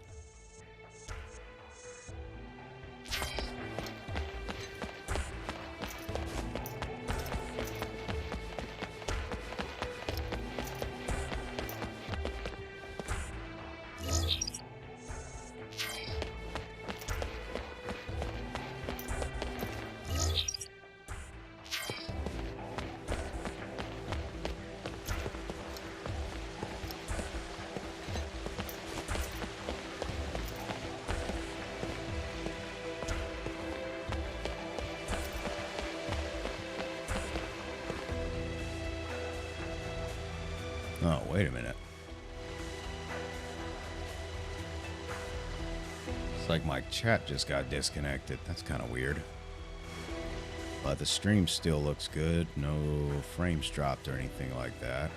Oh, wait a minute. It's like my chat just got disconnected. That's kind of weird. But the stream still looks good. No frames dropped or anything like that.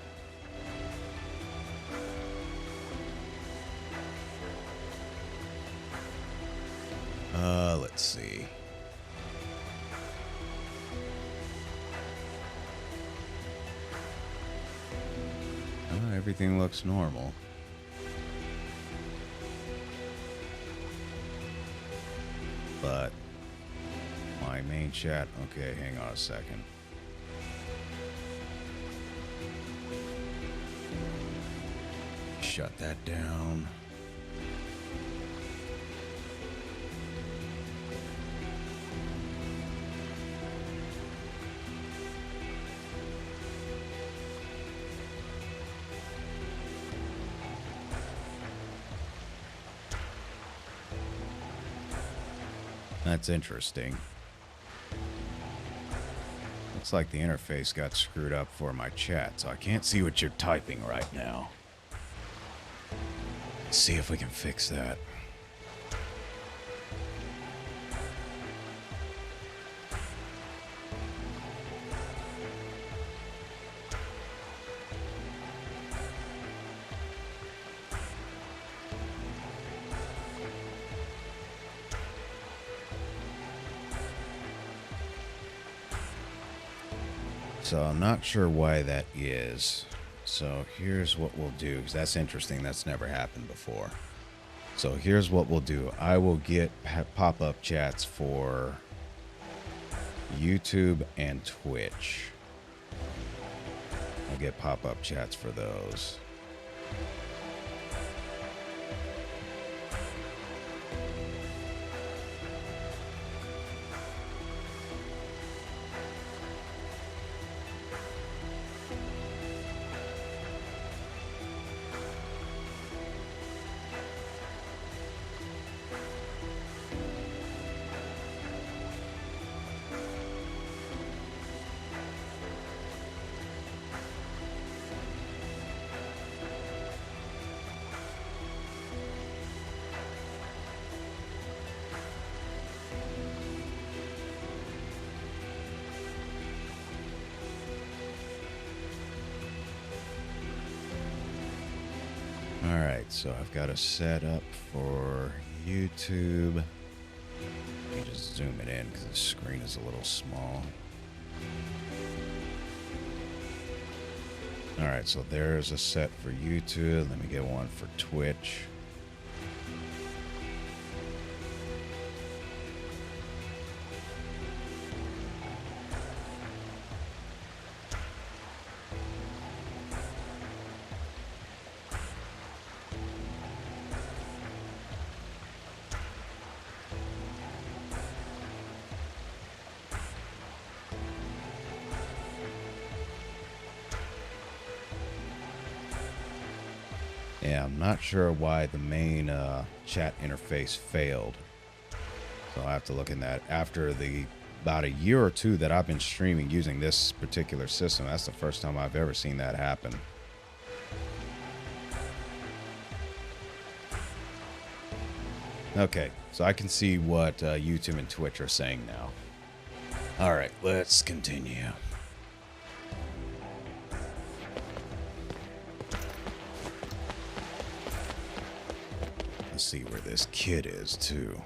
Let's see. Everything looks normal. But my main chat, okay, hang on a second. Shut that down. That's interesting. Looks like the interface got screwed up for my chat, so I can't see what you're typing right now. Let's see if we can fix that. So I'm not sure why that is. So here's what we'll do, because that's interesting. That's never happened before. So here's what we'll do. I will get pop-up chats for YouTube and Twitch. I'll get pop-up chats for those. so I've got to set up for YouTube. Let me just zoom it in because the screen is a little small. Alright, so there's a set for YouTube. Let me get one for Twitch. Yeah, I'm not sure why the main chat interface failed. So I'll have to look in that. After about a year or two that I've been streaming using this particular system, that's the first time I've ever seen that happen. Okay, so I can see what YouTube and Twitch are saying now. All right, let's continue. Let's see where this kid is, too.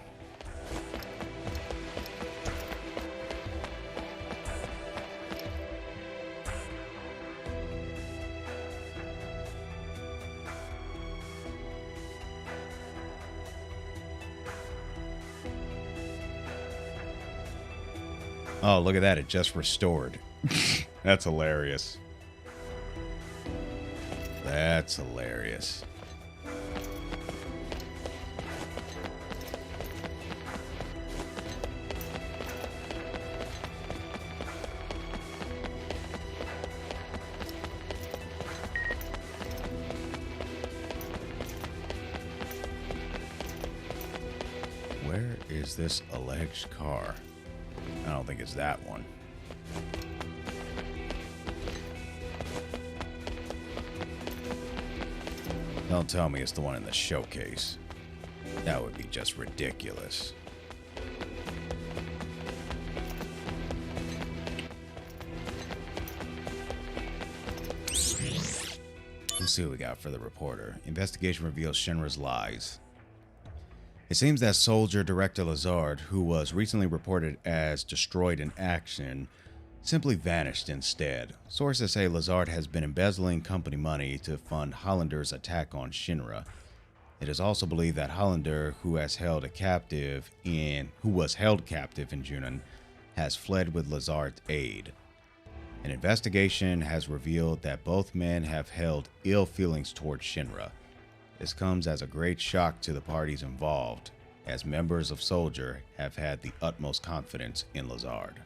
Oh, look at that. It just restored. That's hilarious. That's hilarious. Where is this alleged car? I don't think it's that one. Don't tell me it's the one in the showcase. That would be just ridiculous. Let's see what we got for the reporter. Investigation reveals Shinra's lies. It seems that soldier Director Lazard, who was recently reported as destroyed in action, simply vanished instead. Sources say Lazard has been embezzling company money to fund Hollander's attack on Shinra. It is also believed that Hollander, who was held captive in Junon, has fled with Lazard's aid. An investigation has revealed that both men have held ill feelings towards Shinra. This comes as a great shock to the parties involved, as members of Soldier have had the utmost confidence in Lazard.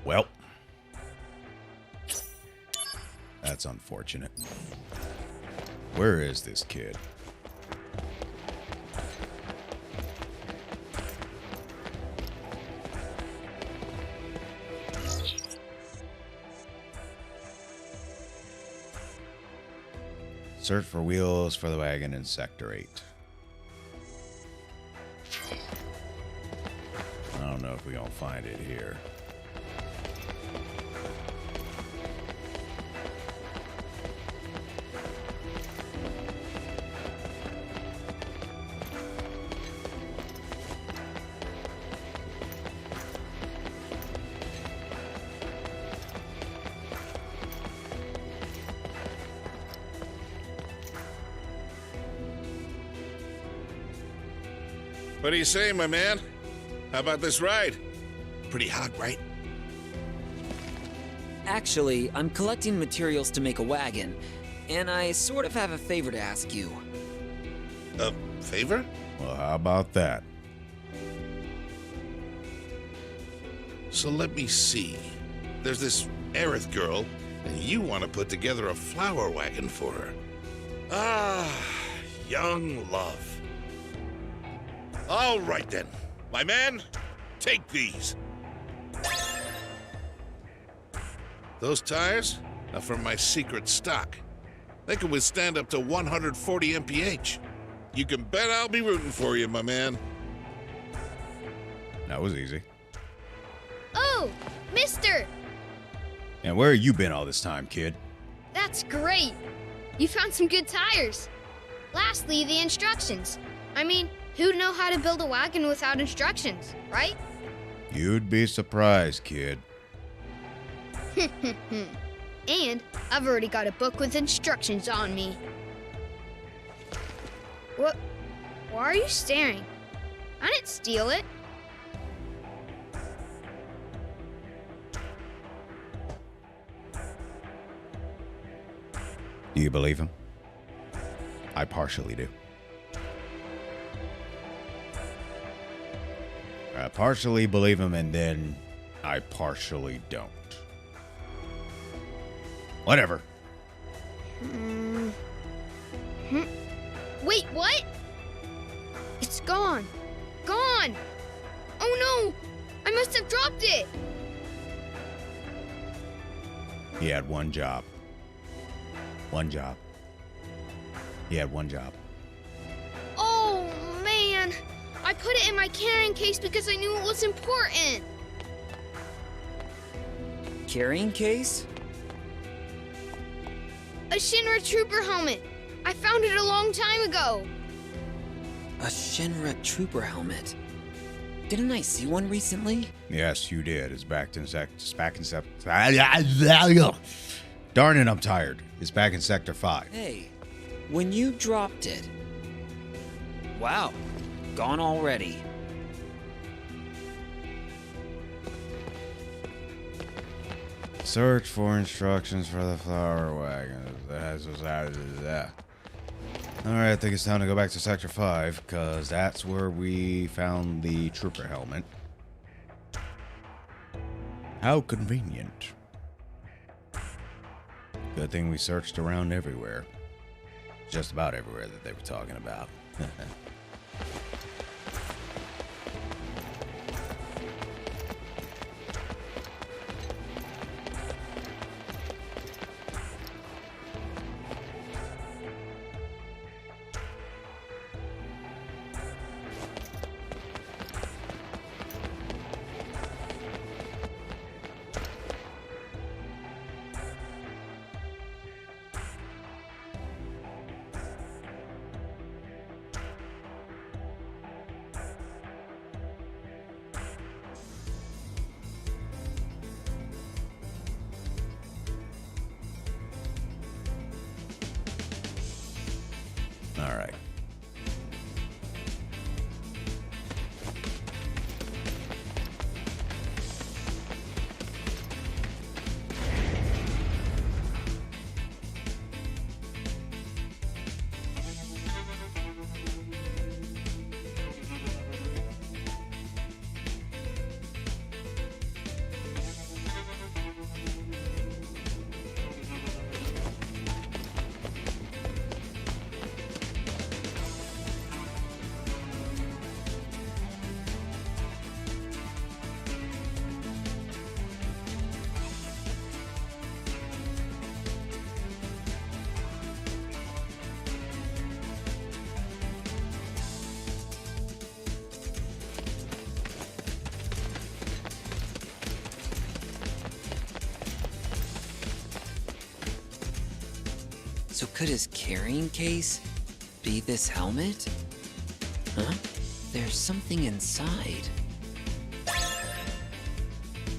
Well, that's unfortunate. Where is this kid? Search for wheels for the wagon in Sector 8. I don't know if we're gonna find it here. What do you say, my man? How about this ride? Pretty hot, right? Actually, I'm collecting materials to make a wagon, and I sort of have a favor to ask you. A favor? Well, how about that? So let me see. There's this Aerith girl, and you want to put together a flower wagon for her. Ah, young love. All right then, my man, take these. Those tires are from my secret stock. They can withstand up to 140 mph. You can bet I'll be rooting for you, my man. That was easy. Oh, mister! And where have you been all this time, kid? That's great. You found some good tires. Lastly, the instructions. I mean, who'd know how to build a wagon without instructions, right? You'd be surprised, kid. And I've already got a book with instructions on me. What? Why are you staring? I didn't steal it. Do you believe him? I partially do. I partially believe him, and then I partially don't. Whatever. Wait, what? It's gone. Gone! Oh no! I must have dropped it! He had one job. One job. He had one job. Oh man! I put it in my carrying case because I knew it was important. Carrying case? A Shinra Trooper helmet. I found it a long time ago. A Shinra Trooper helmet? Didn't I see one recently? Yes, you did. It's back in Darn it, I'm tired. It's back in Sector 5. Hey, when you dropped it... Wow, gone already. Search for instructions for the flower wagon. Alright, I think it's time to go back to Sector 5, because that's where we found the trooper helmet. How convenient. Good thing we searched around everywhere. Just about everywhere that they were talking about. All right. So could his carrying case be this helmet? Huh? There's something inside.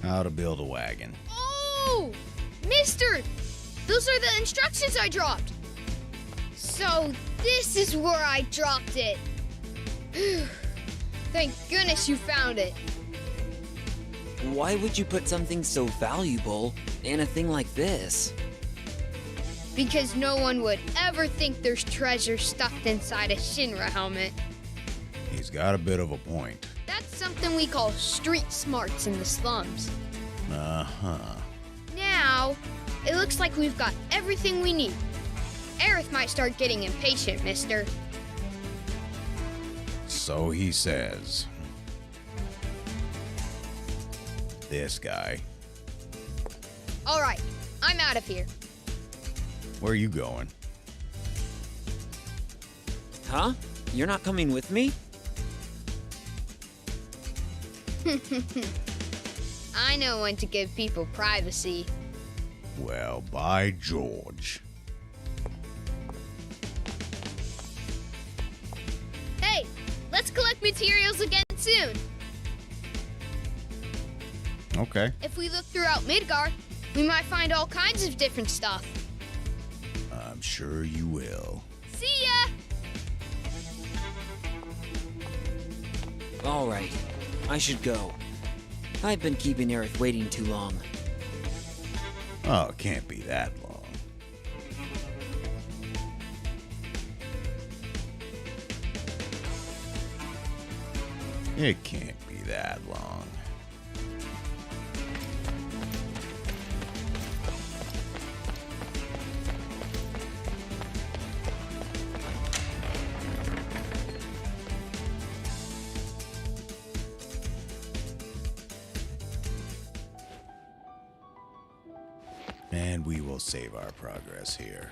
How to build a wagon. Oh! Mister! Those are the instructions I dropped! So this is where I dropped it. Thank goodness you found it. Why would you put something so valuable in a thing like this? Because no one would ever think there's treasure stuffed inside a Shinra helmet. He's got a bit of a point. That's something we call street smarts in the slums. Uh-huh. Now, it looks like we've got everything we need. Aerith might start getting impatient, mister. So he says. This guy. All right, I'm out of here. Where are you going? Huh? You're not coming with me? I know when to give people privacy. Well, by George. Hey, let's collect materials again soon. Okay. If we look throughout Midgar, we might find all kinds of different stuff. I'm sure you will. See ya! All right, I should go. I've been keeping Aerith waiting too long. Oh, it can't be that long. It can't be that long. And we will save our progress here.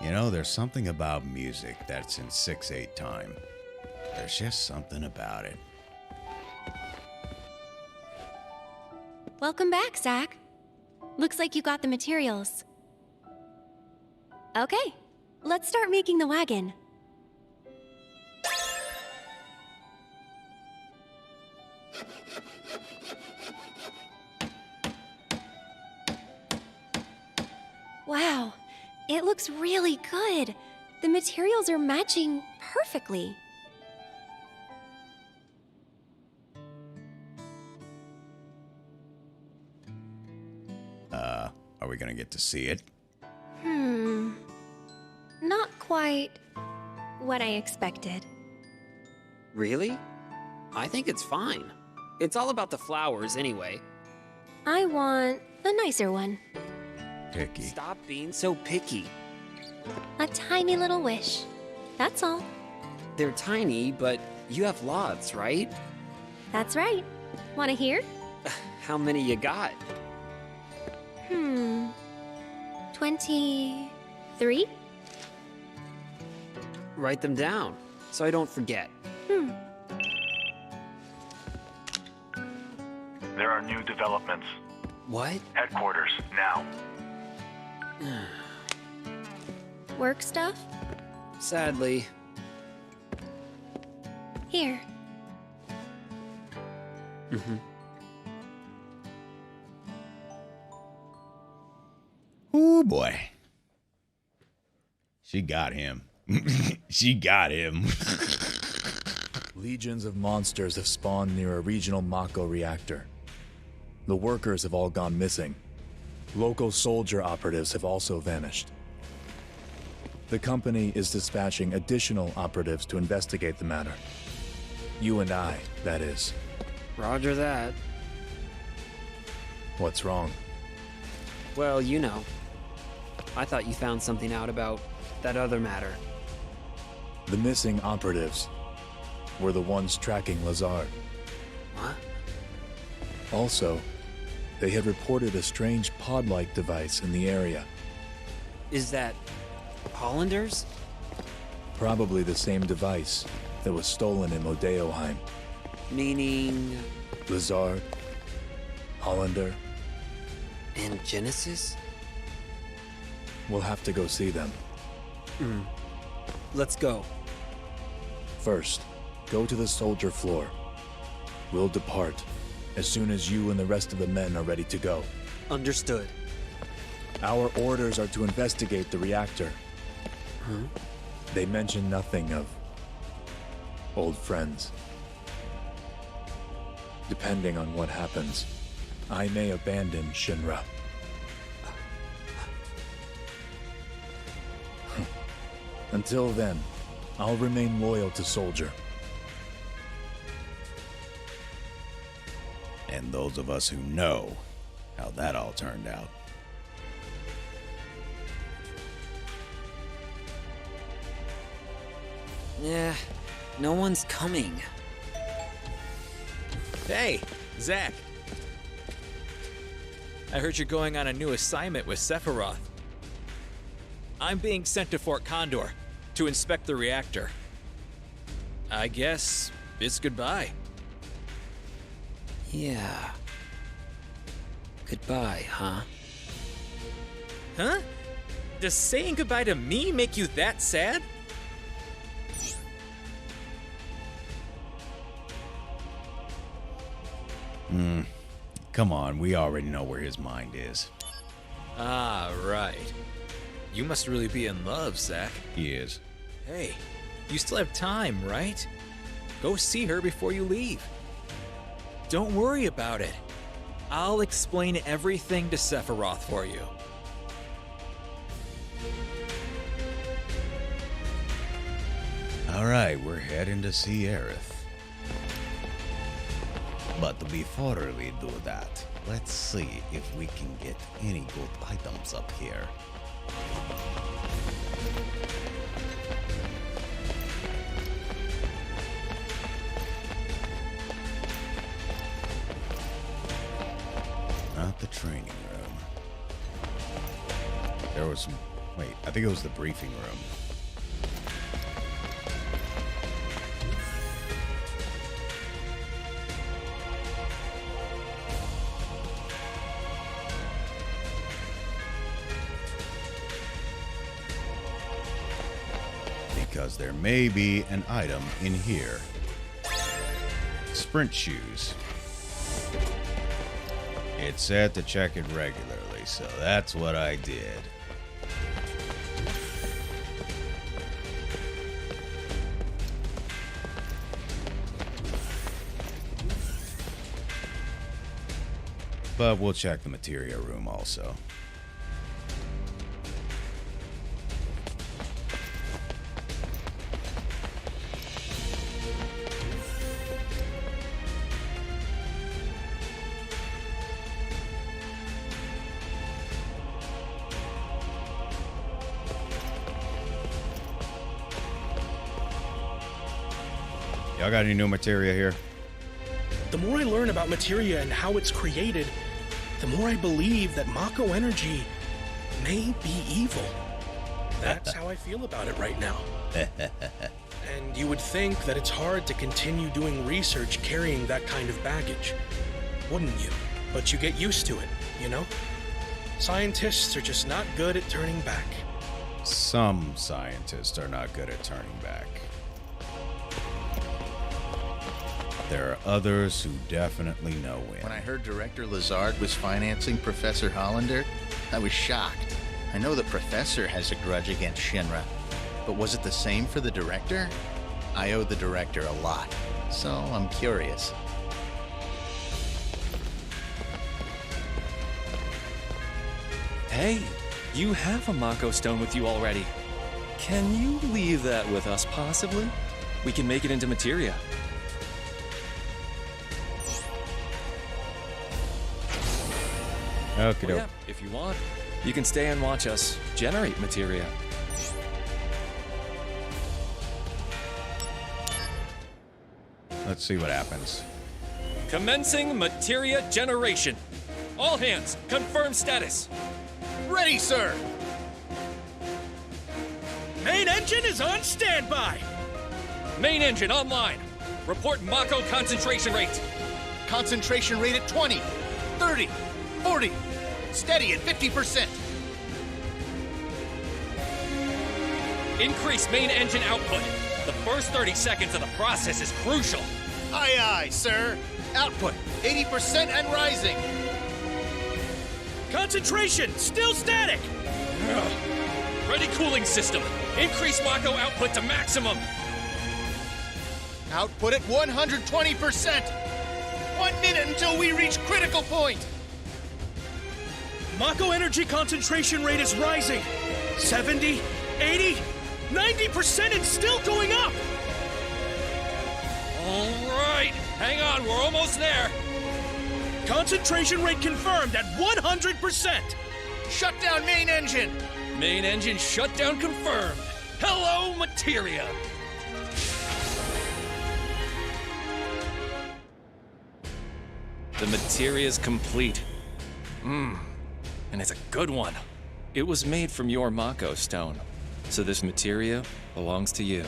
You know, there's something about music that's in 6/8 time. There's just something about it. Welcome back, Zack. Looks like you got the materials. Okay, let's start making the wagon. Wow, it looks really good. The materials are matching perfectly. Are we gonna get to see it? Not quite what I expected. Really? I think it's fine. It's all about the flowers anyway. I want the nicer one. Picky. Stop being so picky. A tiny little wish. That's all. They're tiny, but you have lots, right? That's right. Wanna hear? How many you got? 23? Write them down, so I don't forget. There are new developments. What? Headquarters, now. Work stuff? Sadly. Here. Ooh, boy. She got him. She got him. Legions of monsters have spawned near a regional Mako reactor. The workers have all gone missing. Local soldier operatives have also vanished. The company is dispatching additional operatives to investigate the matter. You and I, that is. Roger that. What's wrong? Well, you know. I thought you found something out about that other matter. The missing operatives were the ones tracking Lazard. What? Also, they had reported a strange pod-like device in the area. Is that Hollanders? Probably the same device that was stolen in Modeoheim. Meaning... Lazard, Hollander, and Genesis? We'll have to go see them. Let's go. First, go to the soldier floor. We'll depart as soon as you and the rest of the men are ready to go. Understood. Our orders are to investigate the reactor. They mention nothing of old friends. Depending on what happens, I may abandon Shinra. Until then, I'll remain loyal to Soldier. And those of us who know how that all turned out. Yeah, no one's coming. Hey, Zack. I heard you're going on a new assignment with Sephiroth. I'm being sent to Fort Condor to inspect the reactor. I guess it's goodbye. Yeah. Goodbye, huh? Huh? Does saying goodbye to me make you that sad? Come on, we already know where his mind is. Ah, right. You must really be in love, Zack. He is. Hey, you still have time, right? Go see her before you leave. Don't worry about it. I'll explain everything to Sephiroth for you. All right, we're heading to see Aerith. But before we do that, let's see if we can get any good items up here. Not the training room. There was some... Wait, I think it was the briefing room. Because there may be an item in here. Sprint shoes. It said to check it regularly, so that's what I did. But we'll check the materia room also. Y'all got any new materia here? The more I learn about materia and how it's created, the more I believe that Mako energy may be evil. That's how I feel about it right now. And you would think that it's hard to continue doing research carrying that kind of baggage, wouldn't you? But you get used to it, you know? Scientists are just not good at turning back. Some scientists are not good at turning back. There are others who definitely know when. When I heard Director Lazard was financing Professor Hollander, I was shocked. I know the Professor has a grudge against Shinra, but was it the same for the Director? I owe the Director a lot, so I'm curious. Hey, you have a Mako stone with you already. Can you leave that with us, possibly? We can make it into materia. Okay, well, yeah, if you want, you can stay and watch us generate materia. Let's see what happens. Commencing materia generation. All hands, confirm status. Ready, sir! Main engine is on standby! Main engine online. Report Mako concentration rate. Concentration rate at 20, 30, 40, steady at 50%. Increase main engine output. The first 30 seconds of the process is crucial. Aye, aye, sir. Output 80% and rising. Concentration still static. Ready cooling system. Increase Mako output to maximum. Output at 120%. 1 minute until we reach critical point. Mako energy concentration rate is rising. 70, 80, 90% and still going up. All right, hang on, we're almost there. Concentration rate confirmed at 100%. Shut down main engine. Main engine shutdown confirmed. Hello, materia. The materia's complete. And it's a good one. It was made from your Mako stone, so this materia belongs to you.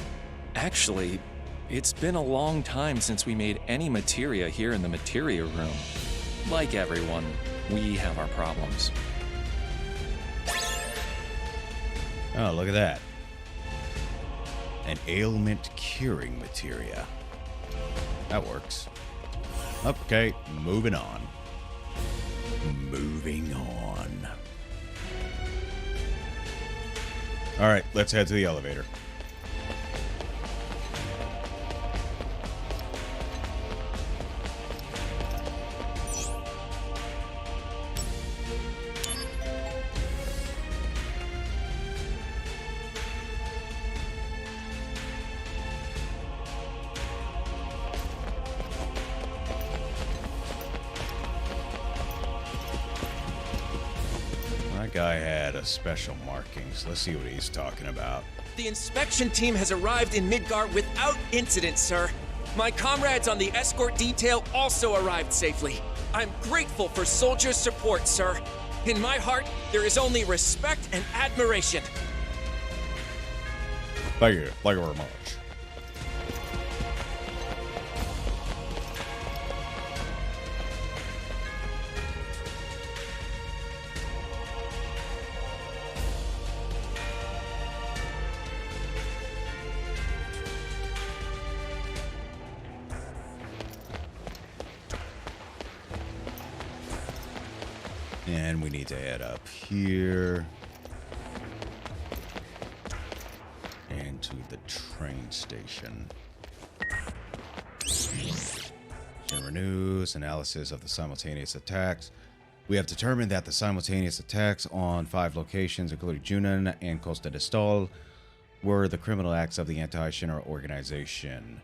Actually, it's been a long time since we made any materia here in the materia room. Like everyone, we have our problems. Oh, look at that. An ailment curing materia. That works. Okay, moving on. Moving on. All right, let's head to the elevator. Guy had a special markings. Let's see what he's talking about. The inspection team has arrived in Midgar without incident, sir. My comrades on the escort detail also arrived safely. I'm grateful for soldiers' support, sir. In my heart, there is only respect and admiration. Thank you very much. And we need to head up here and to the train station. General news, analysis of the simultaneous attacks. We have determined that the simultaneous attacks on 5 locations, including Junon and Costa de Stol, were the criminal acts of the anti-Shinra organization.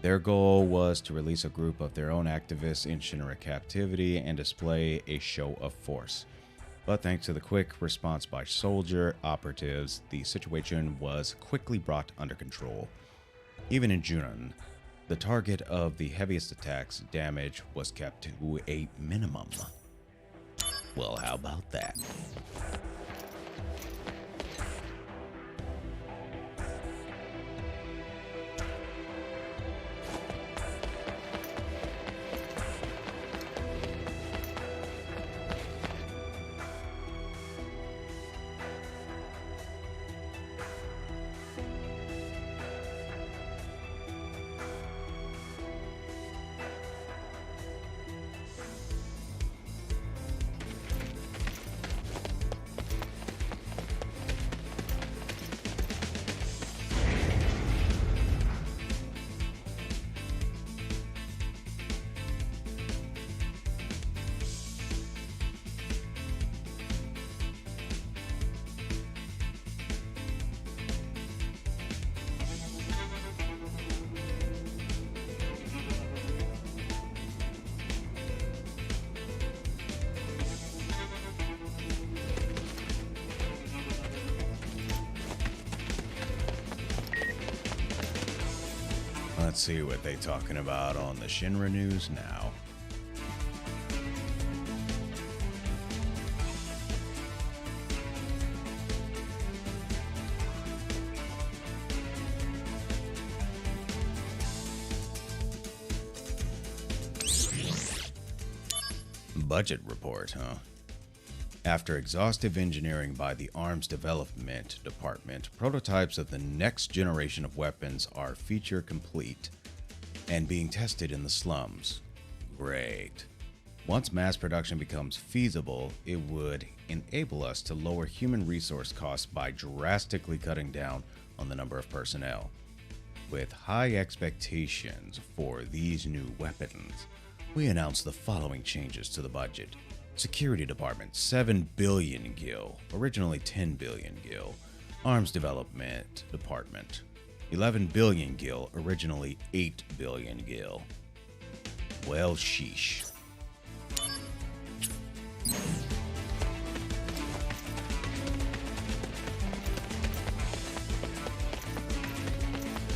Their goal was to release a group of their own activists in Shinra captivity and display a show of force. But thanks to the quick response by soldier operatives, the situation was quickly brought under control. Even in Junon, the target of the heaviest attacks, damage was kept to a minimum. Well, how about that? Let's see what they're talking about on the Shinra news now. Budget report, huh? After exhaustive engineering by the Arms Development Department, prototypes of the next generation of weapons are feature complete and being tested in the slums. Great. Once mass production becomes feasible, it would enable us to lower human resource costs by drastically cutting down on the number of personnel. With high expectations for these new weapons, we announce the following changes to the budget. Security Department, 7 billion gil, originally 10 billion gil. Arms Development Department, 11 billion gil, originally 8 billion gil. Well, sheesh.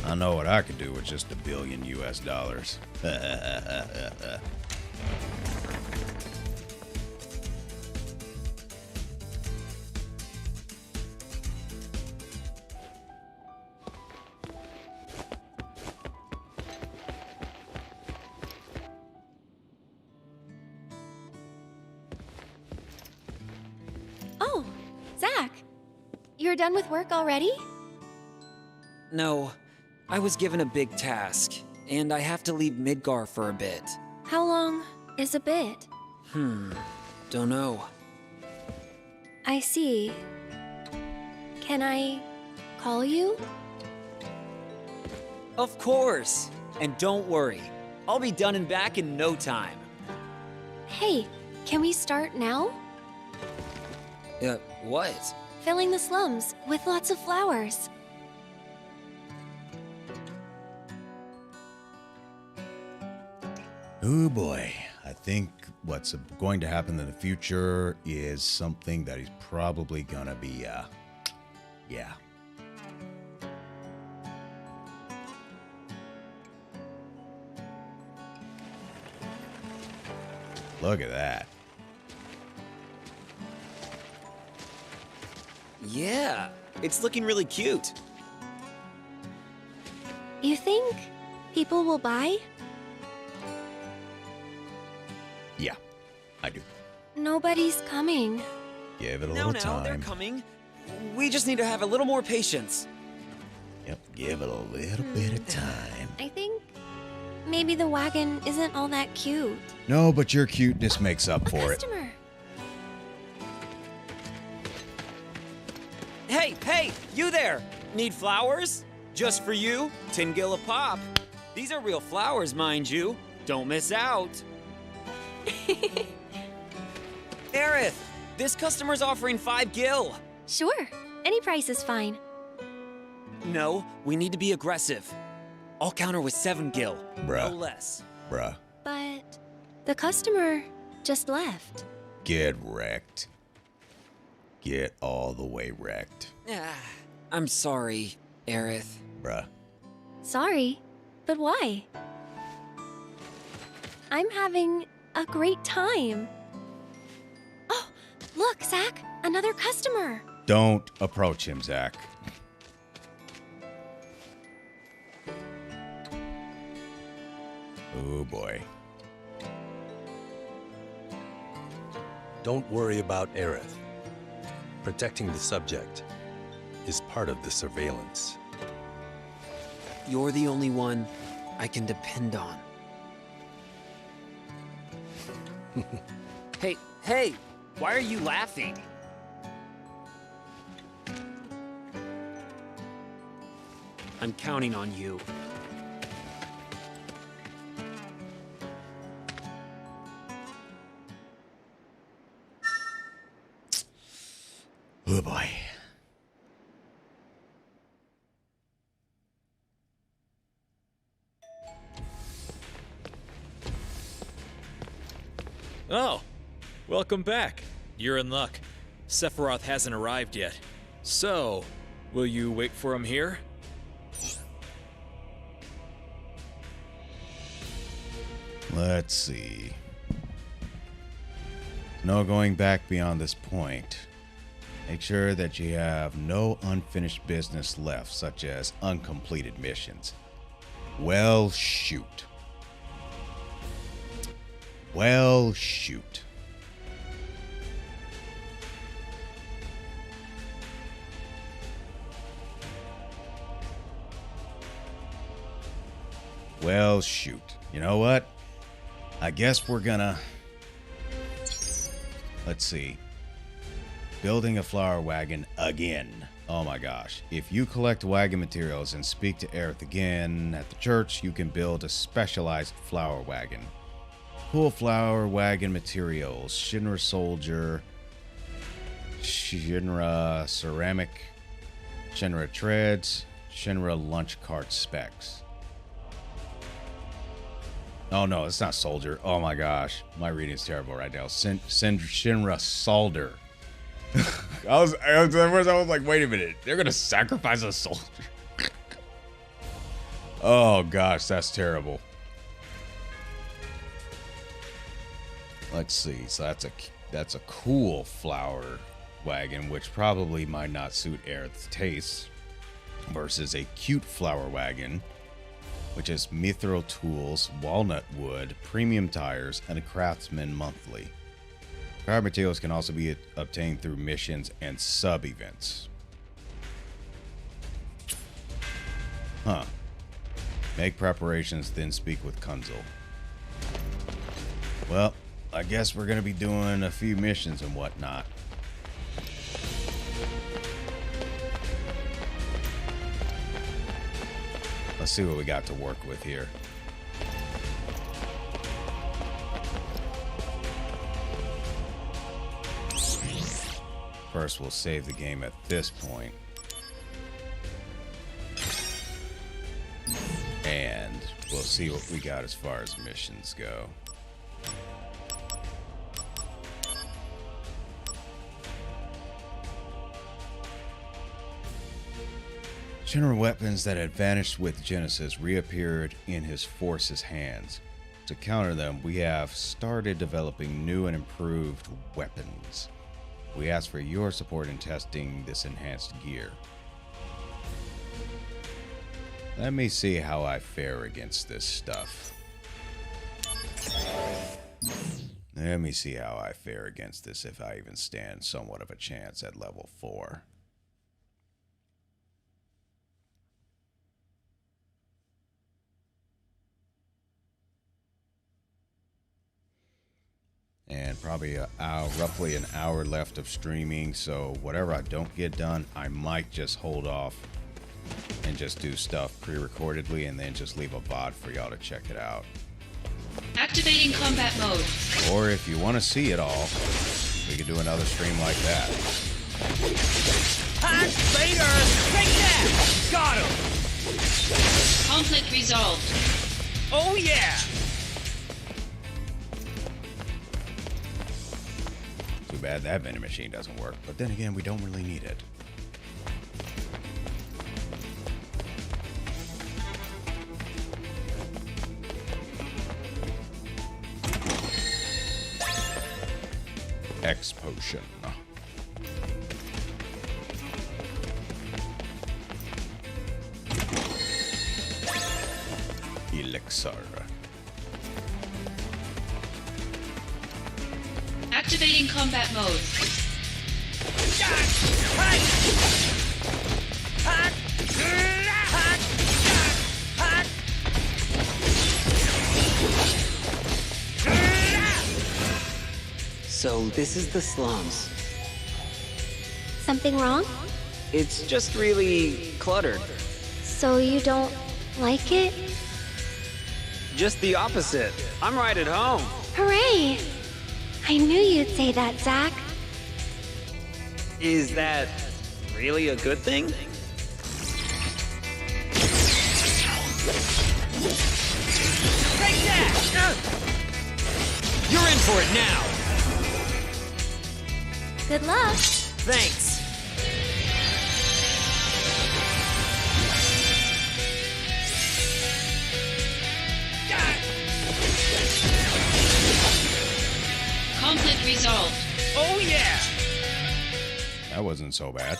I know what I could do with just $1 billion US. You're done with work already? No, I was given a big task, and I have to leave Midgar for a bit. How long is a bit? Don't know. I see. Can I call you? Of course! And don't worry, I'll be done and back in no time. Hey, can we start now? What? Filling the slums with lots of flowers. Oh boy, I think what's going to happen in the future is something that he's probably gonna be, yeah. Look at that. Yeah, it's looking really cute. You think people will buy? Yeah, I do. Nobody's coming. Give it a No, little time. they're coming. We just need to have a little more patience. Yep, give it a little bit of time. I think maybe the wagon isn't all that cute. No, but your cuteness makes up for it. Customer. Hey, you there! Need flowers? Just for you, 10 gil a pop. These are real flowers, mind you. Don't miss out. Aerith, this customer's offering 5 gil. Sure, any price is fine. No, we need to be aggressive. I'll counter with 7 gil. Bruh. No less. Bruh. But the customer just left. Get wrecked. Get all the way wrecked. I'm sorry, Aerith. Bruh. Sorry, but why? I'm having a great time. Oh, look, Zack, another customer. Don't approach him, Zack. Oh boy. Don't worry about Aerith. Protecting the subject is part of the surveillance. You're the only one I can depend on. Hey, why are you laughing? I'm counting on you. Oh boy. Oh, welcome back. You're in luck. Sephiroth hasn't arrived yet. So, will you wait for him here? Let's see. No going back beyond this point. Make sure that you have no unfinished business left, such as uncompleted missions. Well, shoot. Well, shoot. Well, shoot. You know what? I guess we're gonna... Let's see. Building a flower wagon again. Oh my gosh. If you collect wagon materials and speak to Aerith again at the church, you can build a specialized flower wagon. Cool flower wagon materials. Shinra Soldier. Shinra Ceramic. Shinra Treads. Shinra Lunch Cart Specs. Oh no, it's not Soldier. Oh my gosh. My reading is terrible right now. Shinra Solder. I was like, wait a minute. They're going to sacrifice a soldier. Oh gosh, that's terrible. Let's see. So that's a cool flower wagon, which probably might not suit Aerith's taste, versus a cute flower wagon, which is Mithril tools, walnut wood, premium tires, and a craftsman monthly. Card materials can also be obtained through missions and sub-events. Huh. Make preparations, then speak with Kunzel. Well, I guess we're gonna be doing a few missions and whatnot. Let's see what we got to work with here. First, we'll save the game at this point. And we'll see what we got as far as missions go. General weapons that had vanished with Genesis reappeared in his force's hands. To counter them, we have started developing new and improved weapons. We ask for your support in testing this enhanced gear. Let me see how I fare against this stuff. Let me see how I fare against this, if I even stand somewhat of a chance at level 4. And probably roughly an hour left of streaming, so whatever I don't get done, I might just hold off and just do stuff pre-recordedly and then just leave a VOD for y'all to check it out. Activating combat mode. Or if you want to see it all, we could do another stream like that. Hot Vader! Take that! Got him! Conflict resolved. Oh yeah! Too bad that vending machine doesn't work, but then again, we don't really need it. X potion. Elixir. Activating combat mode. So this is the slums. Something wrong? It's just really cluttered. So you don't like it? Just the opposite. I'm right at home. Hooray! I knew you'd say that, Zack. Is that really a good thing? Take that! You're in for it now! Good luck. Thanks. Conflict resolved. Oh yeah! That wasn't so bad.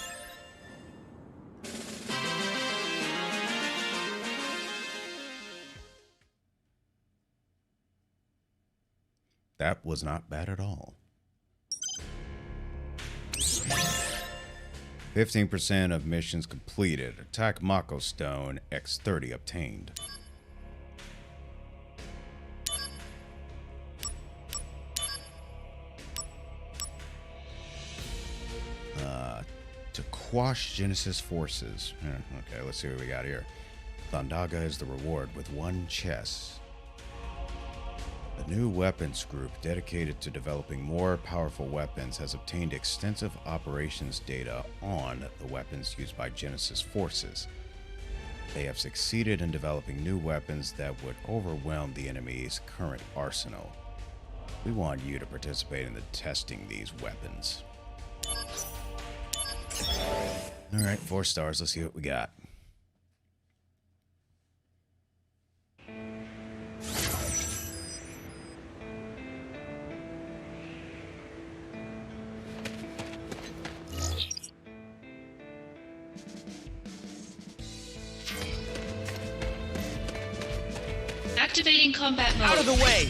That was not bad at all. 15% of missions completed. Attack Mako Stone, X30 obtained. To quash Genesis forces. Okay, let's see what we got here. Thondaga is the reward with 1 chest. The new weapons group dedicated to developing more powerful weapons has obtained extensive operations data on the weapons used by Genesis forces. They have succeeded in developing new weapons that would overwhelm the enemy's current arsenal. We want you to participate in the testing these weapons. Alright, 4 stars. Let's see what we got. Activating combat mode. Out of the way!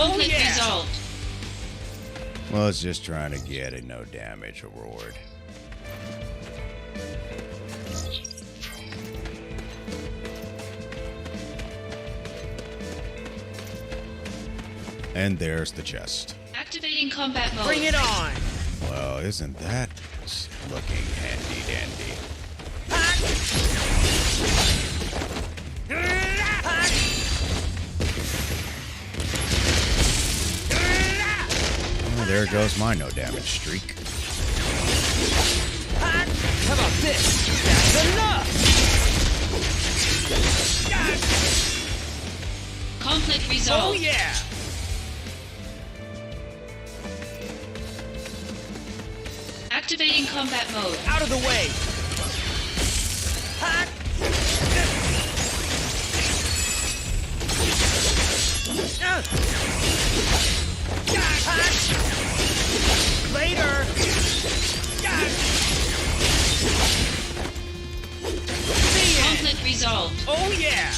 Conflict resolved. Well, it's just trying to get a no damage reward. And there's the chest. Activating combat mode. Bring it on! Well, isn't that looking handy dandy? Oh, there goes my no damage streak. How about this? That's enough! Conflict resolved. Oh yeah! Activating combat mode. Out of the way! Later! Conflict resolved. Oh yeah!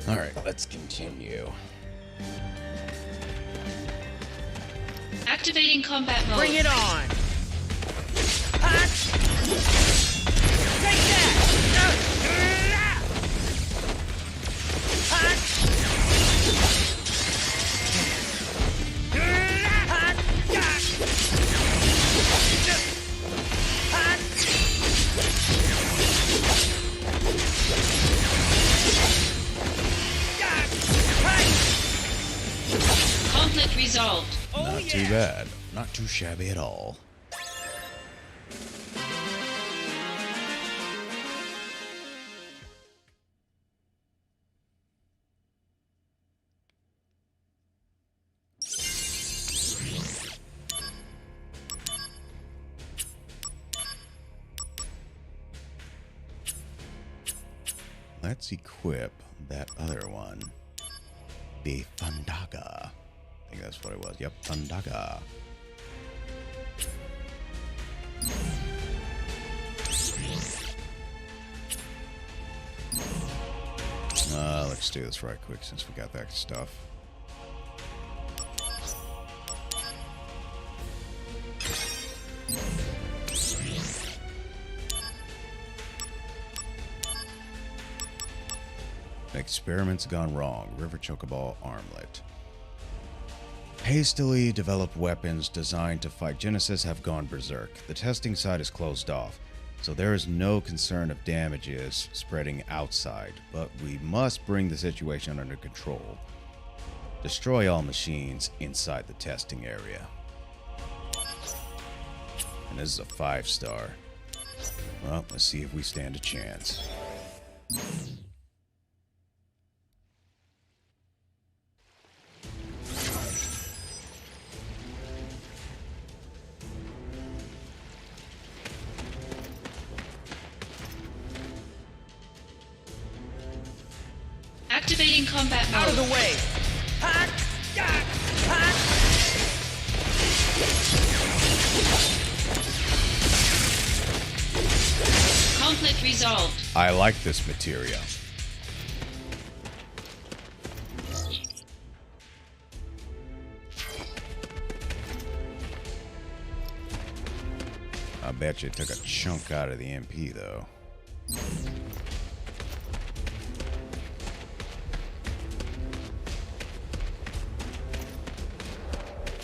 All right, let's continue. Activating combat mode. Bring it on! Take that! Conflict resolved. Not too bad. Not too shabby at all. Let's equip that other one. The Thundaga. I think that's what it was. Yep, Thundaga. Let's do this right quick since we got that stuff. Experiments gone wrong. River Chocoball Armlet. Hastily developed weapons designed to fight Genesis have gone berserk. The testing site is closed off, so there is no concern of damages spreading outside, but we must bring the situation under control. Destroy all machines inside the testing area. And this is a 5-star. Well, let's see if we stand a chance. Activating combat mode. Out of the way! Ha! Ya! Ha! Conflict resolved. I like this materia. I bet you it took a chunk out of the MP, though.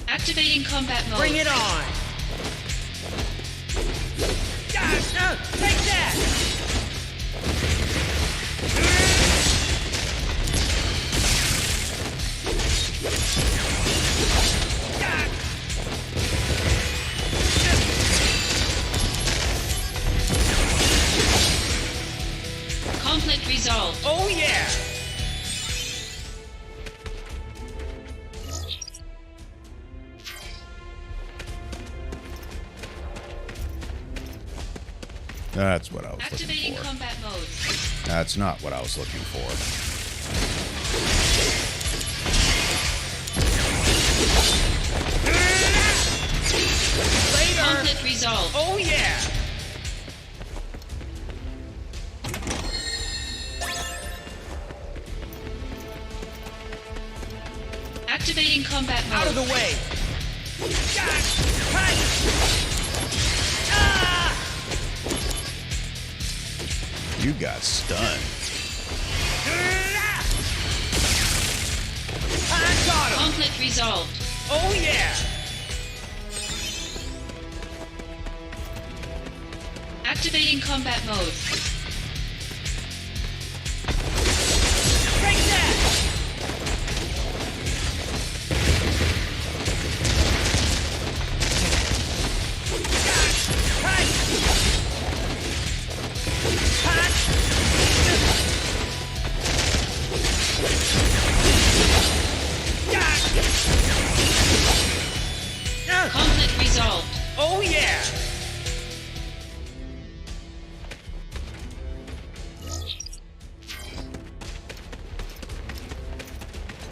Activating combat mode. Bring it on! Take that! Conflict resolved. Oh yeah! That's what I was Activating looking for. combat mode. That's not what I was looking for. Later! Conflict resolved. Oh yeah! Activating combat mode. Out of the way! You got stunned. I got him! Conflict resolved. Oh yeah! Activating combat mode. Take that! Conflict resolved. Oh yeah!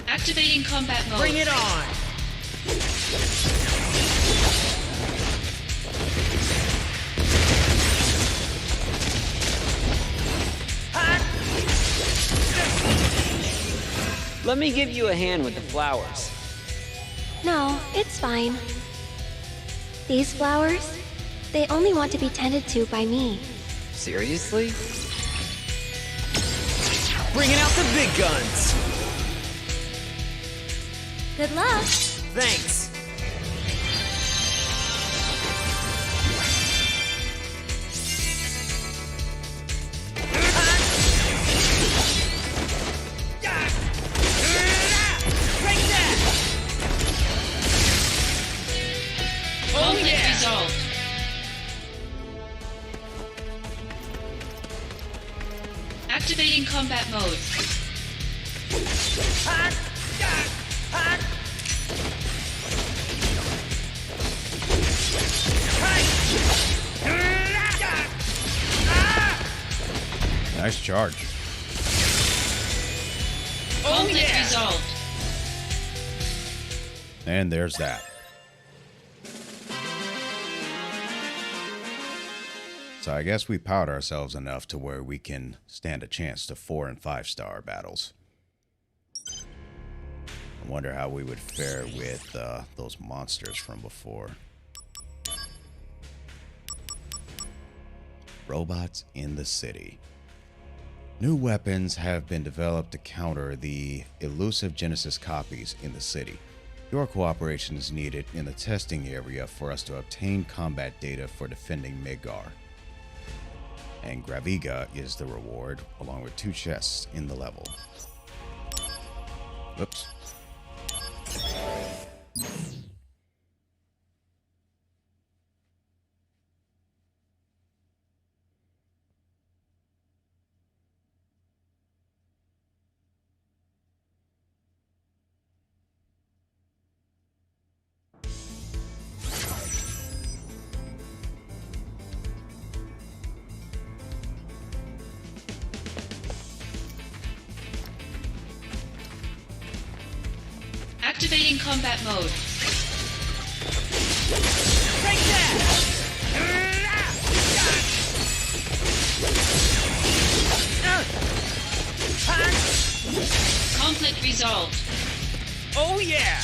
Activating combat mode. Bring it on! Let me give you a hand with the flowers. No, it's fine. These flowers, they only want to be tended to by me. Seriously? Bringing out the big guns! Good luck. Thanks! Conflict resolved. Activating combat mode. Nice charge. Conflict resolved. And there's that. So I guess we powered ourselves enough to where we can stand a chance to 4- and 5-star battles. I wonder how we would fare with those monsters from before. Robots in the city. New weapons have been developed to counter the elusive Genesis copies in the city. Your cooperation is needed in the testing area for us to obtain combat data for defending Midgar. And Graviga is the reward, along with 2 chests in the level. Oops. Activating combat mode. Take that! Conflict resolved. Oh yeah!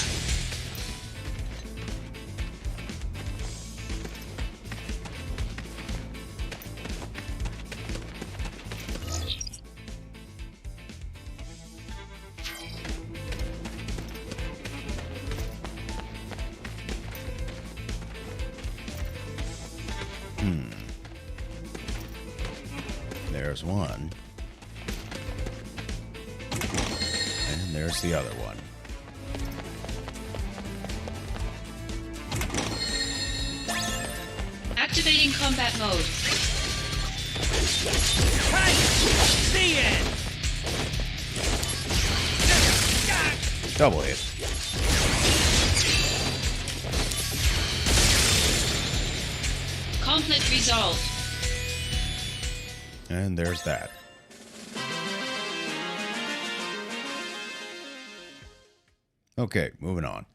There's one. And there's the other one. Activating combat mode. The end! Double hit. Conflict resolved. And there's that. Okay, moving on.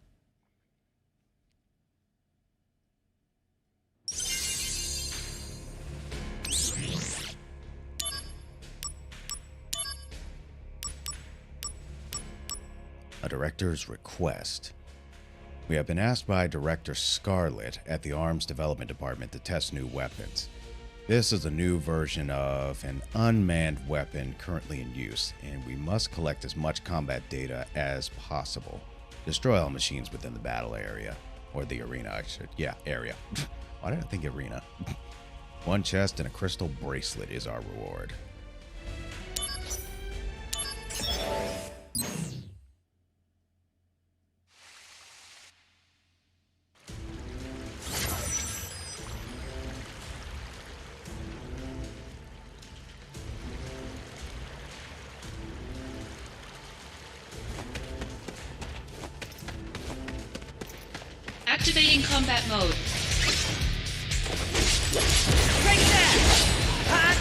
A director's request. We have been asked by Director Scarlet at the Arms Development Department to test new weapons. This is a new version of an unmanned weapon currently in use, and we must collect as much combat data as possible. Destroy all machines within the battle area. Or the arena, I should. Yeah, area. Why did I think arena? One chest and a crystal bracelet is our reward. Activating combat mode. Take that! Hot!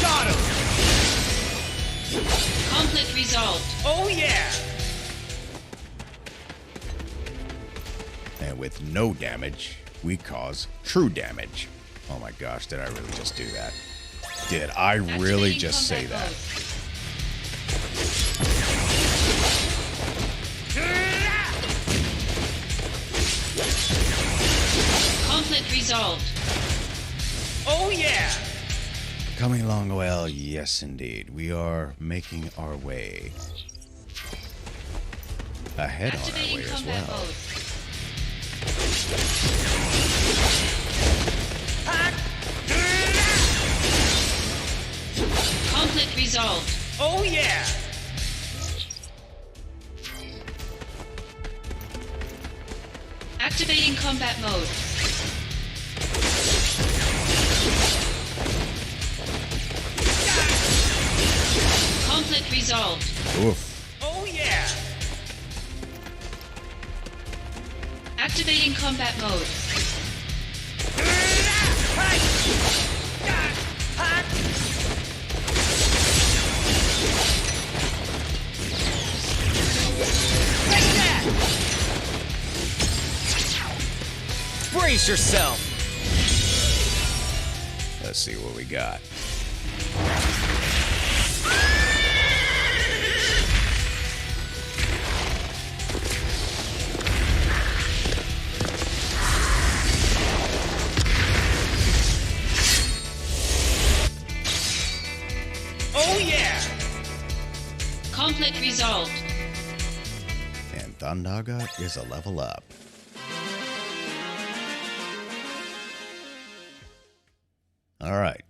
Got him! Conflict resolved. Oh yeah! And with no damage, we cause true damage. Oh my gosh, did I really just do that? Did I really just say that? Conflict resolved. Oh yeah! Coming along well, yes indeed. We are making our way ahead on our way as well. Mode. Conflict resolved. Oh yeah! Activating combat mode. Conflict resolved. Oof. Oh yeah! Activating combat mode. Brace yourself! Let's see what we got. Oh yeah! Conflict resolved. And Thundaga is a level up. All right.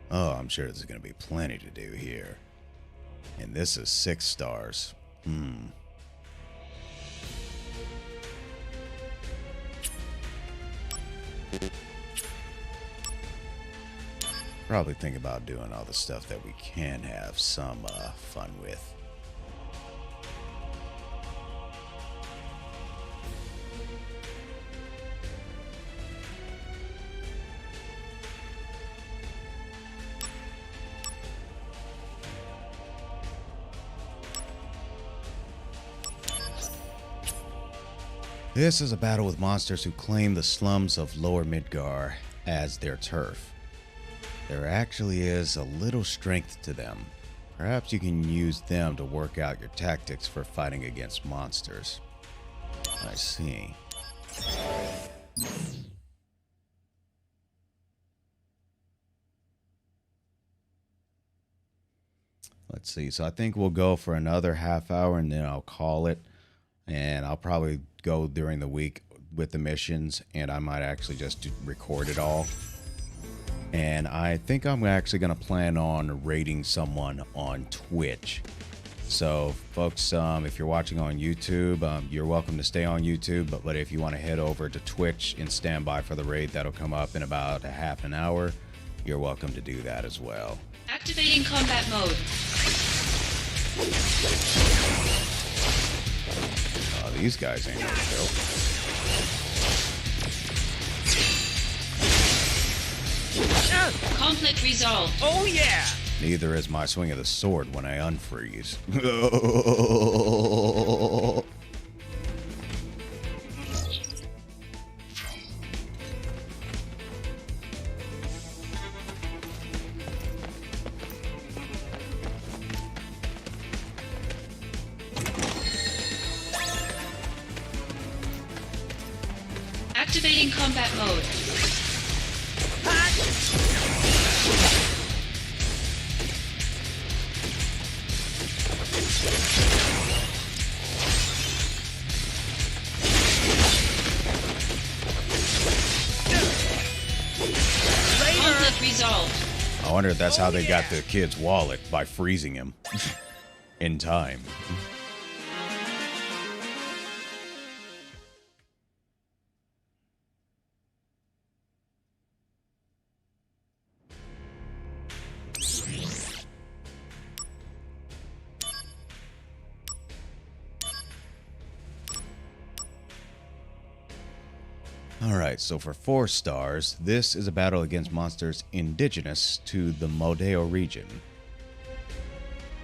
Oh, I'm sure there's going to be plenty to do here. And this is 6 stars. Probably think about doing all the stuff that we can have some fun with. This is a battle with monsters who claim the slums of Lower Midgar as their turf. There actually is a little strength to them. Perhaps you can use them to work out your tactics for fighting against monsters. I see. Let's see. So I think we'll go for another half hour and then I'll call it. And I'll probably go during the week with the missions, and I might actually just record it all. And I think I'm actually going to plan on raiding someone on Twitch. So, folks, if you're watching on YouTube, you're welcome to stay on YouTube. But if you want to head over to Twitch and stand by for the raid that'll come up in about a half an hour, you're welcome to do that as well. Activating combat mode. Oh, these guys ain't no joke. Conflict resolved. Oh yeah! Neither is my swing of the sword when I unfreeze. Activating combat mode. Conflict resolved. I wonder if that's how they got the kid's wallet, by freezing him in time. Alright, so for 4 stars, this is a battle against monsters indigenous to the Modeo region.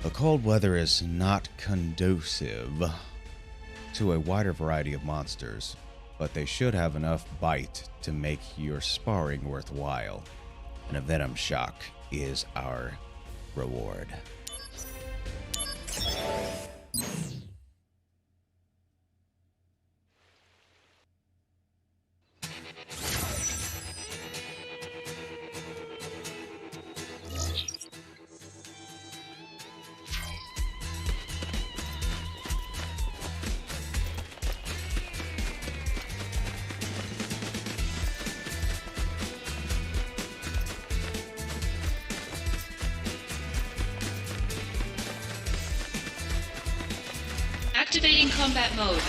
The cold weather is not conducive to a wider variety of monsters, but they should have enough bite to make your sparring worthwhile. And a venom shock is our reward. Activating combat mode.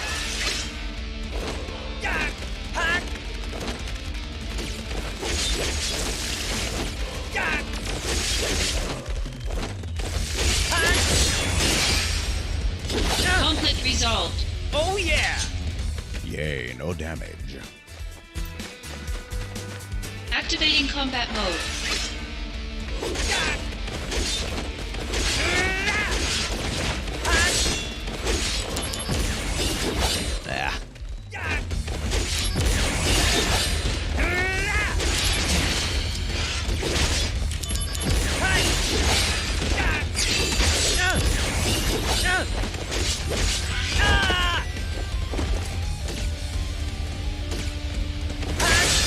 Conflict resolved. Oh yeah! Yay, no damage. Activating combat mode. Ah.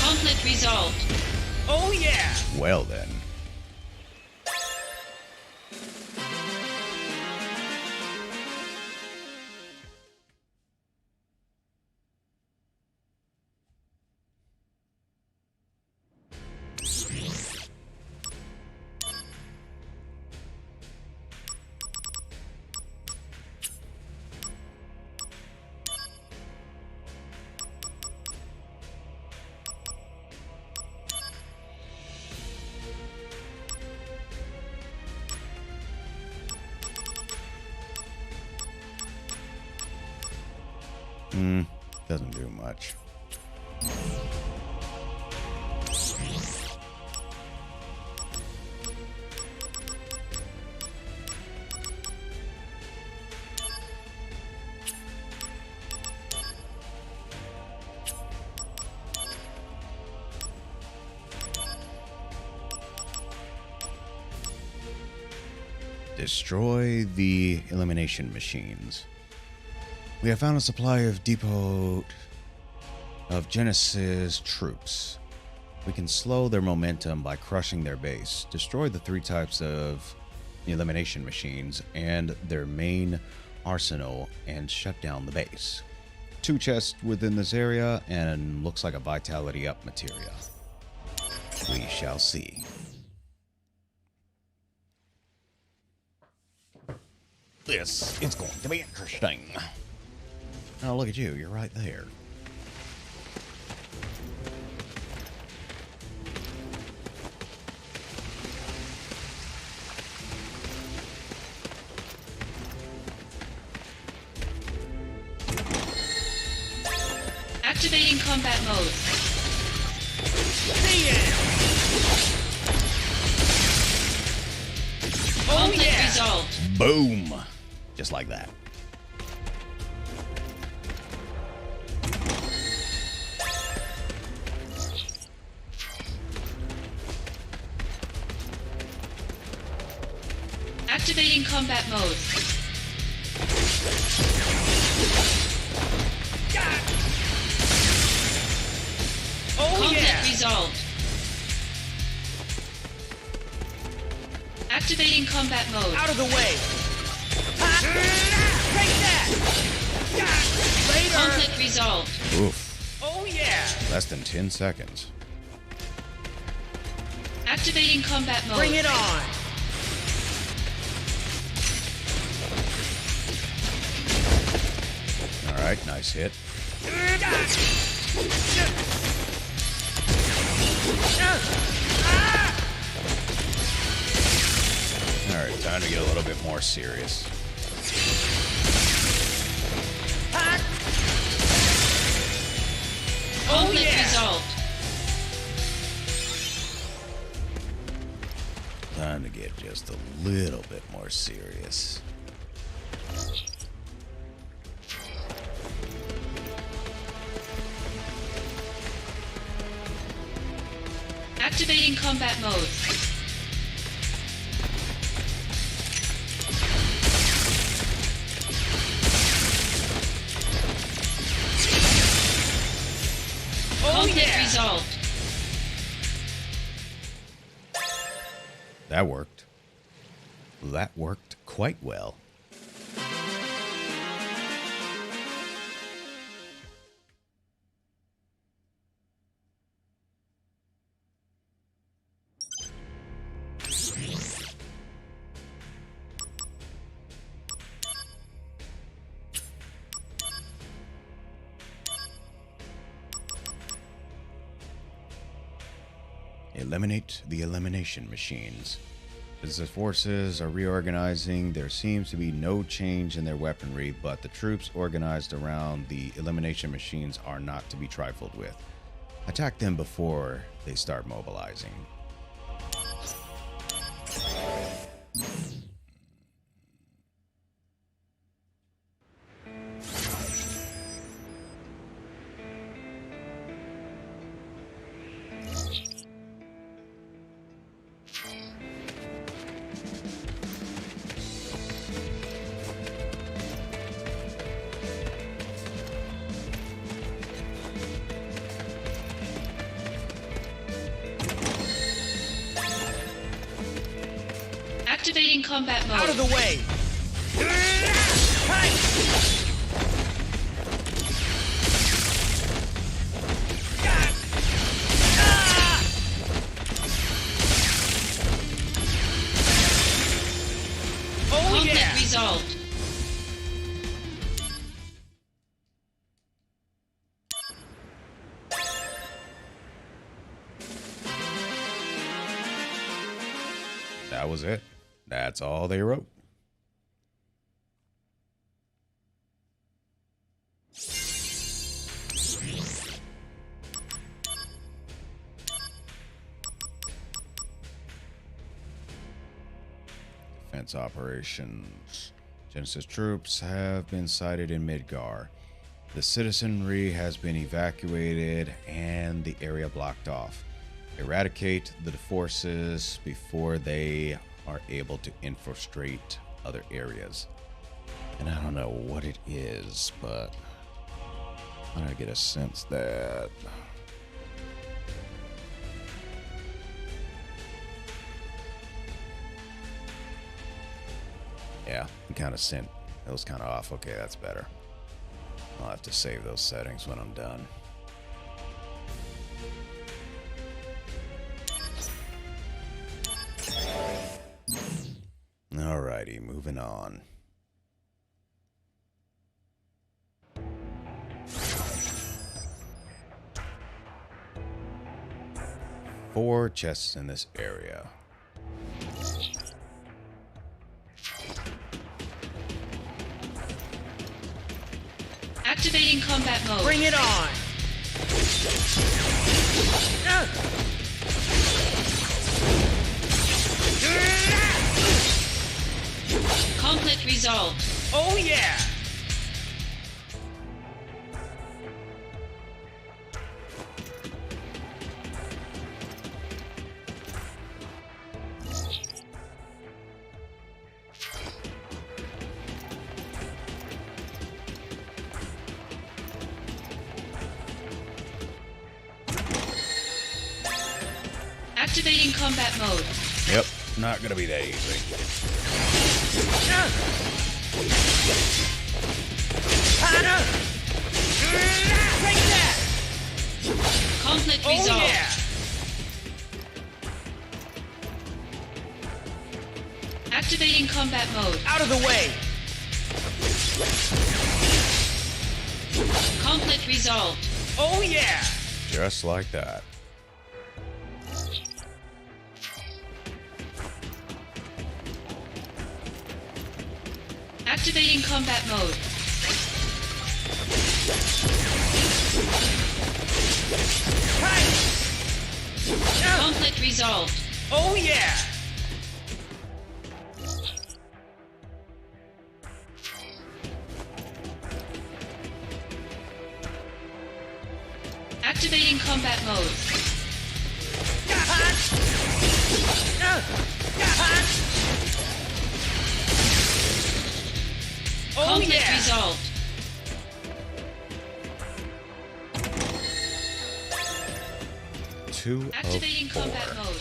Conflict resolved. Oh yeah! Well then. Doesn't do much. Destroy the elimination machines. We have found a supply of depot of Genesis troops. We can slow their momentum by crushing their base, destroy the 3 types of elimination machines and their main arsenal, and shut down the base. 2 chests within this area, and looks like a vitality up materia. We shall see. This is going to be interesting. Oh, look at you. You're right there. Activating combat mode. Conflict resolved. Boom. Just like that. Activating combat mode. Conflict resolved. Activating combat mode. Out of the way! Take that! Later! Conflict resolved. Oof. Oh yeah! Less than 10 seconds. Activating combat mode. Bring it on! Alright, nice hit. Alright, time to get a little bit more serious. Conflict resolved. Time to get just a little bit more serious. Activating combat mode. Conflict resolved. That worked. That worked quite well. Eliminate the elimination machines. As the forces are reorganizing, there seems to be no change in their weaponry, but the troops organized around the elimination machines are not to be trifled with. Attack them before they start mobilizing. Activating combat mode. Out of the way! Conflict resolved. That was it. That's all they wrote. defense operations. Genesis troops have been sighted in Midgar. The citizenry has been evacuated and the area blocked off. Eradicate the forces before they are able to infiltrate other areas. And I don't know what it is, but I get a sense that yeah, I'm kind of sent. It was kind of off. Okay, that's better. I'll have to save those settings when I'm done. Alrighty, moving on. Four chests in this area. Activating combat mode. Bring it on! Conflict resolved. Oh yeah! Activating combat mode. Yep, not gonna be that easy. Take that! Conflict Oh resolved. yeah! Activating combat mode. Out of the way! Conflict resolved. Oh yeah! Just like that. Activating combat mode. Conflict resolved. Oh yeah! Activating combat mode. Oh Conflict yeah! resolved. Activating combat mode.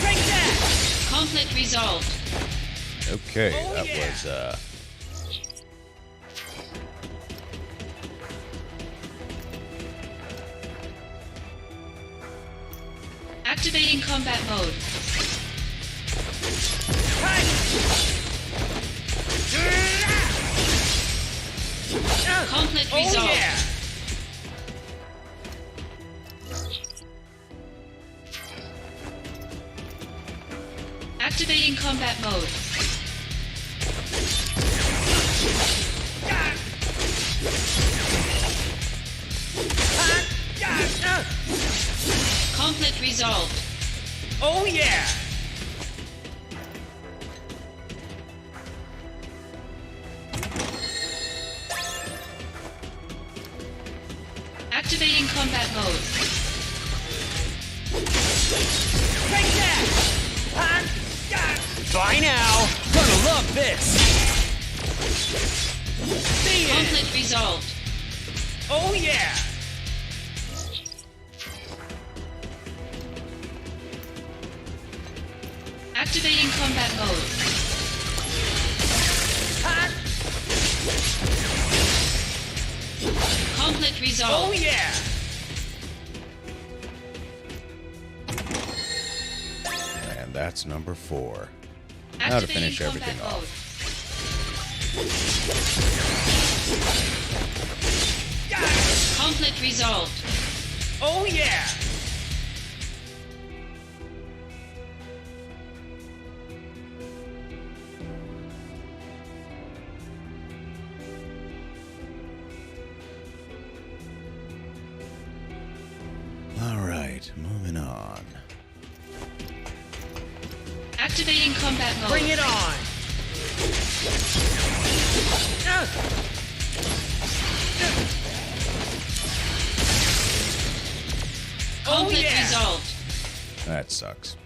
Take that! Conflict resolved. Okay, Oh, that yeah. was Activating combat mode. Conflict Oh resolved. yeah! Activating combat mode. Conflict resolved. Oh yeah! Activating combat mode. Take that! Bye now! Gonna love this! See it! Conflict resolved. Oh yeah! Activating combat mode. Conflict resolved. Oh yeah! and that's number 4. Now to finish everything off. Conflict resolved. Oh yeah! All right, moving on. Activating combat mode. Bring it on! Conflict resolved. That sucks.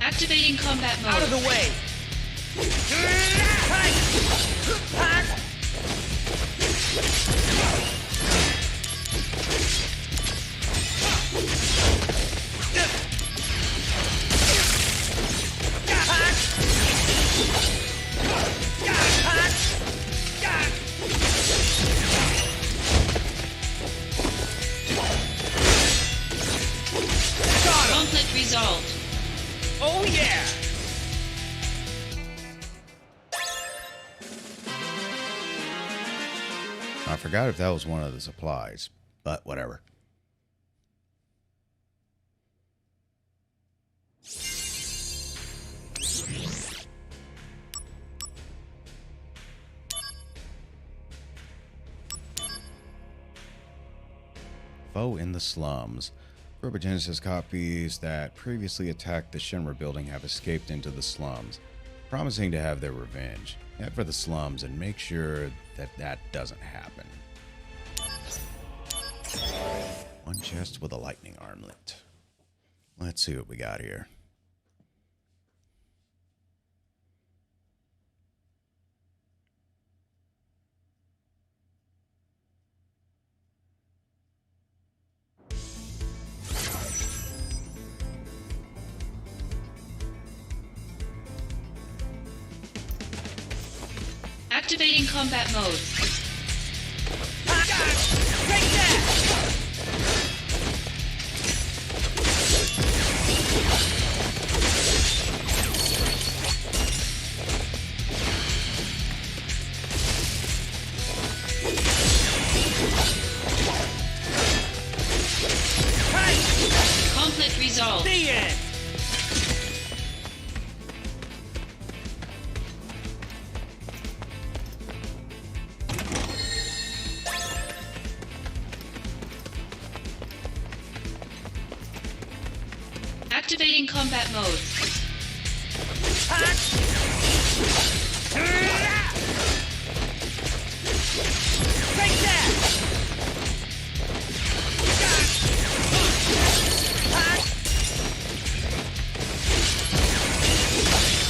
Activating combat mode. Out of the way! Conflict resolved. Oh yeah! I forgot if that was one of the supplies, but whatever. Foe in the slums. Group of Genesis copies that previously attacked the Shinra building have escaped into the slums, promising to have their revenge. Head for the slums and make sure that that doesn't happen. One chest with a lightning armlet. Let's see what we got here. Activating combat mode. Take that! Conflict resolved. The end! Activating combat mode. Take that!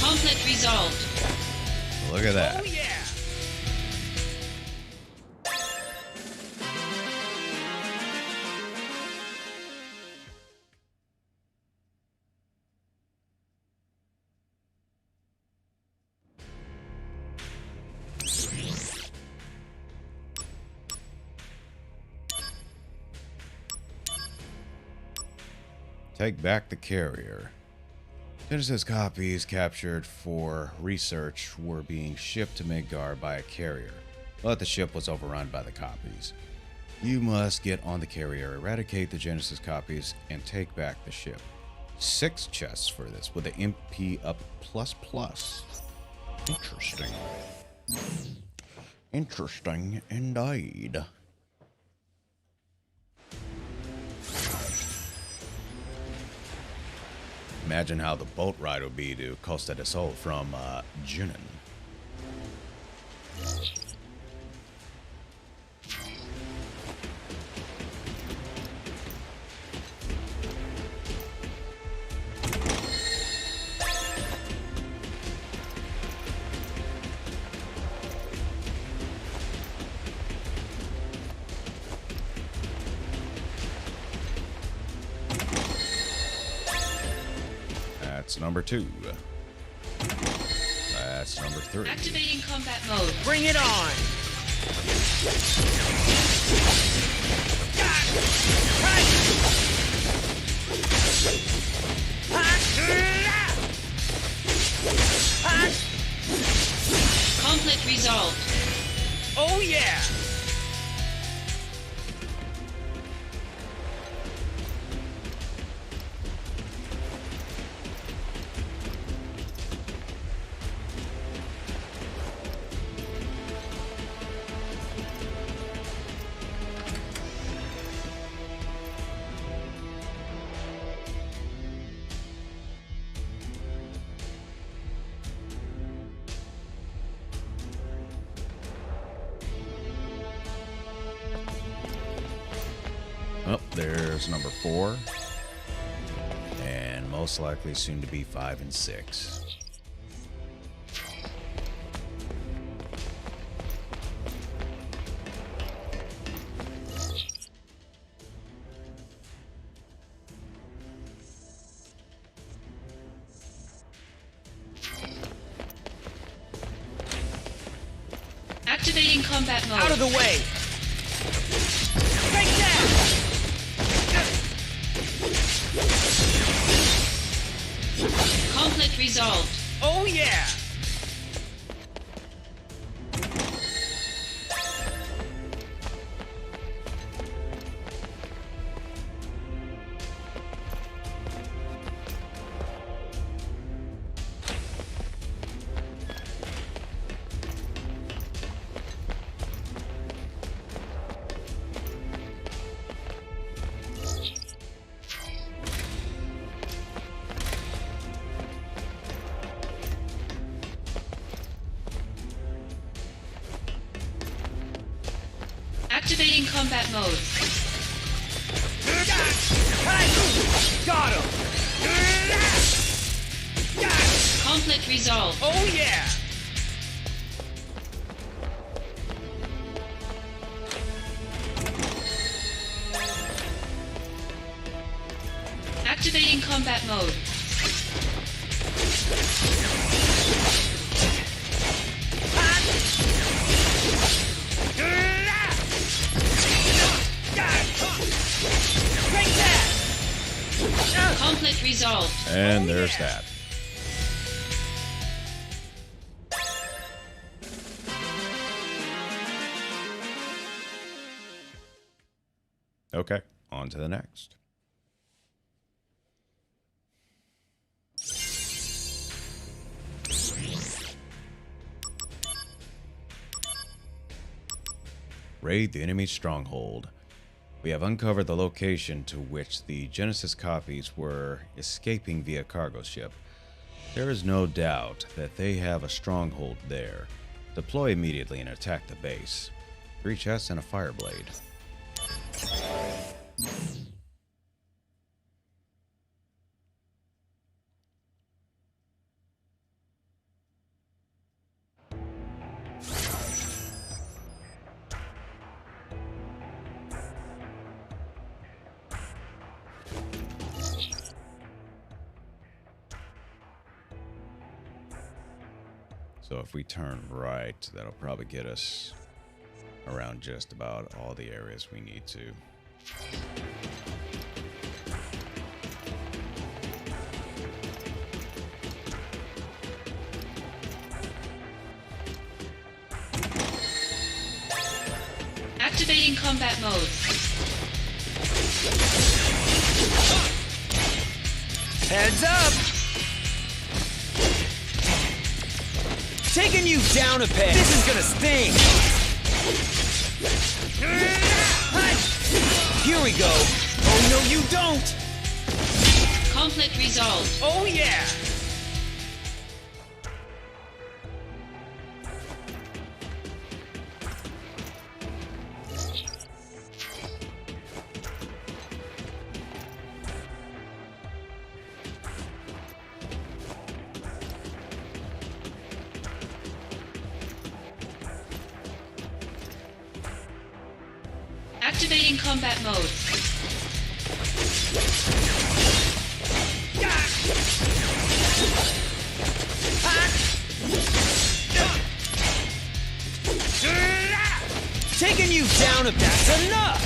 Conflict resolved. Look at that. Oh yeah! Take back the carrier. Genesis copies captured for research were being shipped to Midgar by a carrier, but the ship was overrun by the copies. You must get on the carrier, eradicate the Genesis copies, and take back the ship. 6 chests for this, with the MP up ++. Interesting. Interesting indeed. Imagine how the boat ride would be to Costa del Sol from Junin. That's number 2. That's number 3. Activating combat mode. Bring it on! Conflict resolved. Oh yeah! there's number 4. And most likely soon to be 5 and 6. Activating combat mode. Out of the way! Take that! Conflict resolved. Oh yeah! Activating combat mode. Got him! Conflict resolved. Oh yeah! Activating combat mode. Conflict resolved. And there's that. Okay, on to the next. Raid the enemy stronghold. We have uncovered the location to which the Genesis copies were escaping via cargo ship. There is no doubt that they have a stronghold there. Deploy immediately and attack the base. 3 chests and a fire blade. So if we turn right, that'll probably get us around just about all the areas we need to. Activating combat mode. Heads up! Taking you down a peg. This is gonna sting. Here we go. Oh no, you don't. Conflict resolved. Oh yeah. Activating combat mode. Taking you down a bit. That's enough.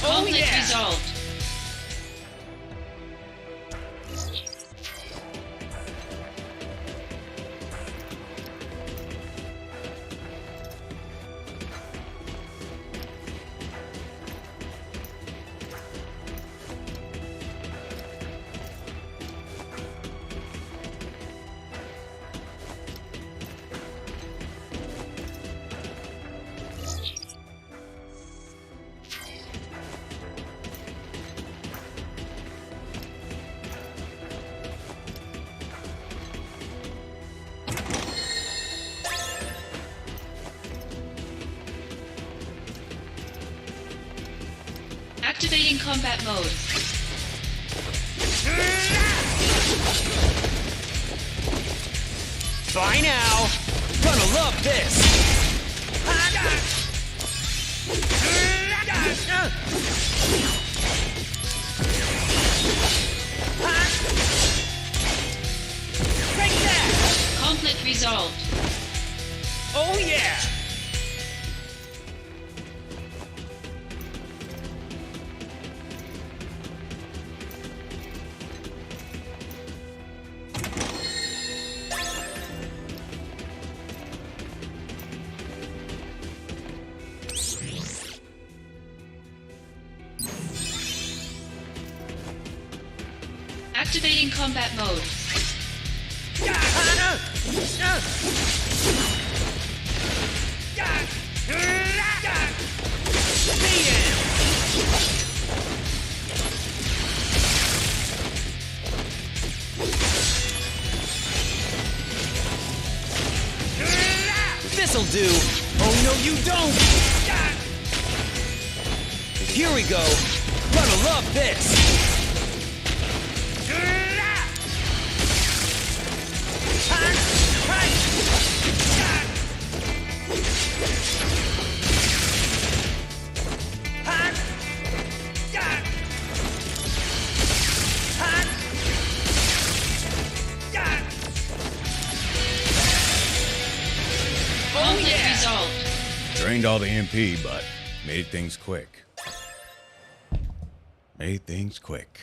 Conflict yeah. resolved. Activating combat mode. Bye now. Gonna love this. Take that. Conflict resolved. Oh yeah. Activating combat mode. This'll do. Oh no, you don't. Here we go. Gonna love this. Conflict resolved. Drained all the MP, but made things quick. Made things quick.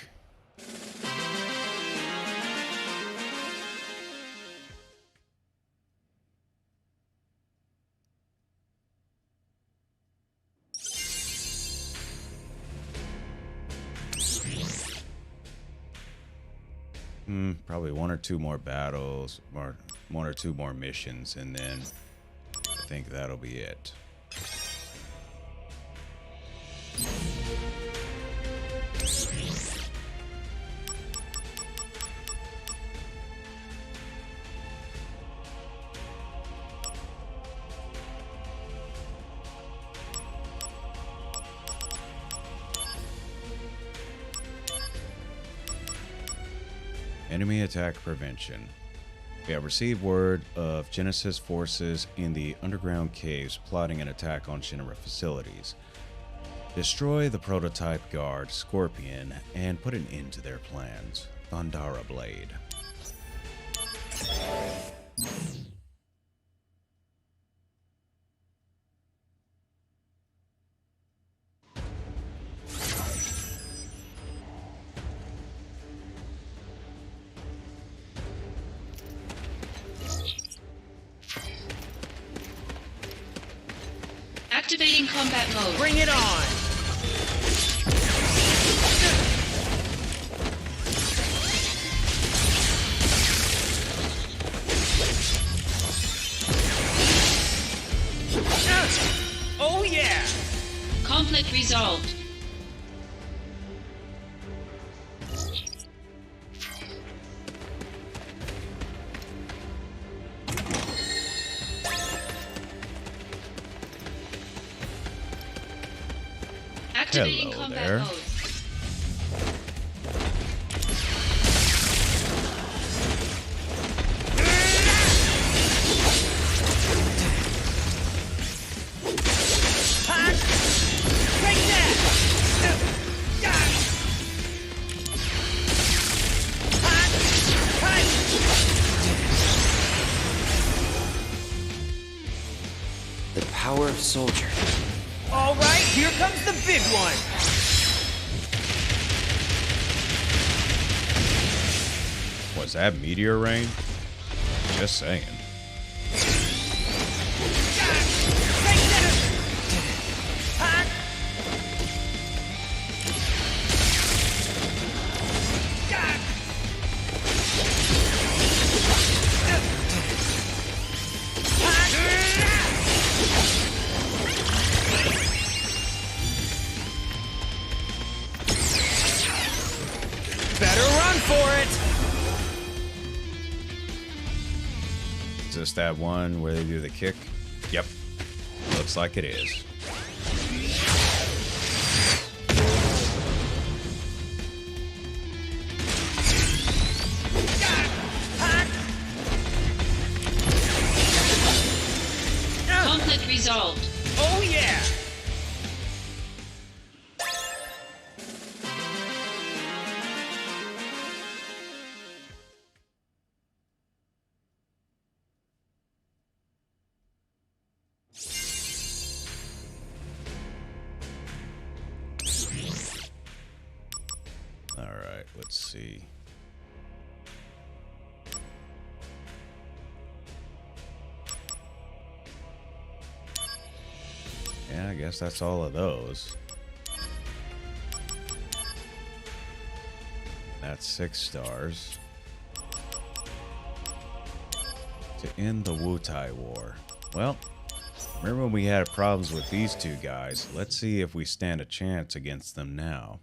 Probably one or two more battles, or one or two more missions, and then I think that'll be it. Enemy attack prevention. We have received word of Genesis forces in the underground caves plotting an attack on Shinra facilities. Destroy the prototype guard, Scorpion, and put an end to their plans. Thundara Blade. Activating combat mode. Bring it on! Oh yeah! Conflict resolved. Activating Hello combat there. mode. Take that! The power of soldier. All right, here comes the big one. Was that meteor rain? Just saying. Better run for it. Is this that one where they do the kick? Yep. Looks like it is. right, let's see. Yeah, I guess that's all of those. That's 6 stars. To end the Wutai War. Well, remember when we had problems with these two guys? Let's see if we stand a chance against them now.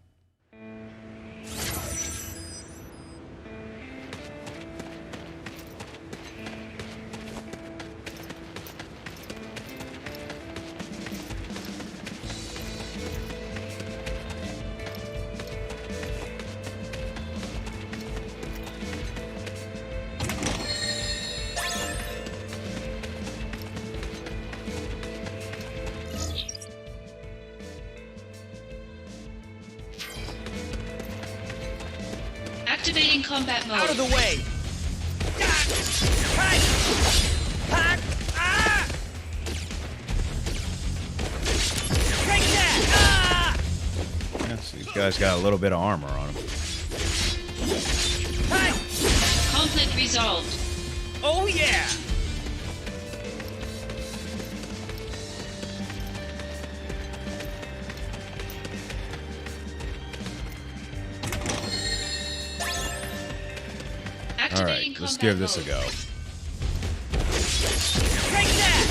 Activating combat mode. Out of the way! Take that! Yes, these guys got a little bit of armor on them. Conflict resolved. Oh yeah! All right, let's give this a go. Take that!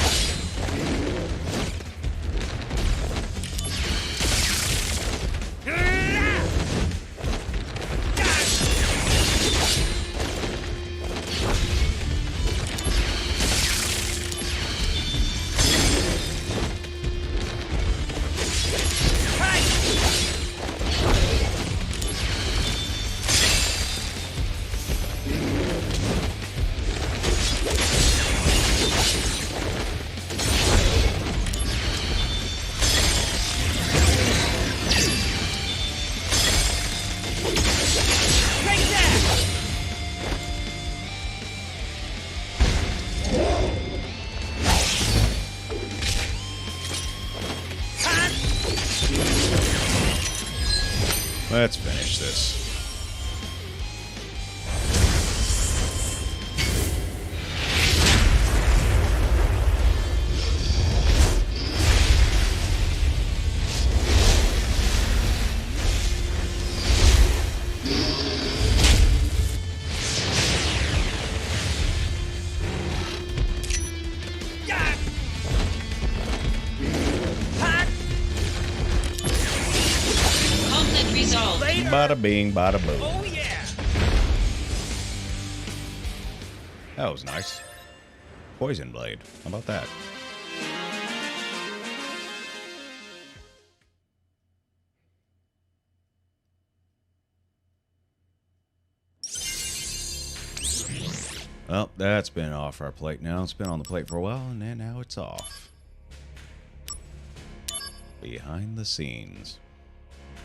Let's finish this. Conflict resolved. Bada bing, bada boom. Oh yeah! That was nice. Poison blade. How about that? Well, that's been off our plate now. It's been on the plate for a while, and then now it's off. Behind the scenes.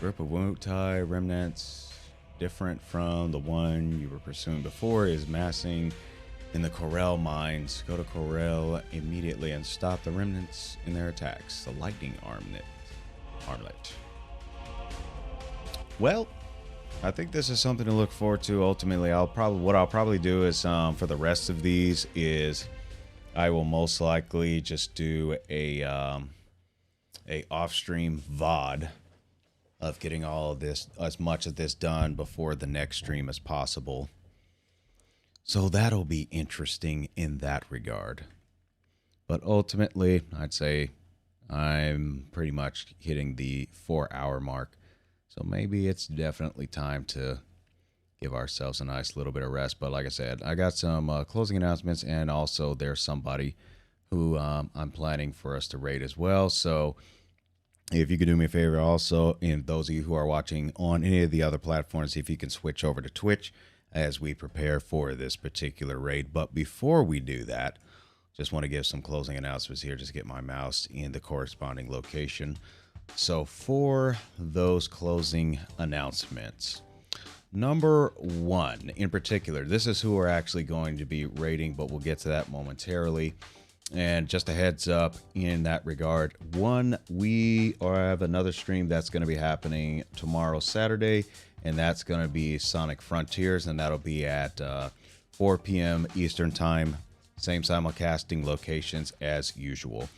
Group of Wutai remnants, different from the one you were pursuing before, is massing in the Corel mines. Go to Corel immediately and stop the remnants in their attacks. The lightning armlet. Well, I think this is something to look forward to. Ultimately, what I'll probably do is for the rest of these is I will most likely just do a off-stream VOD of getting all of this, as much of this done before the next stream as possible. So that'll be interesting in that regard. But ultimately, I'd say I'm pretty much hitting the 4-hour mark. So maybe it's definitely time to give ourselves a nice little bit of rest. But like I said, I got some closing announcements, and also there's somebody who I'm planning for us to raid as well. So if you could do me a favor also, and those of you who are watching on any of the other platforms, if you can switch over to Twitch as we prepare for this particular raid. But before we do that, just want to give some closing announcements here. Just get my mouse in the corresponding location. So for those closing announcements, number 1 in particular, this is who we're actually going to be raiding, but we'll get to that momentarily. And just a heads up in that regard, one, we have another stream that's going to be happening tomorrow, Saturday, and that's going to be Sonic Frontiers, and that'll be at 4 p.m. Eastern Time, same simulcasting locations as usual.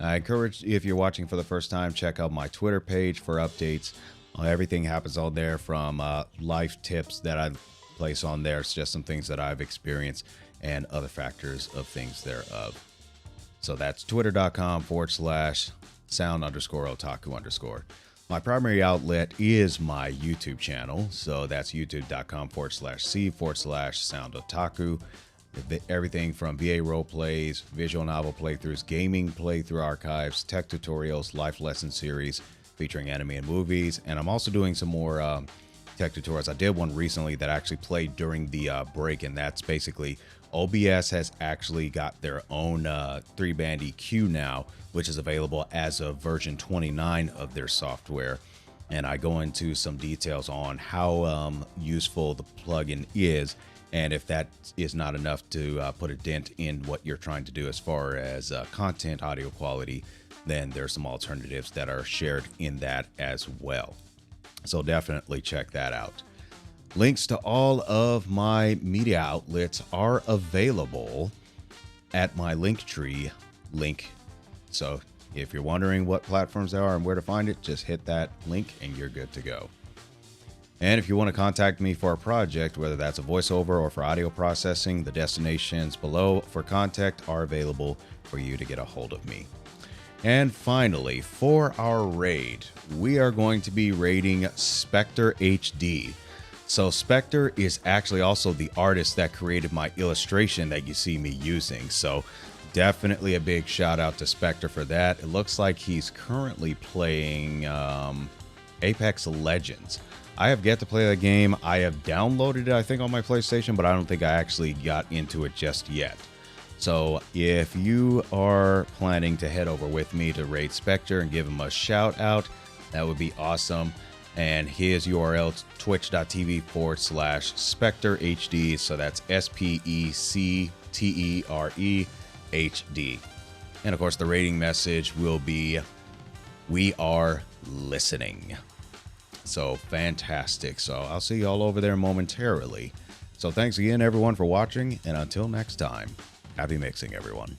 I encourage, if you're watching for the first time, check out my Twitter page for updates. Everything happens on there, from life tips that I place on there. It's just some things that I've experienced and other factors of things thereof. So that's twitter.com/sound_otaku_. My primary outlet is my YouTube channel. So that's youtube.com/c/soundotaku. Everything from VA role plays, visual novel playthroughs, gaming playthrough archives, tech tutorials, life lesson series featuring anime and movies. And I'm also doing some more tech tutorials. I did one recently that I actually played during the break, and that's basically OBS has actually got their own 3-band EQ now, which is available as of version 29 of their software. And I go into some details on how useful the plugin is, and if that is not enough to put a dent in what you're trying to do as far as content audio quality, then there's some alternatives that are shared in that as well. So definitely check that out. Links to all of my media outlets are available at my Linktree link. So if you're wondering what platforms they are and where to find it, just hit that link and you're good to go. And if you want to contact me for a project, whether that's a voiceover or for audio processing, the destinations below for contact are available for you to get a hold of me. And finally, for our raid, we are going to be raiding Spectere HD. So Spectere is actually also the artist that created my illustration that you see me using. So definitely a big shout out to Spectere for that. It looks like he's currently playing Apex Legends. I have yet to play that game. I have downloaded it, I think, on my PlayStation, but I don't think I actually got into it just yet. So if you are planning to head over with me to raid Spectere and give him a shout out, that would be awesome. And his URL is twitch.tv/Spectere HD. So that's SPECTERE HD. And of course, the rating message will be, "We are listening." So fantastic. So I'll see you all over there momentarily. So thanks again, everyone, for watching. And until next time, happy mixing, everyone.